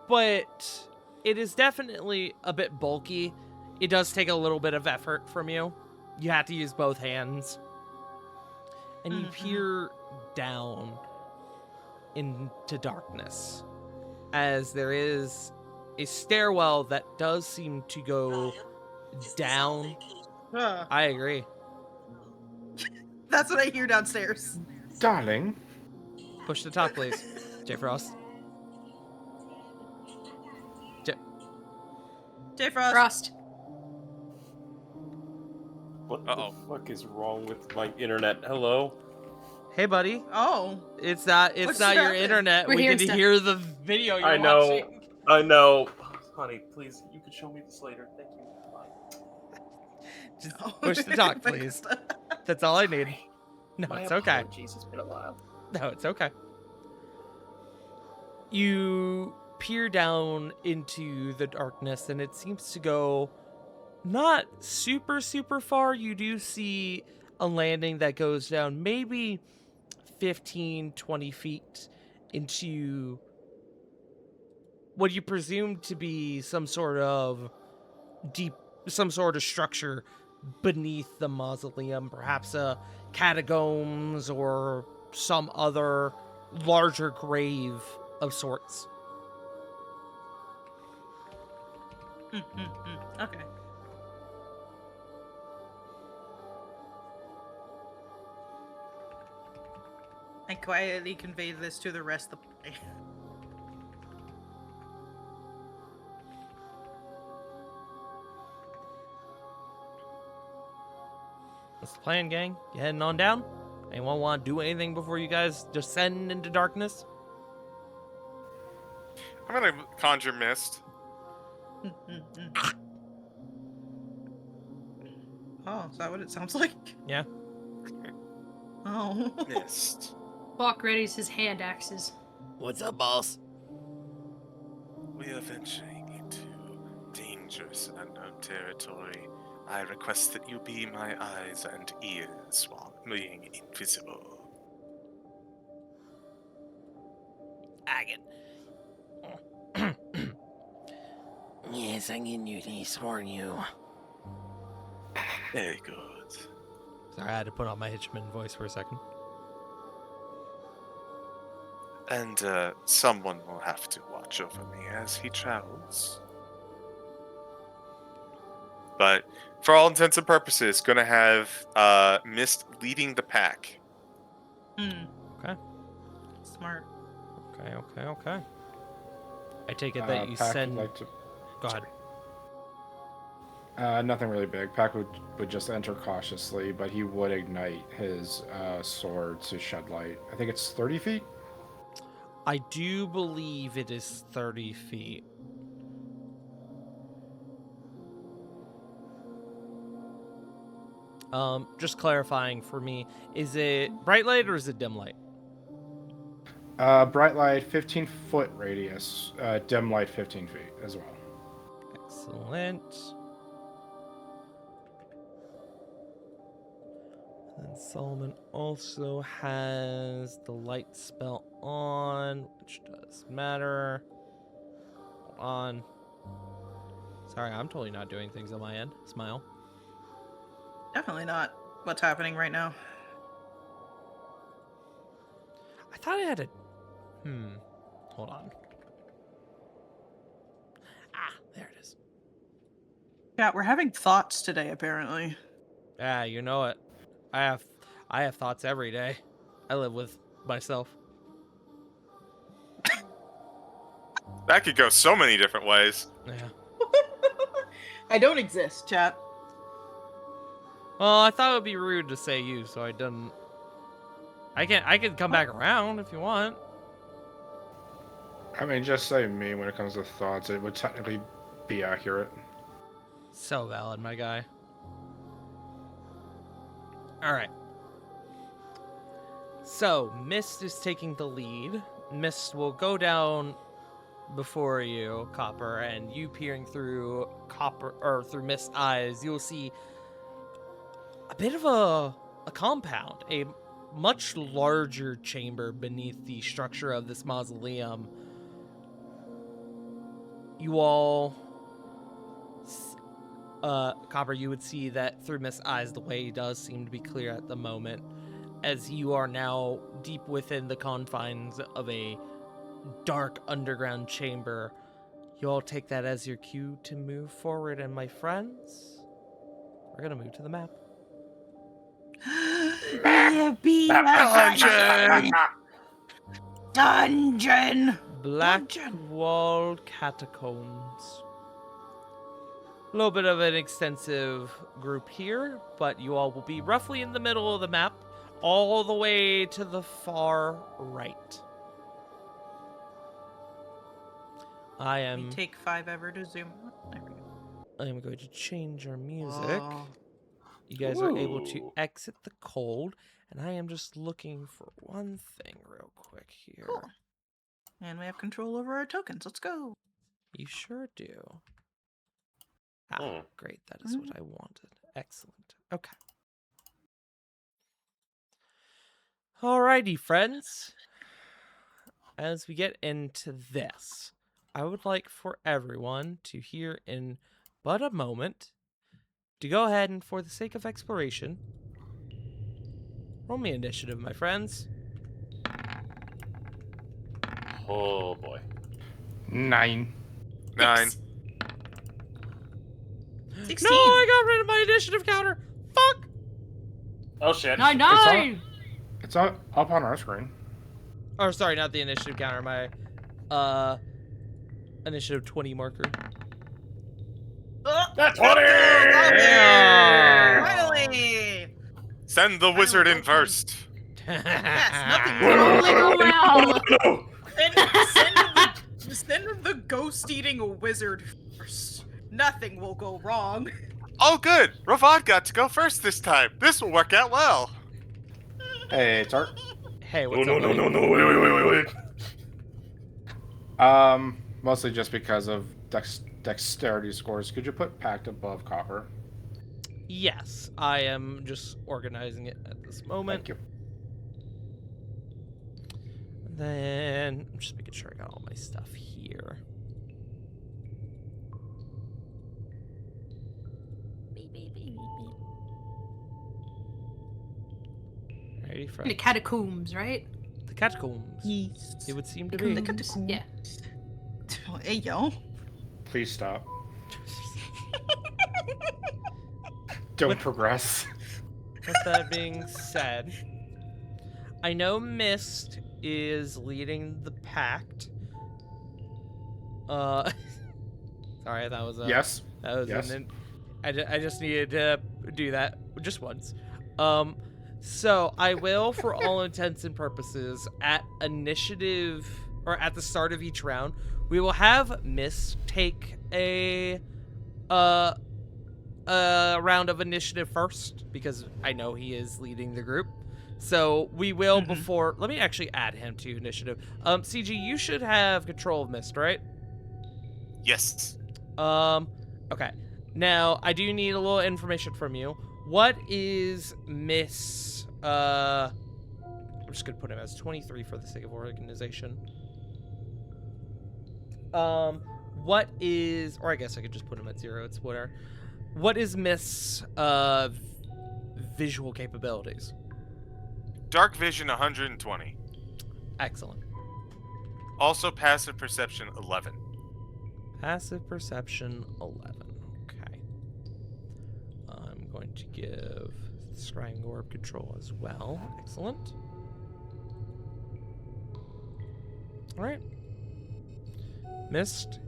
but it is definitely a bit bulky. It does take a little bit of effort from you. You have to use both hands. And you peer down into darkness as there is a stairwell that does seem to go down. I agree. That's what I hear downstairs. Darling. Push to talk, please. J Frost. J Frost. Frost. What the fuck is wrong with my internet? Hello? Hey, buddy. Oh. It's not your happened? internet. We're We hearing can stuff. hear the video you're I know. watching. I know. Honey, please, you could show me this later. Thank you. Bye. Just push to talk, please. That's all I need. No, My it's okay. apologies, it's been a while. No, it's okay. You peer down into the darkness, and it seems to go not super, super far. You do see a landing that goes down maybe 15, 20 feet into what you presume to be some sort of structure beneath the mausoleum, perhaps catacombs or some other larger grave of sorts. Okay. I quietly convey this to the rest of the party. That's the plan, gang. You heading on down? Anyone want to do anything before you guys descend into darkness? I'm gonna conjure mist. Oh, is that what it sounds like? Yeah. Oh. Mist. Bach readies his hand axes. What's up, boss? We are venturing into dangerous and unknown territory. I request that you be my eyes and ears while being invisible. Agate. Yes, I can usually sworn you. Very good. Sorry, I had to put on my Hitchman voice for a second. And someone will have to watch over me as he travels. But for all intents and purposes, gonna have Mist leading the pack. Okay. Smart. Okay. I take it that you Pac would send... like to. Go ahead. Nothing really big. Pac would just enter cautiously, but he would ignite his sword to shed light. I think it's 30 feet? I do believe it is 30 feet. Just clarifying for me, is it bright light or is it dim light? Bright light, 15-foot radius. Dim light, 15 feet as well. Excellent. And Solomon also has the light spell on, which does matter. Hold on. Sorry, I'm totally not doing things on my end. Smile. Definitely not what's happening right now. I thought I had a... Hold on. Ah, there it is. Yeah, we're having thoughts today, apparently. Yeah, you know it. I have thoughts every day. I live with myself. That could go so many different ways. Yeah. I don't exist, chat. Well, I thought it would be rude to say you, so I didn't. I can come back around if you want. I mean, just say me when it comes to thoughts. It would technically be accurate. So valid, my guy. Alright. So, Mist is taking the lead. Mist will go down before you, Copper, and you peering through through Mist's eyes, you'll see a bit of a compound, a much larger chamber beneath the structure of this mausoleum. You all, Copper, you would see that through Mist's eyes, the way does seem to be clear at the moment, as you are now deep within the confines of a dark underground chamber. You all take that as your cue to move forward, and my friends, we're gonna move to the map. Dungeon! Blackwall Catacombs. A little bit of an extensive group here, but you all will be roughly in the middle of the map, all the way to the far right. I am Take 5 ever to zoom. There we go. I am going to change our music. Oh. You guys are able to Ooh. exit the cold, and I am just looking for one thing real quick here. Cool. And we have control over our tokens. Let's go. You sure do. Great. That is what I wanted. Excellent. Okay. Alrighty, friends. As we get into this, I would like for everyone to hear in but a moment to go ahead and, for the sake of exploration, roll me initiative, my friends. Oh boy. 9. 9. 16. No, I got rid of my initiative counter. Fuck. Oh shit. 9. It's up on our screen. Or sorry, not the initiative counter. My initiative 20 marker. That's 20! Yeah. Finally! Send the wizard in first. Yes, nothing Rolling well. Send the ghost-eating wizard first. Nothing will go wrong. Oh, good. Ravad got to go first this time. This will work out well. Hey, it's Art. Hey, what's up? Wait. Mostly just because of dexterity scores. Could you put Pact above Copper? Yes, I am just organizing it at this moment. Thank you. And then I'm just making sure I got all my stuff here. Alrighty, In the friends. catacombs, right? The catacombs. Yes. It would seem to The be. catacombs. Yeah. Hey, yo. Please stop. Don't progress. With that being said, I know Mist is leading the pact. Sorry, that was a Yes. That was Yes. I just needed to do that just once. So I will, for all intents and purposes, at initiative or at the start of each round, we will have Mist take a round of initiative first because I know he is leading the group. So we will before. Let me actually add him to initiative. CG, you should have control of Mist, right? Yes. Okay. Now, I do need a little information from you. What is Miss, I'm just gonna put him as 23 for the sake of organization. What is, or I guess I could just put him at 0, it's whatever. What is Miss, visual capabilities? Dark vision 120. Excellent. Also passive perception 11. Passive perception 11. Okay. I'm going to give Scrying Orb control as well. Excellent. Alright. Mist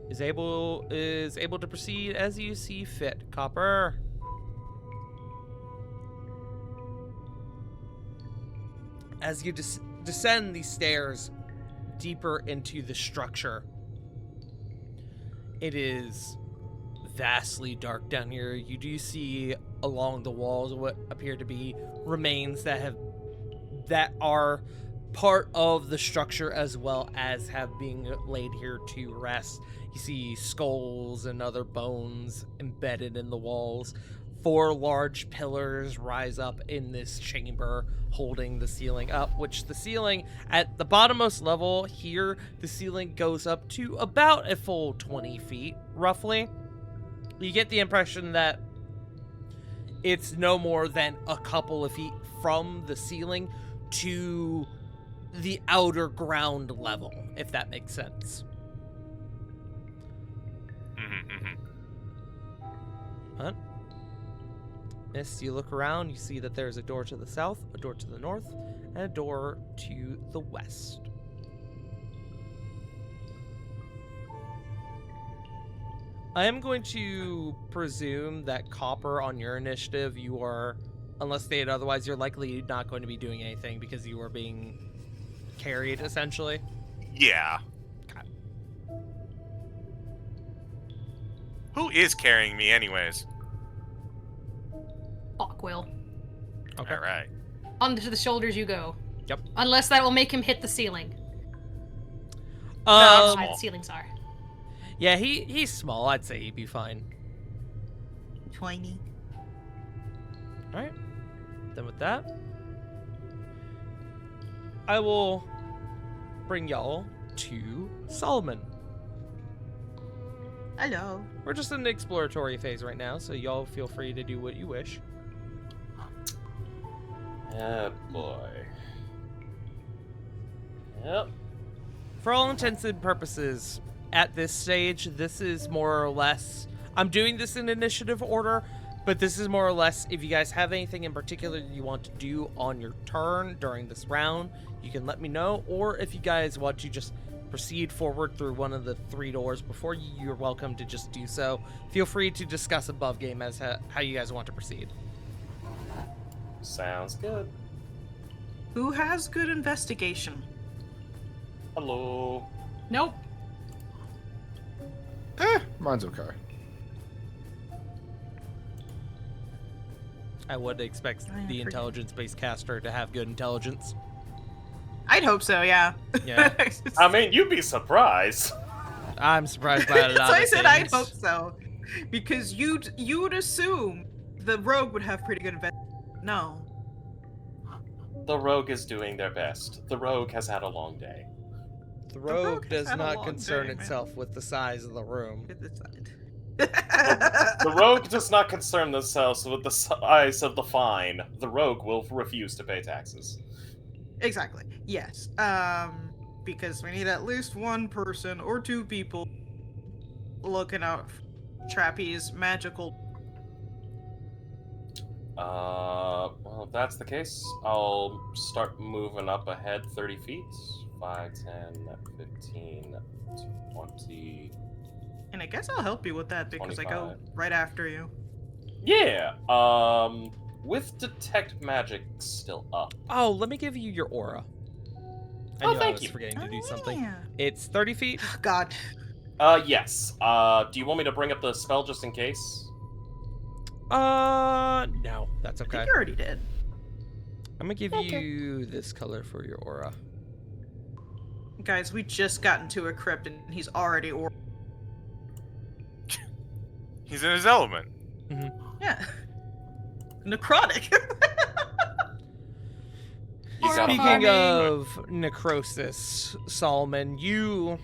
is able to proceed as you see fit. Copper. As you descend these stairs deeper into the structure, it is vastly dark down here. You do see along the walls what appear to be remains that are part of the structure as well as have been laid here to rest. You see skulls and other bones embedded in the walls. 4 large pillars rise up in this chamber holding the ceiling up, which the ceiling at the bottommost level here, the ceiling goes up to about a full 20 feet, roughly. You get the impression that it's no more than a couple of feet from the ceiling to the outer ground level, if that makes sense. Huh? Mist, you look around, you see that there's a door to the south, a door to the north, and a door to the west. I am going to presume that Copper, on your initiative, you are, unless stated otherwise, you're likely not going to be doing anything because you are being carried, essentially. Yeah. Okay. Who is carrying me anyways? Fuck will. Okay. All right. Onto the shoulders you go. Yep. Unless that will make him hit the ceiling. No, How high the ceilings are. Yeah, he's small. I'd say he'd be fine. 20. All right. Then with that, I will bring y'all to Solomon. Hello. We're just in the exploratory phase right now, so y'all feel free to do what you wish. Oh boy. Yep. For all intents and purposes, at this stage, this is more or less... I'm doing this in initiative order, but this is more or less, if you guys have anything in particular you want to do on your turn during this round, you can let me know, or if you guys want to just proceed forward through one of the 3 doors before you, you're welcome to just do so. Feel free to discuss above game as how you guys want to proceed. Sounds good. Who has good investigation? Hello. Nope. Mine's okay. I would expect the intelligence-based caster to have good intelligence. I'd hope so, yeah. Yeah. I mean, you'd be surprised. I'm surprised by a lot So I of said things. I'd hope so. Because you'd assume the rogue would have pretty good investigation. No. The rogue is doing their best. The rogue has had a long day. The rogue rogue has does had a not long concern day, man. itself with the size of the room. Get this side. The rogue does not concern themselves with the size of the fine. The rogue will refuse to pay taxes. Exactly. Yes. Because we need at least one person or 2 people looking out for Trappy's magical. Well, if that's the case, I'll start moving up ahead 30 feet. 5, 10, 15, 20... And I guess I'll help you with that because 25. I go right after you. Yeah, with Detect Magic still up. Oh, let me give you your aura. I Oh, knew I thank was you. forgetting to do something. Yeah. It's 30 feet. God. Yes. Do you want me to bring up the spell just in case? No, that's I okay. think you already did. I'm gonna give you this color for your aura. Guys, we just got into a crypt and he's already He's in his element. Yeah. Necrotic. You got Speaking of necrosis, Solomon, you,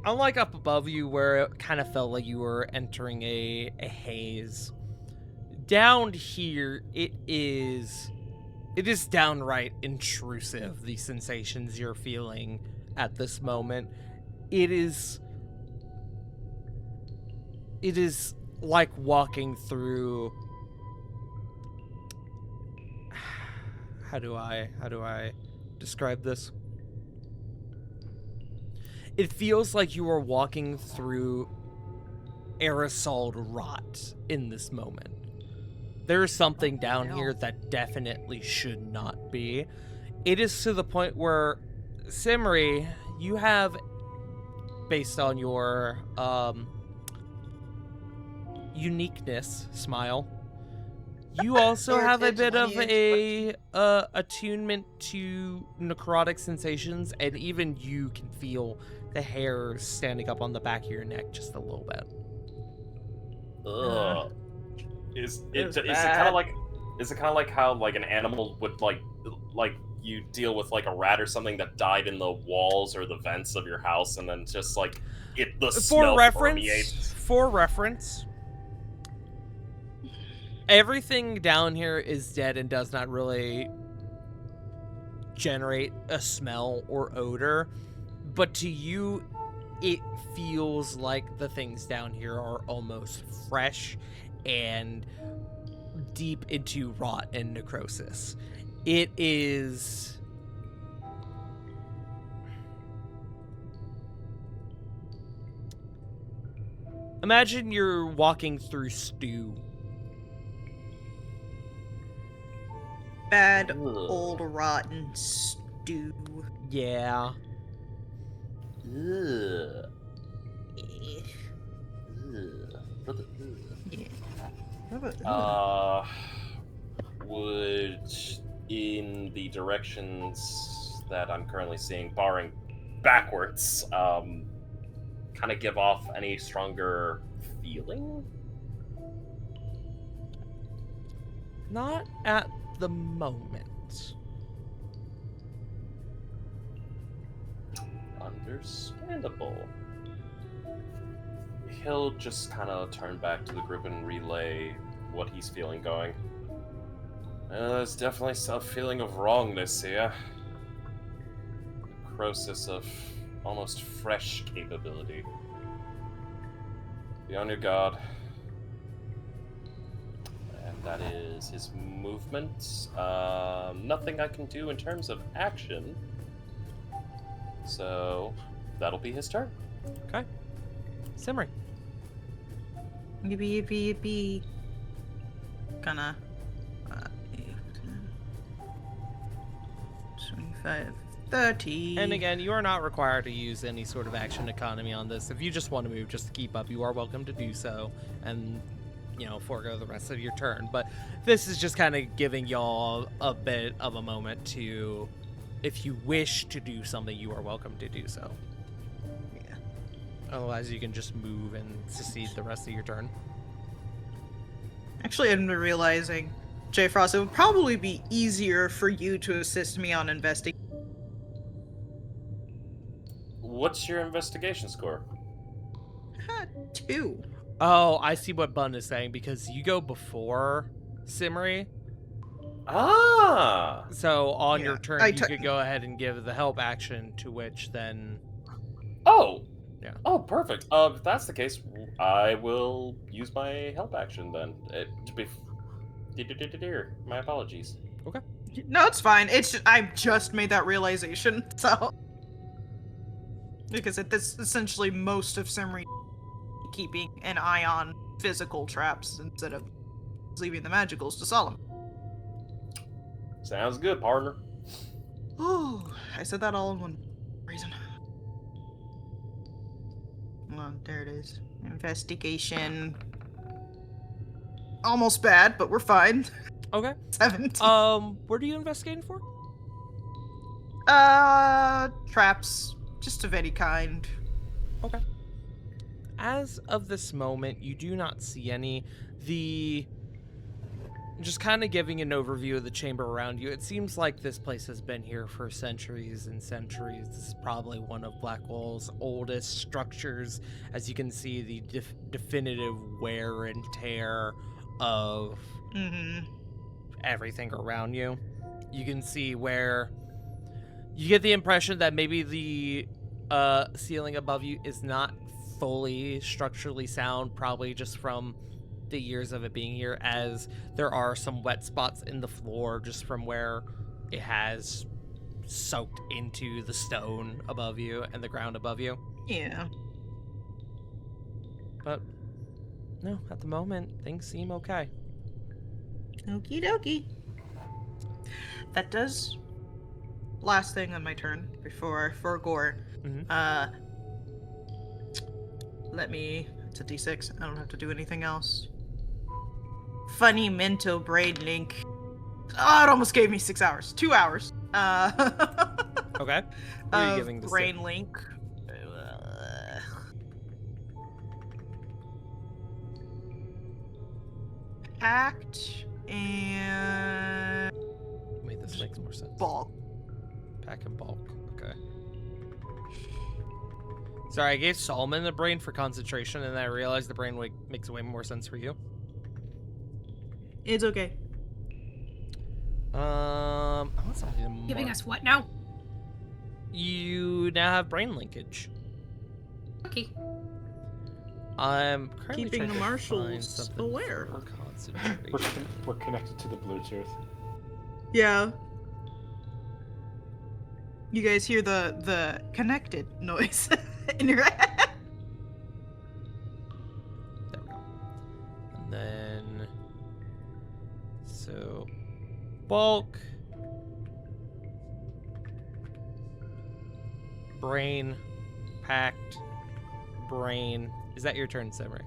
unlike up above you where it kind of felt like you were entering a haze, down here it is downright intrusive, the sensations you're feeling at this moment. It is like walking through... How do I describe this? It feels like you are walking through aerosoled rot in this moment. There is something down here that definitely should not be. It is to the point where, Simri, you have, based on your uniqueness, smile, you also have a bit of a attunement to necrotic sensations, and even you can feel the hair standing up on the back of your neck just a little bit. Ugh. Is it kind of like how like an animal would like you deal with like a rat or something that died in the walls or the vents of your house, and then just like the smell permeates? For reference, everything down here is dead and does not really generate a smell or odor, but to you, it feels like the things down here are almost fresh and deep into rot and necrosis. It is... Imagine you're walking through stew. Bad, old, rotten stew. Yeah. Ugh. Would, in the directions that I'm currently seeing, barring backwards, kind kind of give off any stronger feeling? Not at the moment. Understandable. He'll just kind of turn back to the group and relay what he's feeling going. There's definitely some feeling of wrongness here. Necrosis of almost fresh capability. Be on your guard. And that is his movement. Nothing I can do in terms of action. So that'll be his turn. Okay. Simri. Yippee. Gonna 25, 30. And again, you are not required to use any sort of action economy on this. If you just want to move just to keep up, you are welcome to do so and, forego the rest of your turn. But this is just kind of giving y'all a bit of a moment to, if you wish to do something, you are welcome to do so. Yeah. Otherwise, you can just move and succeed the rest of your turn. Actually, I'm realizing, J. Frost, it would probably be easier for you to assist me on investing. What's your investigation score? 2. Oh, I see what Bun is saying, because you go before Simri. Ah! So on Yeah, your turn, you could go ahead and give the help action, to which then... Oh! Yeah. Oh, perfect. If that's the case, I will use my help action then. My apologies. Okay. No, it's fine. I just made that realization, so... Because this essentially most of Simri keeping an eye on physical traps instead of leaving the magicals to Solomon. Sounds good, partner. Oh, I said that all in one reason. Hold on, there it is. Investigation. Almost bad, but we're fine. Okay. 17. What are you investigating for? Traps. Just of any kind. Okay. As of this moment, you do not see any. Just kind of giving an overview of the chamber around you, it seems like this place has been here for centuries and centuries. This is probably one of Blackwall's oldest structures. As you can see, the definitive wear and tear of everything around you. You can see where you get the impression that maybe the ceiling above you is not fully structurally sound, probably just from the years of it being here, as there are some wet spots in the floor just from where it has soaked into the stone above you and the ground above you. Yeah. But no, at the moment, things seem okay. Okie dokie. That does... Last thing on my turn before Gore. Let me... It's a d6. I don't have to do anything else. Funny mental brain link. Oh, it almost gave me 6 hours. 2 hours. Okay. What are you giving this brain to? link. Act and... Wait, this makes more sense. Bulk. Pack and bulk. Okay. Sorry, I gave Solomon the brain for concentration, and then I realized the brain makes way more sense for you. It's okay. I want something to Giving mark. us what now? You now have brain linkage. Okay. I'm currently Keeping trying the to marshals find something aware. for concentration. We're connected to the Bluetooth. Yeah. You guys hear the connected noise in your head. There we go. And then, so, bulk, brain, packed, brain. Is that your turn, Simri?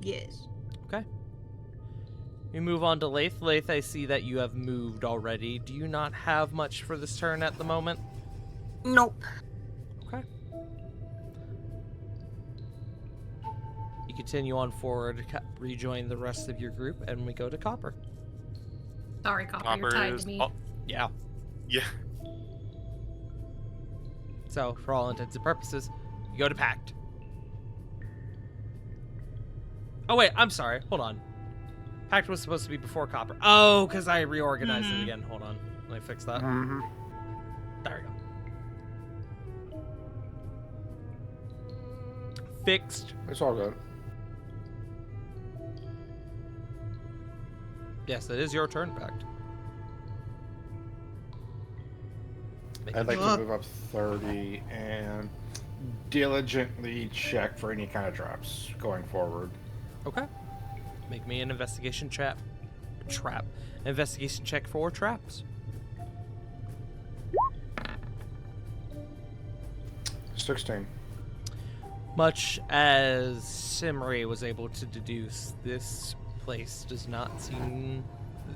Yes. Okay. We move on to Lath. Lath, I see that you have moved already. Do you not have much for this turn at the moment? Nope. Okay. You continue on forward, rejoin the rest of your group, and we go to Copper. Sorry, Copper, you're Copper tied is. to me. Oh, Yeah. yeah. So, for all intents and purposes, you go to Pact. Oh, wait, I'm sorry. Hold on. Pact was supposed to be before Copper. Oh, because I reorganized it again. Hold on. Let me fix that. Mm-hmm. There we go. Fixed. It's all good. Yes, it is your turn, Pact. I'd like to move up 30 and diligently check for any kind of traps going forward. Okay. Make me an investigation trap. Investigation check for traps. 16. Much as Simri was able to deduce, this place does not seem,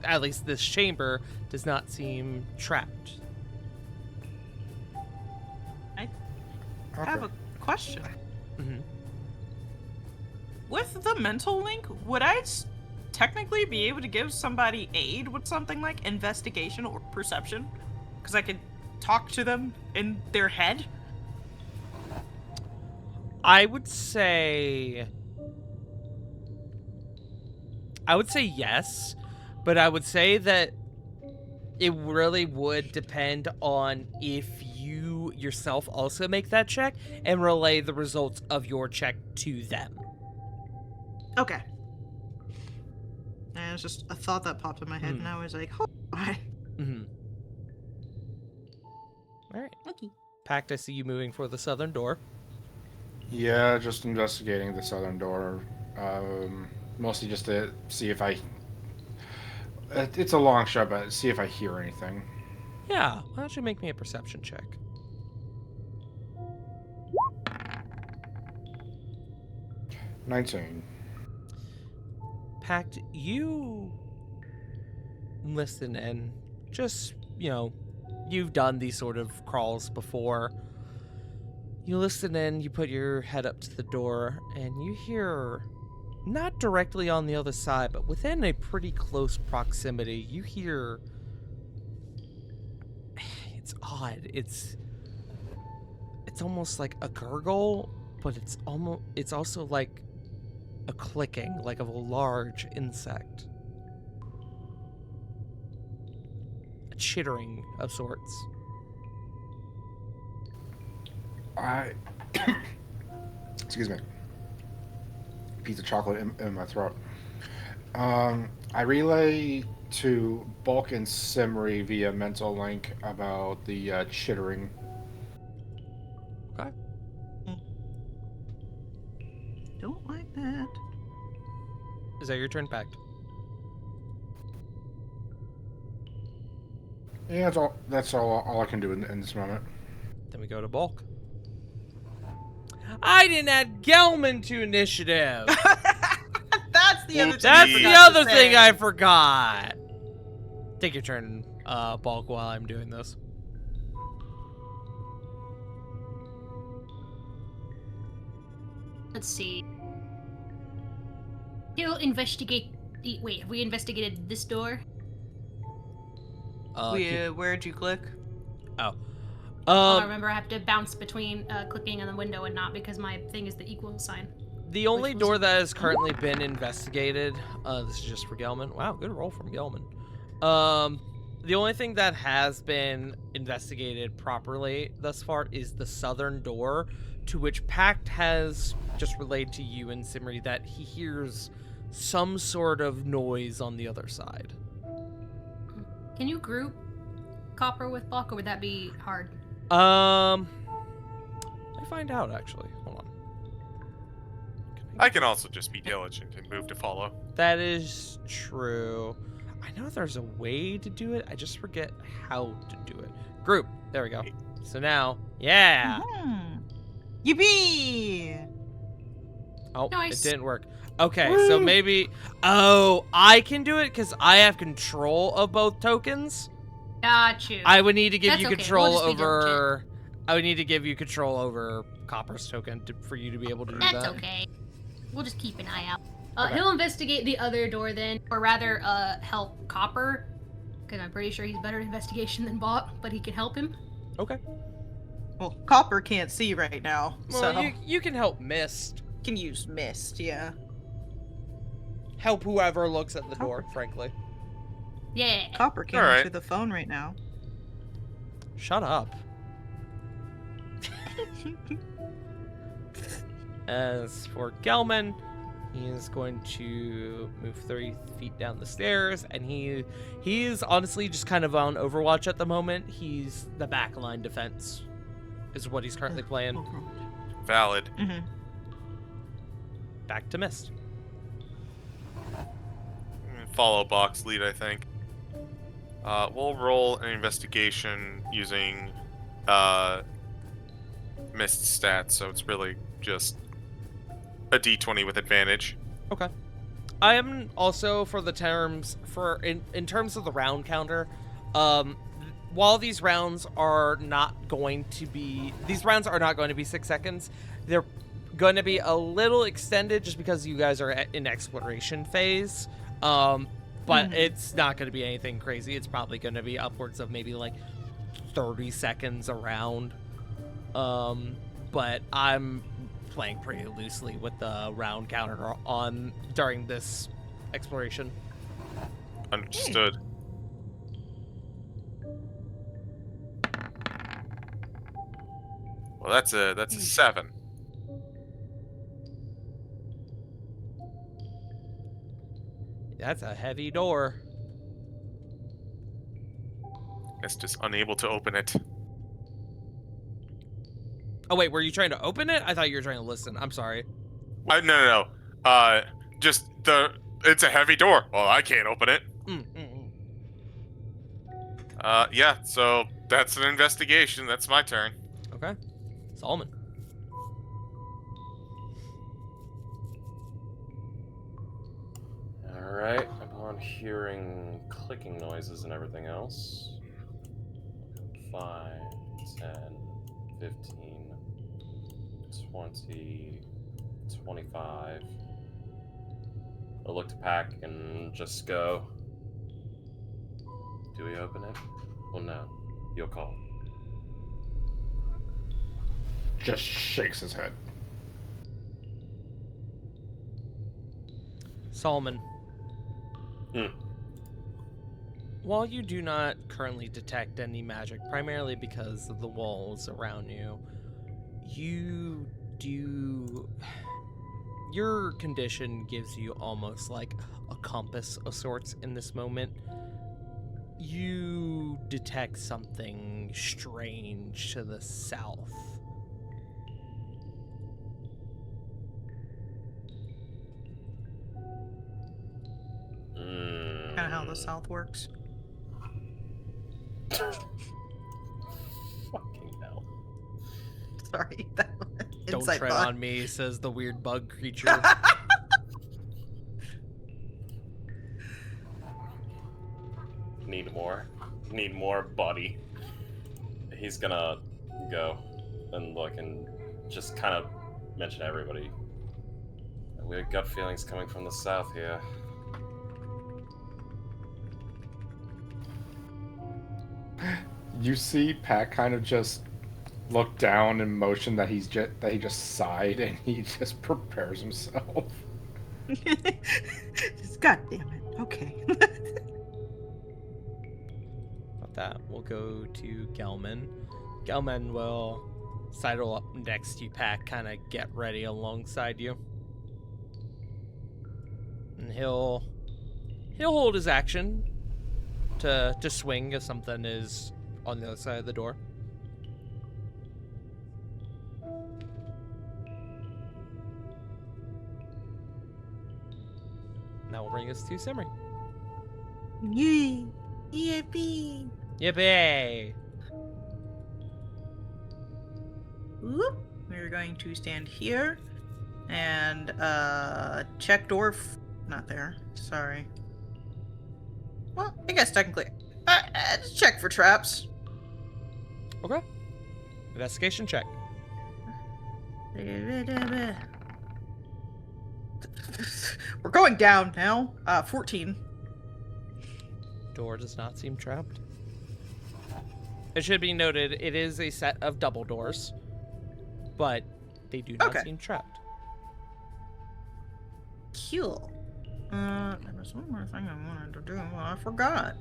at least this chamber, does not seem trapped. I have a question. Mm-hmm. With the mental link, would I technically be able to give somebody aid with something like investigation or perception? Because I could talk to them in their head? I would say yes, but I would say that it really would depend on if you yourself also make that check and relay the results of your check to them. Okay. And it's just a thought that popped in my head, and I was like, oh, why? Mm-hmm. All right. Okay. Pact, I see you moving for the southern door. Yeah, just investigating the southern door. Mostly just to see if I... It's a long shot, but see if I hear anything. Yeah, why don't you make me a perception check? $19. Pact, you listen and just, you've done these sort of crawls before. You listen in, you put your head up to the door, and you hear, not directly on the other side, but within a pretty close proximity, you hear... It's odd. It's almost like a gurgle, but it's also like a clicking, like of a large insect. A chittering of sorts. Excuse me. Piece of chocolate in my throat. I relay to Bulk and Simri via mental link about the chittering. Okay. Don't like that. Is that your turn, Pact? Yeah, that's all I can do in this moment. Then we go to Bulk. I didn't add Gelman to initiative. That's the other thing. That's I the forgot to other say. thing I forgot. Take your turn, Bulk, while I'm doing this. Let's see. You'll investigate. Wait, have we investigated this door? Where'd you click? I remember I have to bounce between clicking on the window and not because my thing is the equal sign. The only door that has currently been investigated, this is just for Gelman. Wow, good roll from Gelman. The only thing that has been investigated properly thus far is the southern door, to which Pact has just relayed to you and Simri that he hears some sort of noise on the other side. Can you group Copper with Bulk, or would that be hard? Let me find out, actually. Hold on. I can also just be diligent and move to follow. That is true. I know there's a way to do it. I just forget how to do it. Group. There we go. So now, yeah. Yippee! Oh, Nice. it didn't work. Okay, so maybe... Oh, I can do it because I have control of both tokens. Got you. I would need to give That's you okay. control We'll just be over... I would need to give you control over Copper's token for you to be able to do that. That's okay. we'll just keep an eye out. Okay. He'll investigate the other door then, or rather, help Copper, because I'm pretty sure he's better at investigation than Bot, but he can help him. Okay. Well, Copper can't see right now, Well, so you can help Mist. can use mist. Yeah. Help whoever looks at the door, frankly. Yeah. Copper can't Alright. answer the phone right now. Shut up. As for Gelman, he is going to move 30 feet down the stairs, and he is honestly just kind of on Overwatch at the moment. He's the backline defense, is what he's currently playing. Valid. Mm-hmm. Back to Mist. Follow box lead, I think. We'll roll an investigation using Mist stats, so it's really just a d20 with advantage. Okay. I am also for the terms for in terms of the round counter. While these rounds are not going to be 6 seconds. They're going to be a little extended just because you guys are in exploration phase. But it's not going to be anything crazy. It's probably going to be upwards of maybe like 30 seconds around. But I'm playing pretty loosely with the round counter on during this exploration. Understood. Well, that's a 7. That's a heavy door. It's just unable to open it. Oh wait, were you trying to open it? I thought you were trying to listen. I'm sorry. No. Just it's a heavy door. Well, I can't open it. Yeah, so that's an investigation. That's my turn. Okay. Solomon. Alright, upon hearing clicking noises and everything else, 5, 10, 15, 20, 25. I'll look to Pack and just go. Do we open it? Well, no. You'll call. Just shakes his head. Solomon. Hmm. While you do not currently detect any magic, primarily because of the walls around you, you do... Your condition gives you almost like a compass of sorts in this moment. You detect something strange to the south. Kind of how the South works. Fucking hell. Sorry, that Don't inside tread thought. on me, says the weird bug creature. Need more, buddy. He's gonna go and look and just kind of mention to everybody. We have gut feelings coming from the south here. You see Pat kind of just look down and motion that he just sighed and he just prepares himself. God damn it. Okay. About that, we'll go to Gelman. Gelman will sidle up next to you, Pack, kind of get ready alongside you. And he'll hold his action to swing if something is on the other side of the door. That will bring us to Simri. Yay! Yippee! Yippee! Whoop. We're going to stand here and check door. Not there. Sorry. Well, I guess technically, just check for traps. Okay. Investigation check. We're going down now. 14. Door does not seem trapped. It should be noted, it is a set of double doors, but they do not seem trapped. Cool. There was one more thing I wanted to do. Well, I forgot.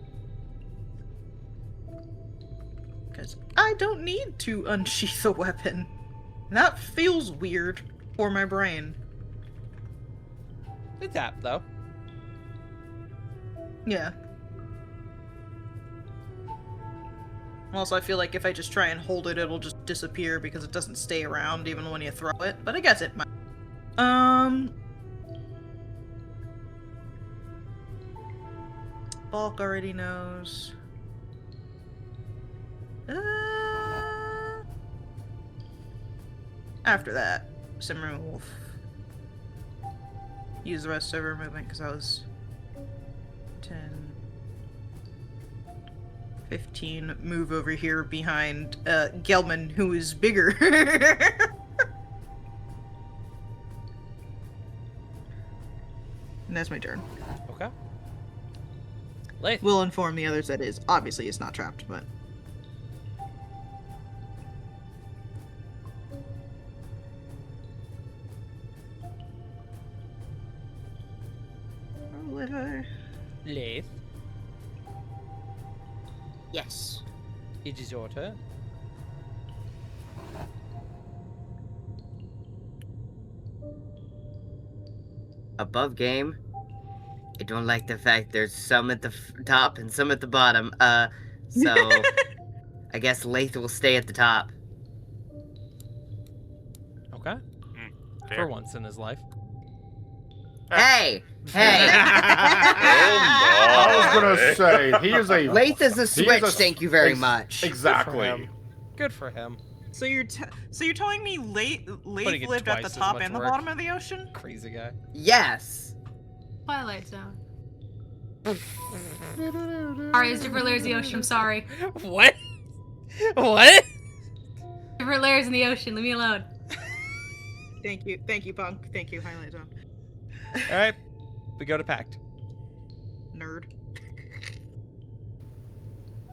Because I don't need to unsheath a weapon. That feels weird for my brain. It's apt, though. Yeah. Also, I feel like if I just try and hold it, it'll just disappear because it doesn't stay around even when you throw it. But I guess it might. Bulk already knows. After that, Simran will use the rest of her movement because I was 10, 15. Move over here behind Gelman, who is bigger. And that's my turn. Okay. Leith. We'll inform the others that is obviously it's not trapped, but. Oliver. Leith, Yes. it is your turn. Above game. I don't like the fact there's some at the top and some at the bottom. So I guess Leith will stay at the top. Okay. Fair. For once in his life. Hey! Hey! I was gonna say he is a Leith is a switch, thank you very much. Exactly. Good for him. So you're telling me Leith Putting it lived at the twice as top much and the work. bottom of the ocean? Crazy guy. Yes. Twilight Zone. Alright, it's different layers of the ocean, I'm sorry. What? What? Different layers in the ocean, leave me alone. Thank you, Punk. Thank you, Highlight Zone. Alright. We go to Pact. Nerd.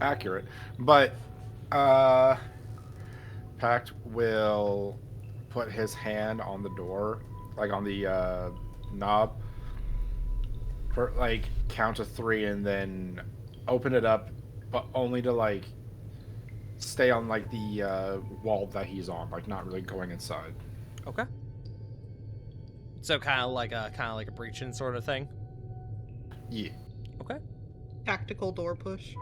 Accurate. But Pact will put his hand on the door, like on the knob, for like count to 3 and then open it up, but only to like stay on like the wall that he's on, like not really going inside. Okay. So kind of like a breach-in sort of thing. Yeah. Okay. Tactical door push.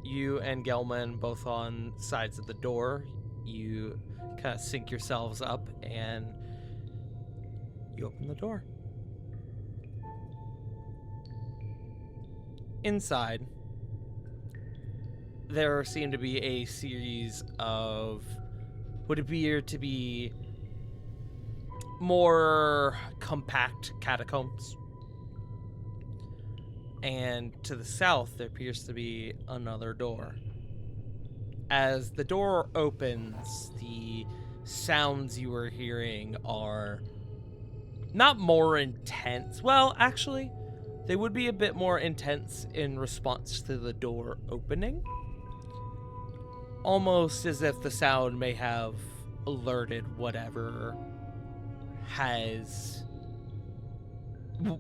You and Gelman both on sides of the door. You kind of sync yourselves up and you open the door. Inside, there seem to be a series of what appear to be more compact catacombs. And to the south, there appears to be another door. As the door opens, the sounds you are hearing are not more intense. Well, actually, they would be a bit more intense in response to the door opening. Almost as if the sound may have alerted whatever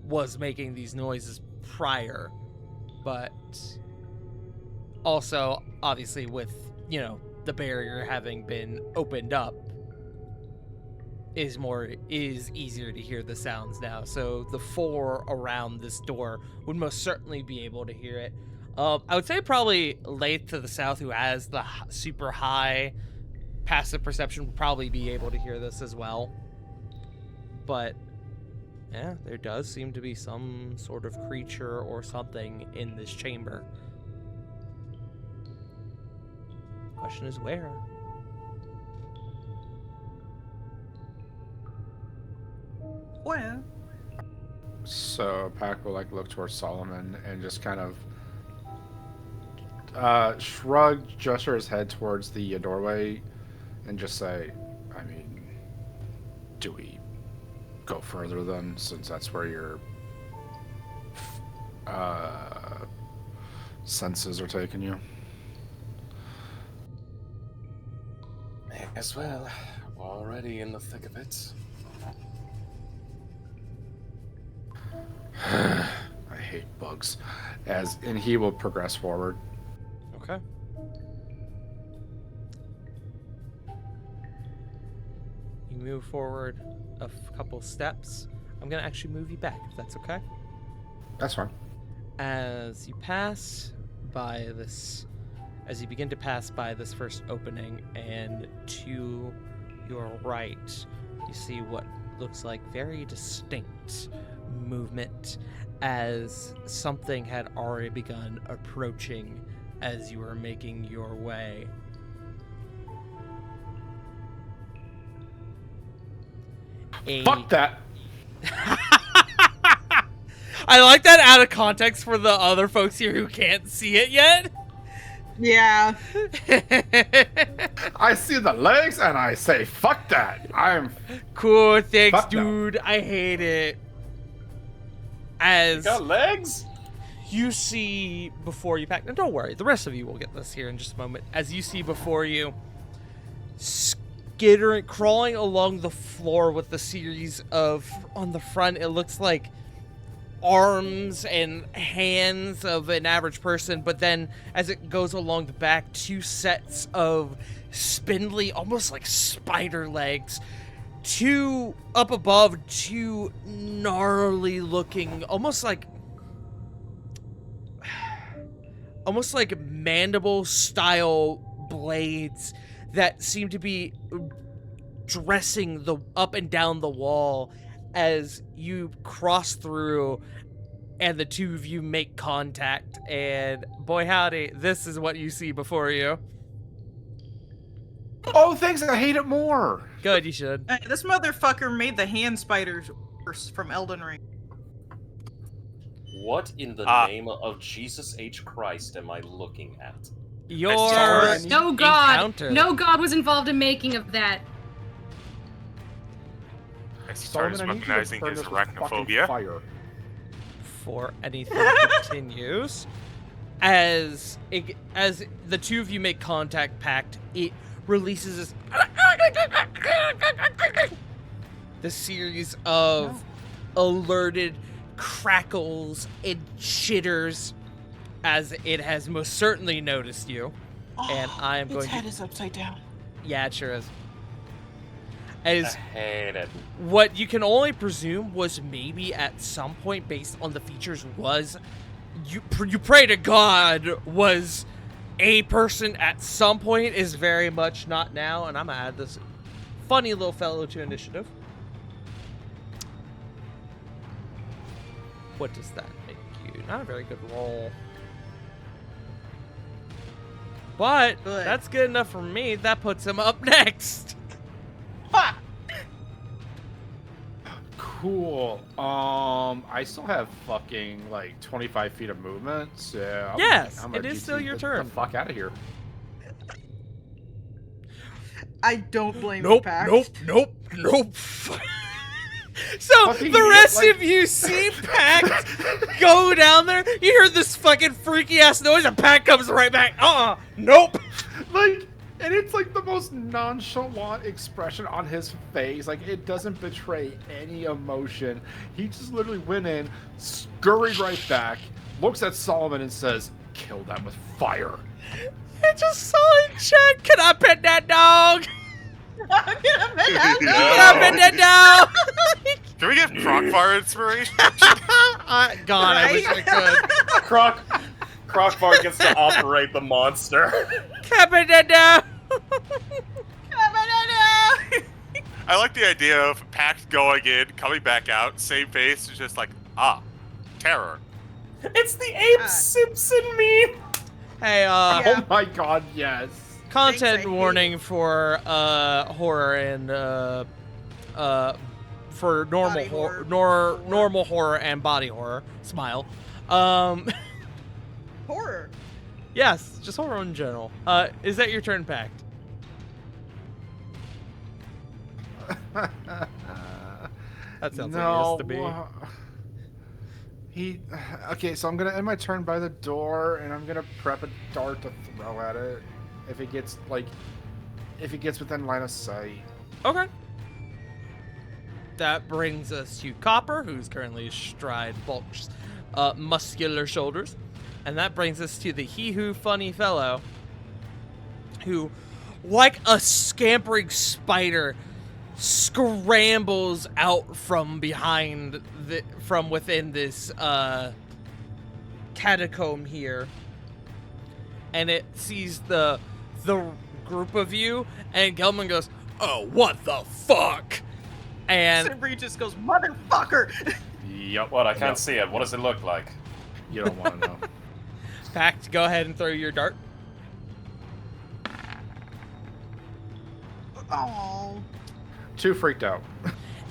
was making these noises prior, but also obviously with, the barrier having been opened up is easier to hear the sounds now. So the 4 around this door would most certainly be able to hear it. I would say probably Leith to the south, who has the super high passive perception, would probably be able to hear this as well. But yeah, there does seem to be some sort of creature or something in this chamber. Question is where? Where? So Pac will like look towards Solomon and just kind of shrug, gesture his head towards the doorway, and just say, "I mean, do we go further then, since that's where your senses are taking you. As well, we're already in the thick of it. I hate bugs. And he will progress forward. Okay. You move forward a couple steps. I'm gonna actually move you back, if that's okay. That's fine. As you begin to pass by this first opening, and to your right, you see what looks like very distinct movement, as something had already begun approaching as you were making your way. Fuck that! I like that out of context for the other folks here who can't see it yet. Yeah. I see the legs and I say, fuck that! I'm... Cool, thanks, Fuck no. dude. I hate it. You As got legs? you see before you pack, and don't worry, the rest of you will get this here in just a moment. As you see before you, skittering, crawling along the floor with a series of, on the front, it looks like arms and hands of an average person, but then as it goes along the back, two sets of spindly, almost like spider legs. Two up above, two gnarly looking, almost like mandible style blades that seem to be dressing the up and down the wall as you cross through, and the two of you make contact, and boy howdy, this is what you see before you. Oh, thanks, I hate it more! Good, you should. This motherfucker made the hand spiders worse from Elden Ring. What in the name of Jesus H. Christ am I looking at? Your No god. encounter. No god was involved in making of that. As he starts Solomon, I need you to weaponizing burn his this with fucking arachnophobia. fire. For anything continues, as the two of you make contact pact, it releases this series of alerted crackles and chitters as it has most certainly noticed you. And I am going Its head is upside down. Yeah, it sure is. I As hate it. what you can only presume was maybe at some point, based on the features, was you pray to God was a person at some point, is very much not now. And I'm gonna add this funny little fellow to initiative. What does that make you? Not a very good roll. But Good. that's good enough for me. That puts him up next. Ha! Cool. I still have fucking like 25 feet of movement, so Yes, I'm it is still your turn. The fuck out of here. I don't blame Nope, the pack. nope. So Fucking the idiot, rest like- of you see Pact go down there. You hear this fucking freaky ass noise, and Pact comes right back. Nope. Like, and it's like the most nonchalant expression on his face. Like, it doesn't betray any emotion. He just literally went in, scurried right back, looks at Solomon and says, "Kill that with fire." I just saw in chat. Can I pet that dog? I'm gonna bet that Can I pet that dog? Can we get Crockfire inspiration? God, I wish I could. Crockfire gets to operate the monster. Can I pet that dog? I like the idea of Pact going in, coming back out, same face, and just like, terror. It's the Abe Simpson meme. Hey, Yeah. Oh my god, yes. content Thanks, I hate warning for horror and for normal Body horror, horror. normal horror and body horror. Smile. Horror. Yes, just horror in general. Is that your turn, Pact? That sounds like it is to me. Okay, so I'm gonna end my turn by the door, and I'm gonna prep a dart to throw at it if it gets within line of sight. Okay. That brings us to Copper, who's currently astride Bulk's muscular shoulders. And that brings us to the He-Who funny fellow, who, like a scampering spider, scrambles out from within this catacomb here. And it sees the group of you, and Gelman goes, "Oh, what the fuck?" And Sembry just goes, "Motherfucker!" Yep. What? I can't see it. What does it look like? You don't want to know. Pact, go ahead and throw your dart. Oh. Too freaked out.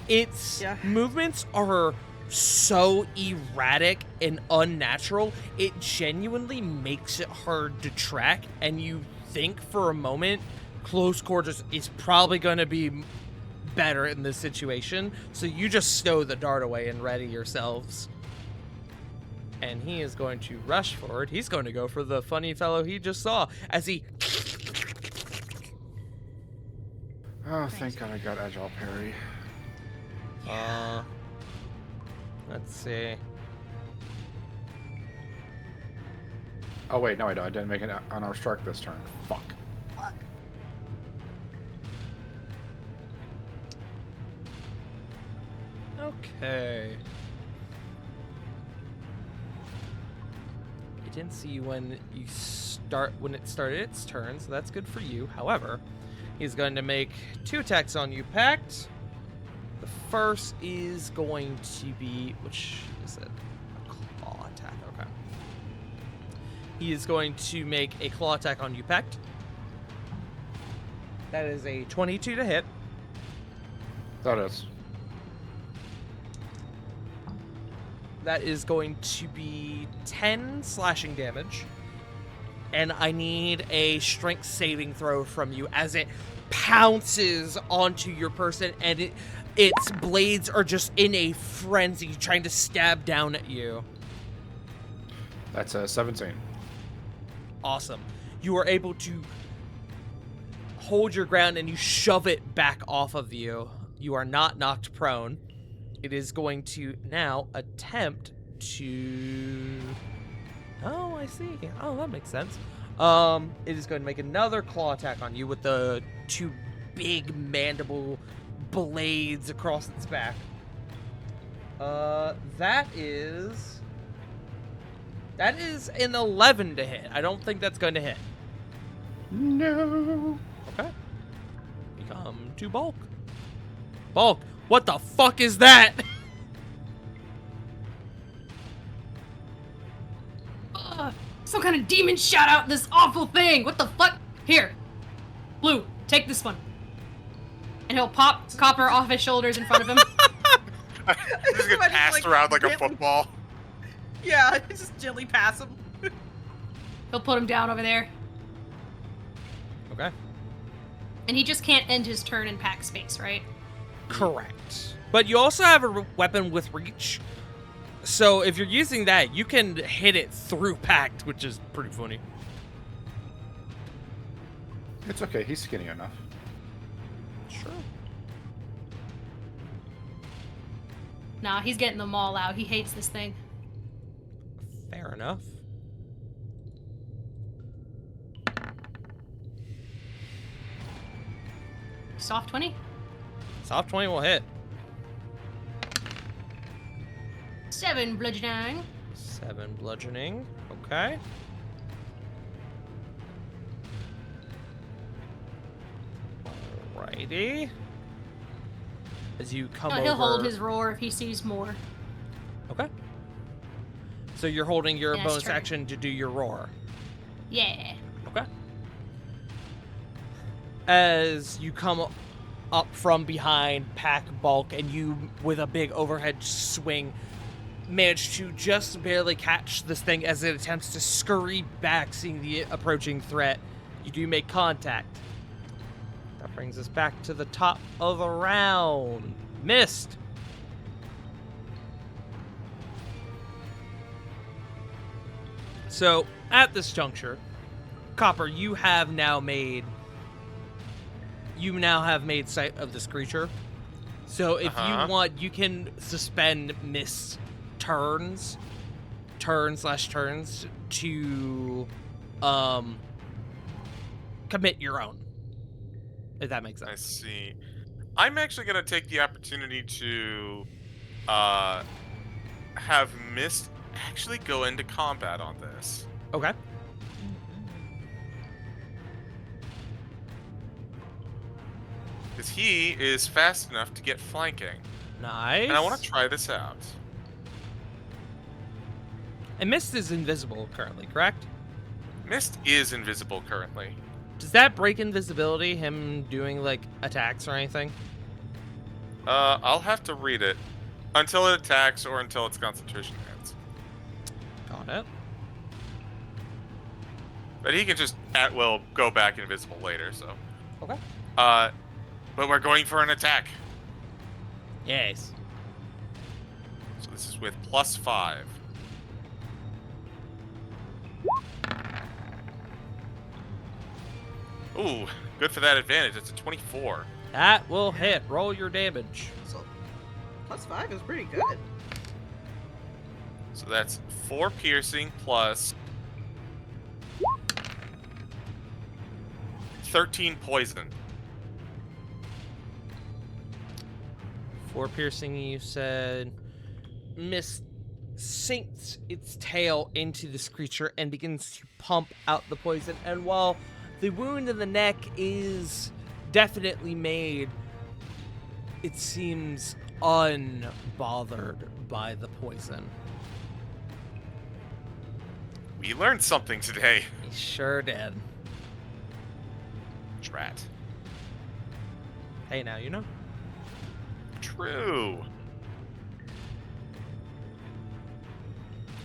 Its movements are so erratic and unnatural, it genuinely makes it hard to track, and you think for a moment close quarters is probably going to be better in this situation, so you just stow the dart away and ready yourselves. And he is going to rush forward. He's going to go for the funny fellow he just saw as he... Oh, thank God I got agile parry. Let's see. Oh wait, no I don't. I didn't make an unarmed strike this turn. Fuck. Okay. It didn't see you when it started its turn, so that's good for you. However, he's going to make 2 attacks on you, Pact. The first is going to be, which is it? A claw attack. Okay. He is going to make a claw attack on you, Pact. That is a 22 to hit. That is. That is going to be 10 slashing damage. And I need a strength saving throw from you as it pounces onto your person, and its blades are just in a frenzy trying to stab down at you. That's a 17. Awesome. You are able to hold your ground and you shove it back off of you. You are not knocked prone. It is going to now attempt to... Oh, I see. Oh, that makes sense. It is going to make another claw attack on you with the 2 big mandible blades across its back. That is an 11 to hit. I don't think that's going to hit. No. Okay. We come to Bulk. Bulk, what the fuck is that? Some kind of demon shot out this awful thing. What the fuck? Here. Blue, take this one. And he'll pop Copper off his shoulders in front of him. Just get passed around like a football. Yeah, just gently pass him. He'll put him down over there. Okay. And he just can't end his turn in pack space, right? Correct. But you also have a weapon with reach. So if you're using that, you can hit it through Pact, which is pretty funny. It's okay. He's skinny enough. Sure. Nah, he's getting them all out. He hates this thing. Fair enough. Soft 20? Soft 20 will hit. 7 bludgeoning. 7 bludgeoning. Okay. Alrighty. As you come over... He'll hold his roar if he sees more. Okay. So you're holding your Nice bonus turn. action to do your roar. Yeah. Okay. As you come up from behind Pack Bulk, and you, with a big overhead swing, manage to just barely catch this thing as it attempts to scurry back, seeing the approaching threat. You do make contact. That brings us back to the top of the round. Mist. So, at this juncture, Copper, you now have made sight of this creature. So if you want, you can suspend miss turns to commit your own. If that makes sense. I see. I'm actually going to take the opportunity to have Mist actually go into combat on this. Okay. Because he is fast enough to get flanking. Nice. And I want to try this out. And Mist is invisible currently, correct? Mist is invisible currently. Does that break invisibility, him doing, like, attacks or anything? I'll have to read it. Until it attacks or until its concentration ends. Got it. But he can just, at will, go back invisible later, so. Okay. But we're going for an attack. Yes. So this is with +5. Ooh, good for that advantage. It's a 24. That will hit. Roll your damage. So, +5 is pretty good. So that's 4 piercing plus 13 poison. 4 piercing, you said. Mist sinks its tail into this creature and begins to pump out the poison. And while the wound in the neck is definitely made, it seems unbothered by the poison. We learned something today. He sure did. Drat. Hey, now you know. True.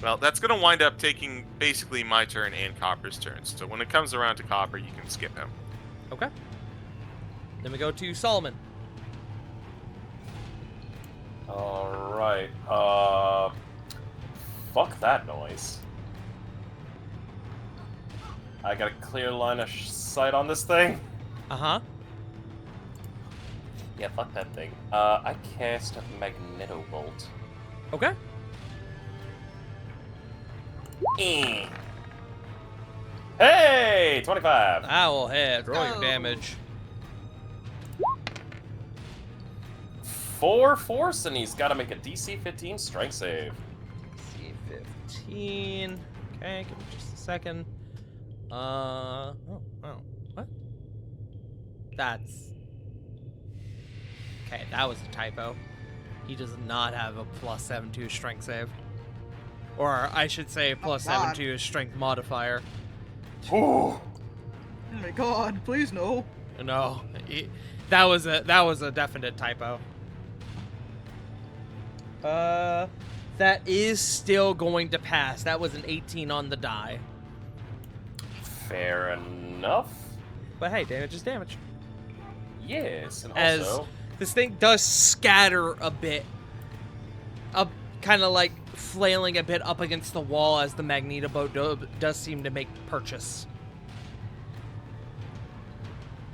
Well, that's going to wind up taking basically my turn and Copper's turn. So when it comes around to Copper, you can skip him. Okay. Then we go to Solomon. Alright, fuck that noise. I got a clear line of sight on this thing. Uh-huh. Yeah, fuck that thing. I cast a Magneto Bolt. Okay. Hey! 25! That will hit. Roll your damage. 4 force, and he's got to make a DC 15 strength save. DC 15. Okay, give me just a second. Oh, what? That's... Okay, that was a typo. He does not have a +7 to his strength save. Or I should say +7 to his strength modifier. Ooh. Oh my god, please no. No, that was a definite typo. That is still going to pass. That was an 18 on the die. Fair enough. But hey, damage is damage. Yes, and As also... this thing does scatter a bit, up, kind of like flailing a bit up against the wall as the Magneto boat does seem to make purchase.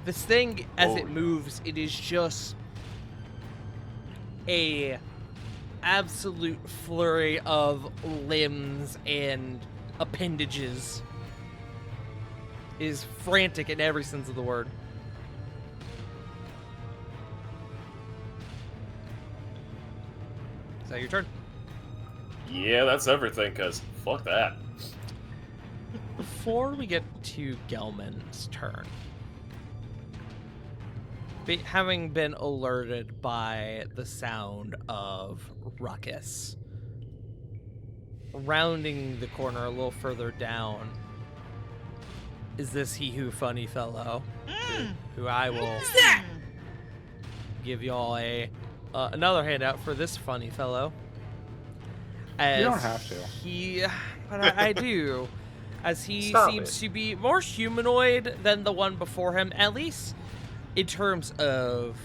This thing, as it moves, it is just a absolute flurry of limbs and appendages. It is frantic in every sense of the word. Is that your turn? Yeah, that's everything, because fuck that. Before we get to Gelman's turn, having been alerted by the sound of ruckus, rounding the corner a little further down, is this he who funny fellow, who I will give y'all another handout for this funny fellow. As You don't have to. But I do. As he seems to be more humanoid than the one before him, at least in terms of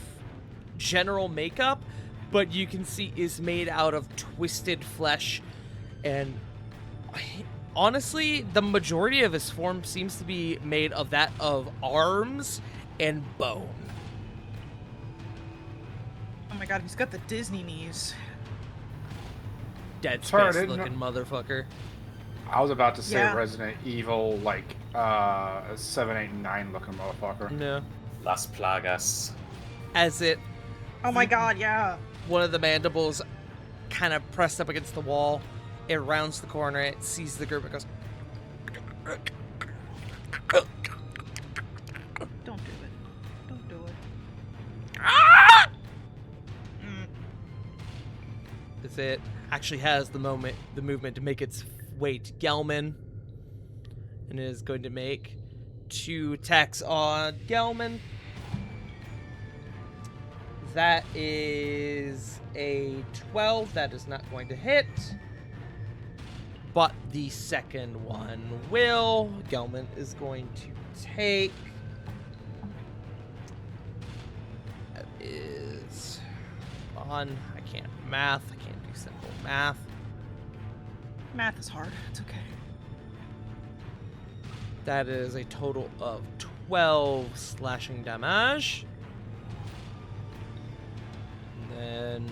general makeup, but you can see is made out of twisted flesh and honestly, the majority of his form seems to be made of that of arms and bone. Oh my god, he's got the Disney knees. Dead Turn Space it, looking motherfucker. I was about to say Yeah. Resident Evil, like 7, 8, and 9 looking motherfucker. No. Las Plagas. As it, Oh my god, yeah. one of the mandibles kind of pressed up against the wall, it rounds the corner, it sees the group, it goes, Don't do it. Don't do it. as it actually has the movement to make its way to Gelman, and it is going to make 2 attacks on Gelman. That is a 12. That is not going to hit. But the second one will. Gelman is going to take. That is on. I can't math. I can't do simple math. Math is hard. It's okay. That is a total of 12 slashing damage. And then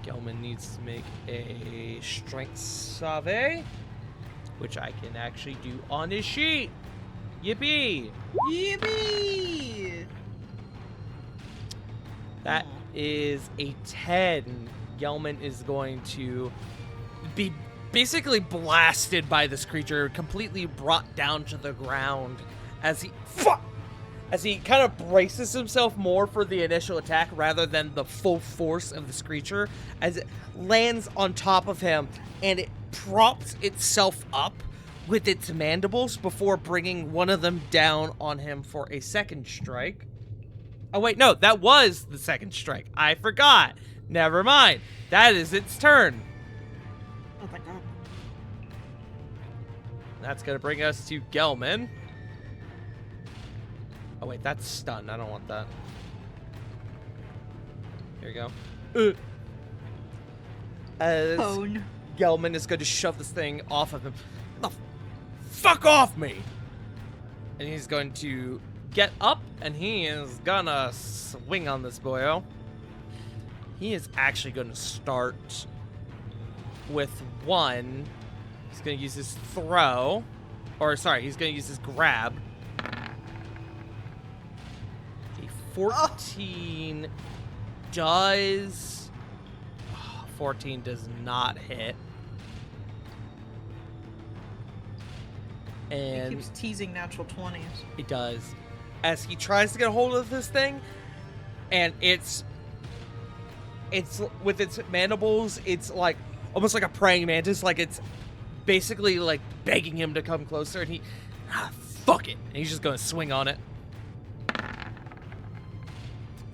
Gelman needs to make a strength save, which I can actually do on his sheet. Yippee! Yippee! That is a 10. Gelman is going to be basically blasted by this creature, completely brought down to the ground as he kind of braces himself more for the initial attack rather than the full force of this creature, as it lands on top of him and it props itself up with its mandibles before bringing one of them down on him for a second strike. Oh wait, no, that was the second strike. I forgot. Never mind. That is its turn. Oh my god. That's going to bring us to Gelman. Oh wait, that's stun. I don't want that. Here we go. As Phone. Gelman is going to shove this thing off of him. The fuck off me! And he's going to get up, and he is gonna swing on this boyo. He is actually going to start with 1. He's going to use his throw. Or, sorry, he's going to use his grab. A 14 does... 14 does not hit. He And keeps teasing natural 20s. it does. As he tries to get a hold of this thing, and it's with its mandibles, it's like almost like a praying mantis, like it's basically like begging him to come closer, and he fuck it, and he's just gonna swing on it.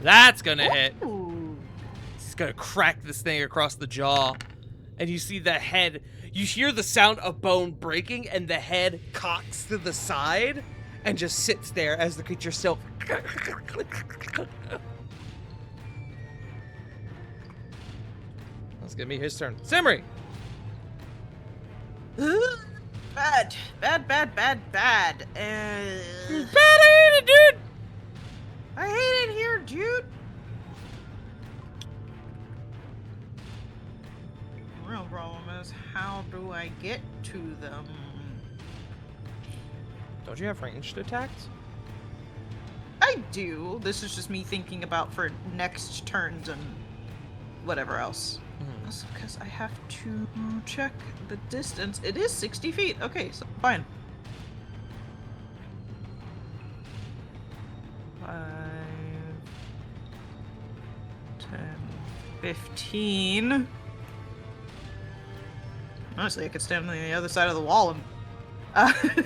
That's gonna hit. Ooh. He's gonna crack this thing across the jaw, and you see the head. You hear the sound of bone breaking, and the head cocks to the side and just sits there as the creature still. That's gonna be his turn. Simri! Bad. Bad, bad, bad, bad. Bad, I hate it, dude! I hate it here, dude. The real problem is, how do I get to them? Don't you have ranged attacks? I do. This is just me thinking about for next turns and whatever else. Also, because I have to check the distance. It is 60 feet. Okay, so fine. 5, 10, 15. Honestly, I could stand on the other side of the wall and... and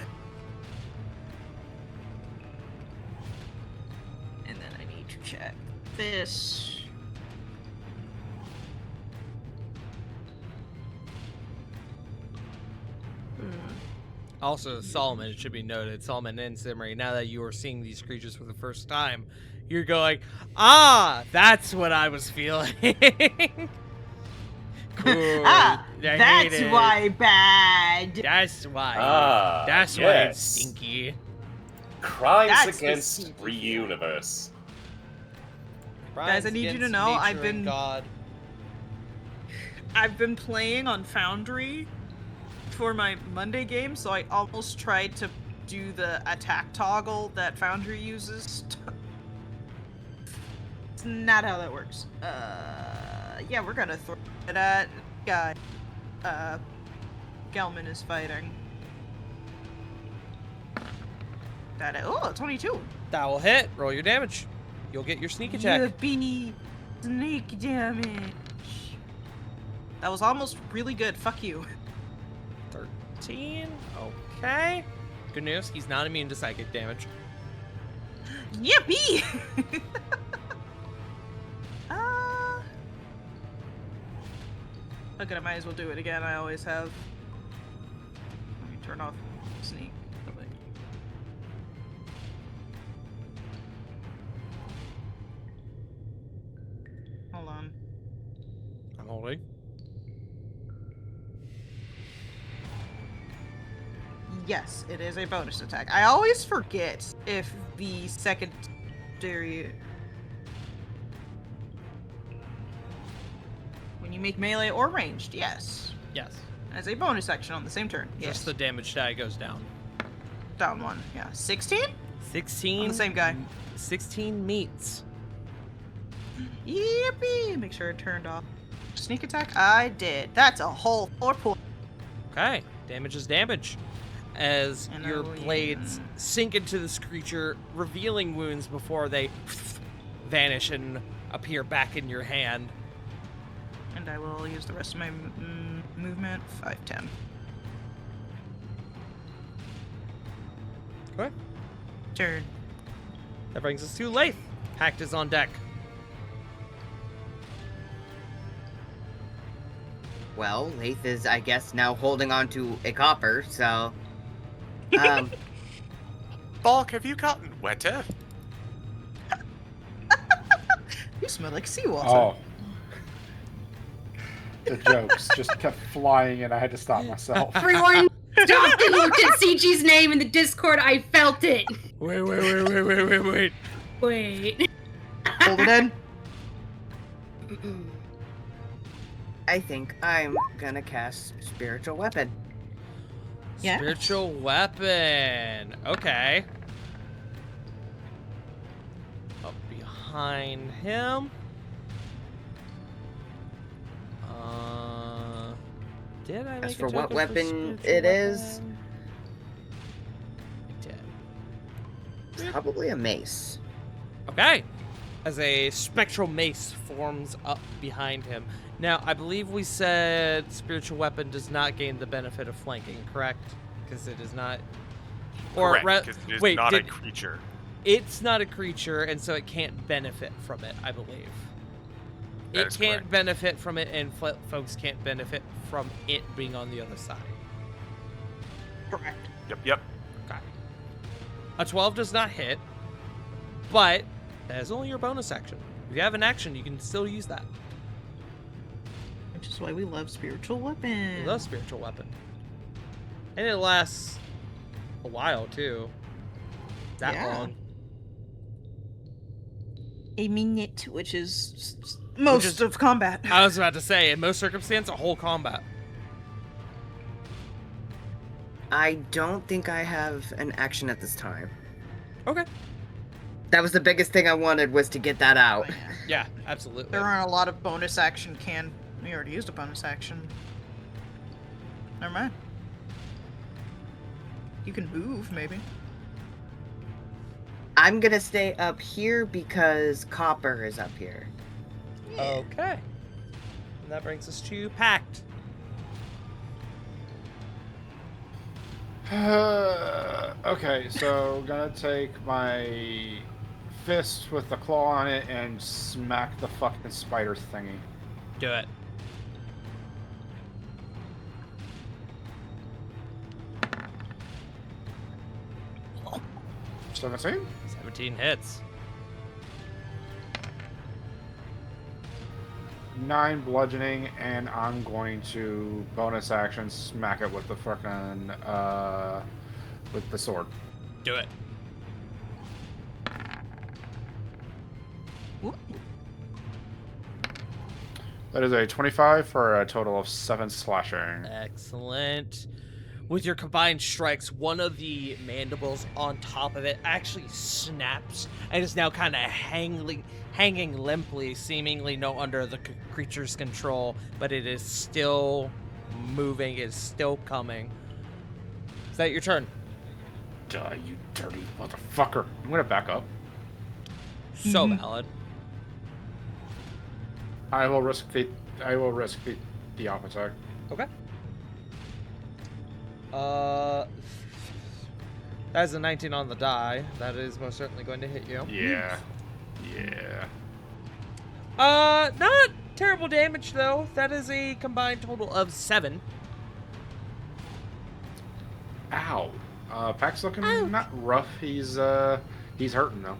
then I need to check this. Also, Solomon, it should be noted, Solomon and Simri, now that you are seeing these creatures for the first time, you're going, ah, that's what I was feeling. Good. Ah, I hate that's it. why bad. That's why. Ah, That's why it's yes. stinky. Crimes That's the against sneaky Reuniverse. Guys, I need you to know I've been playing on Foundry for my Monday game, so I almost tried to do the attack toggle that Foundry uses. It's not how that works. Yeah, we're gonna throw it at guy. Gelman is fighting. Oh, 22. That will hit. Roll your damage. You'll get your sneak attack. Yippee! Sneak damage. That was almost really good. Fuck you. 13. Okay. Good news. He's not immune to psychic damage. Yippee! Okay, I might as well do it again. I always have. Let me turn off sneak. Hold on. I'm holding. Yes, it is a bonus attack. I always forget if the secondary. When you make melee or ranged, yes. Yes. As a bonus action on the same turn. Just Yes. the damage die goes down. Down one. Yeah. 16? 16. On the same guy. 16 meets. Yippee! Make sure it turned off. Sneak attack? I did. That's a whole 4 points. Okay. Damage is damage. As And your I will blades use- sink into this creature, revealing wounds before they vanish and appear back in your hand. And I will use the rest of my movement. 5, 10. Okay. Turn. That brings us to Lath. Pact is on deck. Well, Lath is, I guess, now holding on to a copper, so... Balk, have you gotten wetter? You smell like seawater. Oh. The jokes just kept flying and I had to stop myself. Everyone stopped and looked at CG's name in the Discord. I felt it. Wait. Wait. Hold it in. I think I'm gonna cast Spiritual Weapon. Yeah. Spiritual weapon. Okay. Up behind him. Did I make As a for what token weapon spiritual it is, weapon? I did. it's probably a mace. Okay. As a spectral mace forms up behind him. Now, I believe we said spiritual weapon does not gain the benefit of flanking, correct? Because it is not. Correct, because it is wait, not a creature. It's not a creature, and so it can't benefit from it, I believe. That It is can't correct. benefit from it, and folks can't benefit from it being on the other side. Correct. Yep. Okay. A 12 does not hit, but that is only your bonus action. If you have an action, you can still use that. Which is why we love spiritual weapon. I love spiritual weapon. And it lasts a while, too. That Yeah. long. A minute, which is most of combat. I was about to say, in most circumstances, a whole combat. I don't think I have an action at this time. Okay. That was the biggest thing I wanted, was to get that out. Oh, yeah. Yeah, absolutely. There aren't a lot of bonus action We already used a bonus action. Never mind. You can move, maybe. I'm gonna stay up here because Copper is up here. Okay. And that brings us to Pact. Okay, so gonna take my fist with the claw on it and smack the fucking spider thingy. Do it. So that's it? 17 hits. 9 bludgeoning, and I'm going to bonus action smack it with the frickin' with the sword. Do it. That is a 25 for a total of 7 slashing. Excellent. With your combined strikes, one of the mandibles on top of it actually snaps and is now kind of hanging limply, seemingly no under the creature's control, but it is still moving, it's still coming. Is that your turn? Die, you dirty motherfucker. I'm gonna back up. So valid. I will risk the op attack. Okay. That is a 19 on the die. That is most certainly going to hit you. Yeah. Yeah. Not terrible damage though. That is a combined total of 7. Ow. Pack's looking not rough. He's hurting though.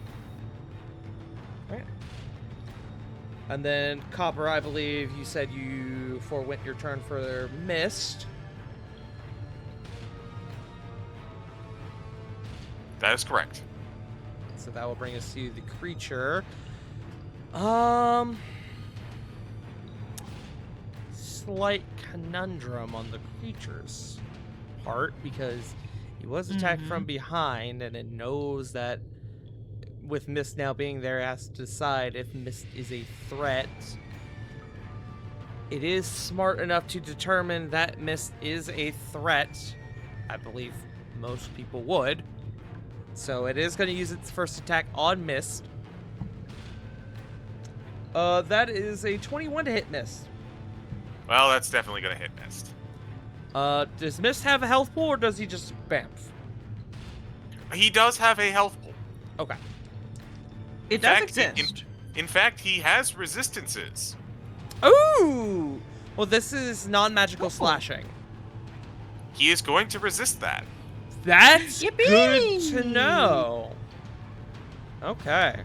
Alright. And then Copper, I believe you said you forewent your turn for mist. That is correct. So that will bring us to the creature. Slight conundrum on the creature's part because he was attacked from behind and it knows that with Mist now being there, it has to decide if Mist is a threat. It is smart enough to determine that Mist is a threat. I believe most people would. So it is going to use its first attack on Mist. That is a 21 to hit Mist. Well, that's definitely going to hit Mist. Does Mist have a health pool or does he just bamf? He does have a health pool. Okay. It does exist. In fact, he has resistances. Ooh! Well, this is non-magical slashing. He is going to resist that. That's Yippee! good to know. Okay.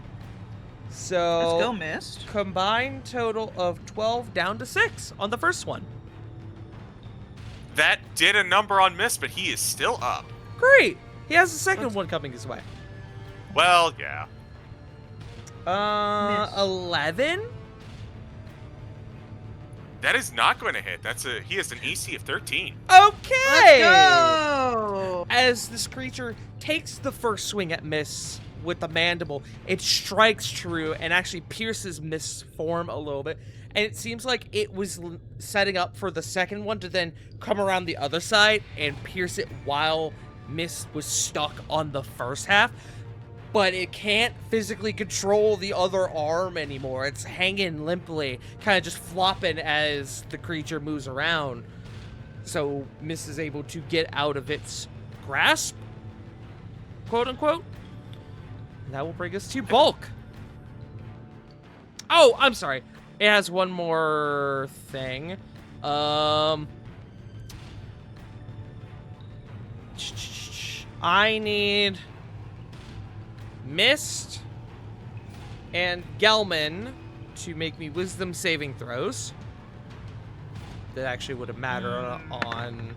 So Let's go, Mist. Combined total of 12 down to 6 on the first one. That did a number on Mist, but he is still up. Great. He has a second one coming his way. Well, yeah. 11? That is not going to hit. He has an AC of 13. Okay. Let's go. As this creature takes the first swing at Mist with the mandible, it strikes true and actually pierces Mist's form a little bit. And it seems like it was setting up for the second one to then come around the other side and pierce it while Mist was stuck on the first half. But it can't physically control the other arm anymore. It's hanging limply, kind of just flopping as the creature moves around. So Mist is able to get out of its grasp, quote unquote. And that will bring us to Bulk. Oh, I'm sorry. It has one more thing. I need Mist and Gelman to make me wisdom saving throws. That actually would have mattered on...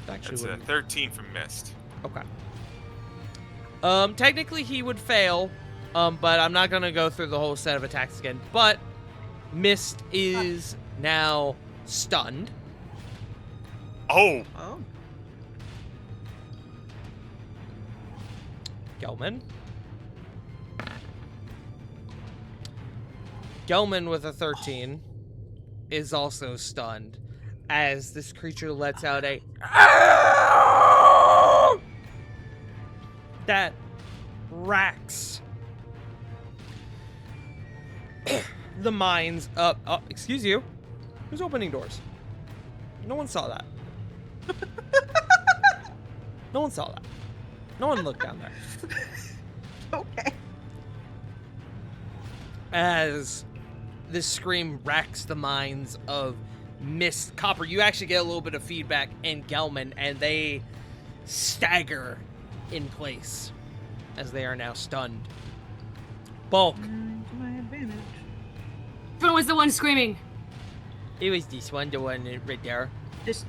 That's a 13 from Mist. Okay. Technically he would fail, but I'm not gonna go through the whole set of attacks again. But Mist is now stunned. Oh. Gelman. Gelman with a 13 is also stunned as this creature lets out a that racks the minds up. Oh, excuse you. Who's opening doors? No one saw that. No one saw that. No one looked down there. Okay. As this scream racks the minds of Mist, Copper, you actually get a little bit of feedback in Gelman, and they stagger in place as they are now stunned. Bulk. To my advantage. Which one was the one screaming? It was this one, the one right there. This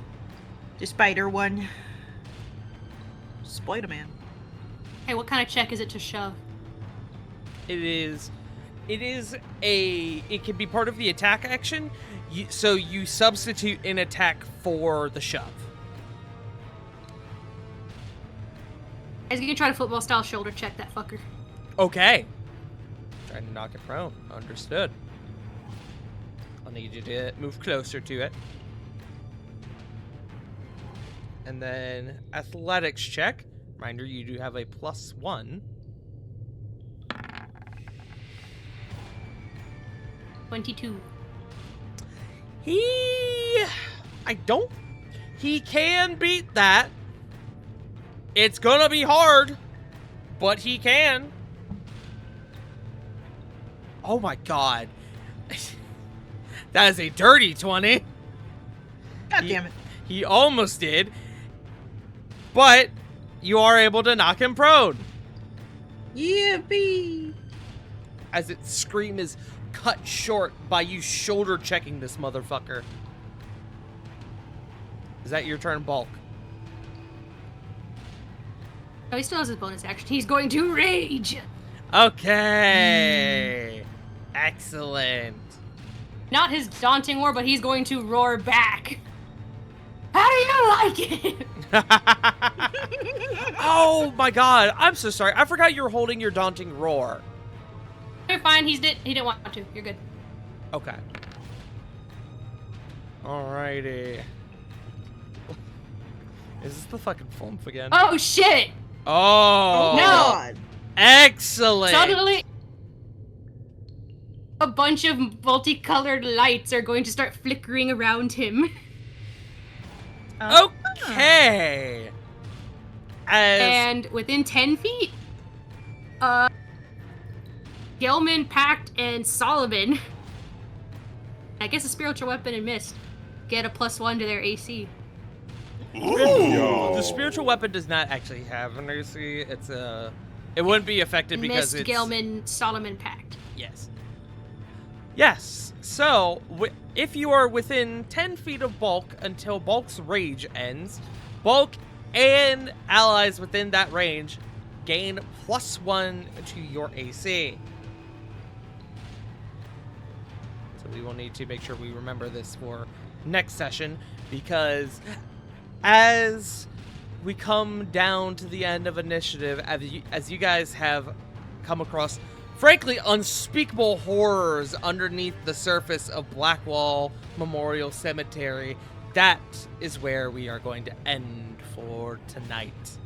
the spider one. Spider-Man. Hey, what kind of check is it to shove? It can be part of the attack action, so you substitute an attack for the shove. Guys, you can try to football style shoulder check that fucker. Okay. Trying to knock it prone. Understood. I'll need you to move closer to it. And then athletics check. Reminder, you do have a +1. 22. He can beat that. It's gonna be hard, but he can. Oh my god. That is a dirty 20. God damn it. He almost did. But you are able to knock him prone. Yippee! As its scream is cut short by you shoulder checking this motherfucker. Is that your turn, Bulk? Oh, he still has his bonus action. He's going to rage. Okay. Excellent. Not his daunting roar, but he's going to roar back. How do you like it? Oh my god. I'm so sorry. I forgot you're holding your daunting roar. You're fine. He didn't want to. You're good. Okay. Alrighty. Is this the fucking flump again? Oh shit! Oh. No. God. Excellent. Suddenly, a bunch of multicolored lights are going to start flickering around him. Okay. And within 10 feet, Gelman, Pact, and Solomon, I guess a spiritual weapon and mist, get a +1 to their AC. The spiritual weapon does not actually have an AC. It wouldn't be affected because Mist, it's Gelman, Solomon, Pact. Yes. Yes. So, if you are within 10 feet of Bulk until Bulk's rage ends, Bulk and allies within that range gain +1 to your AC. So we will need to make sure we remember this for next session, because as we come down to the end of initiative, as you guys have come across frankly unspeakable horrors underneath the surface of Blackwall Memorial Cemetery, that is where we are going to end for tonight.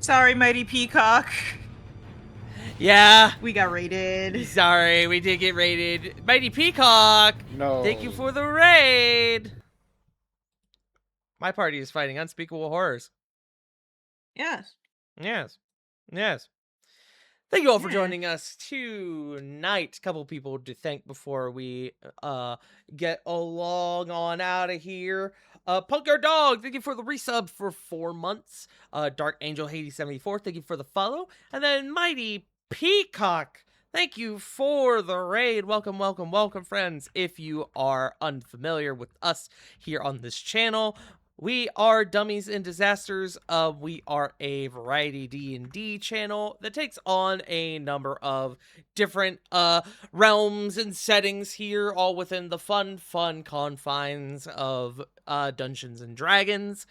Sorry, Mighty Peacock. Yeah. We got raided. Sorry, we did get raided. Mighty Peacock! No. Thank you for the raid! My party is fighting unspeakable horrors. Yes. Yes. Yes. Thank you all for joining us tonight. A couple people to thank before we get along on out of here. Punkar Dog, thank you for the resub for 4 months. Dark Angel Hades 74, thank you for the follow. And then Mighty Peacock, thank you for the raid. Welcome, welcome, welcome, friends. If you are unfamiliar with us here on this channel, we are Dummies and Disasters. We are a variety D&D channel that takes on a number of different realms and settings here, all within the fun confines of Dungeons and Dragons.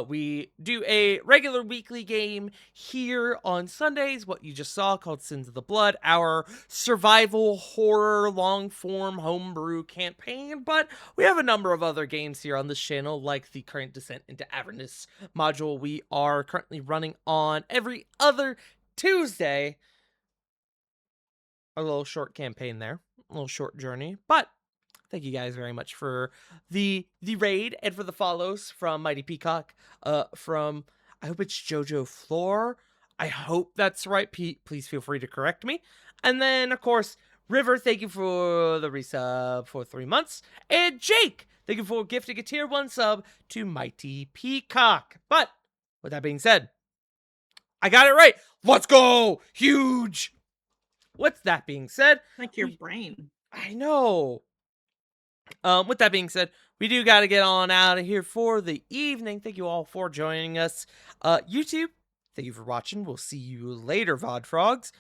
We do a regular weekly game here on Sundays, what you just saw, called Sins of the Blood, our survival horror long-form homebrew campaign, but we have a number of other games here on this channel, like the current Descent into Avernus module we are currently running on every other Tuesday. A little short campaign there, a little short journey, but thank you guys very much for the raid and for the follows from Mighty Peacock, from, I hope it's Jojo Floor. I hope that's right. Please feel free to correct me. And then, of course, River, thank you for the resub for 3 months. And Jake, thank you for gifting a tier 1 sub to Mighty Peacock. But with that being said, I got it right. Let's go! Huge! with that being said, Like your brain. I know. With that being said, we do got to get on out of here for the evening. Thank you all for joining us. YouTube, thank you for watching. We'll see you later, VOD Frogs.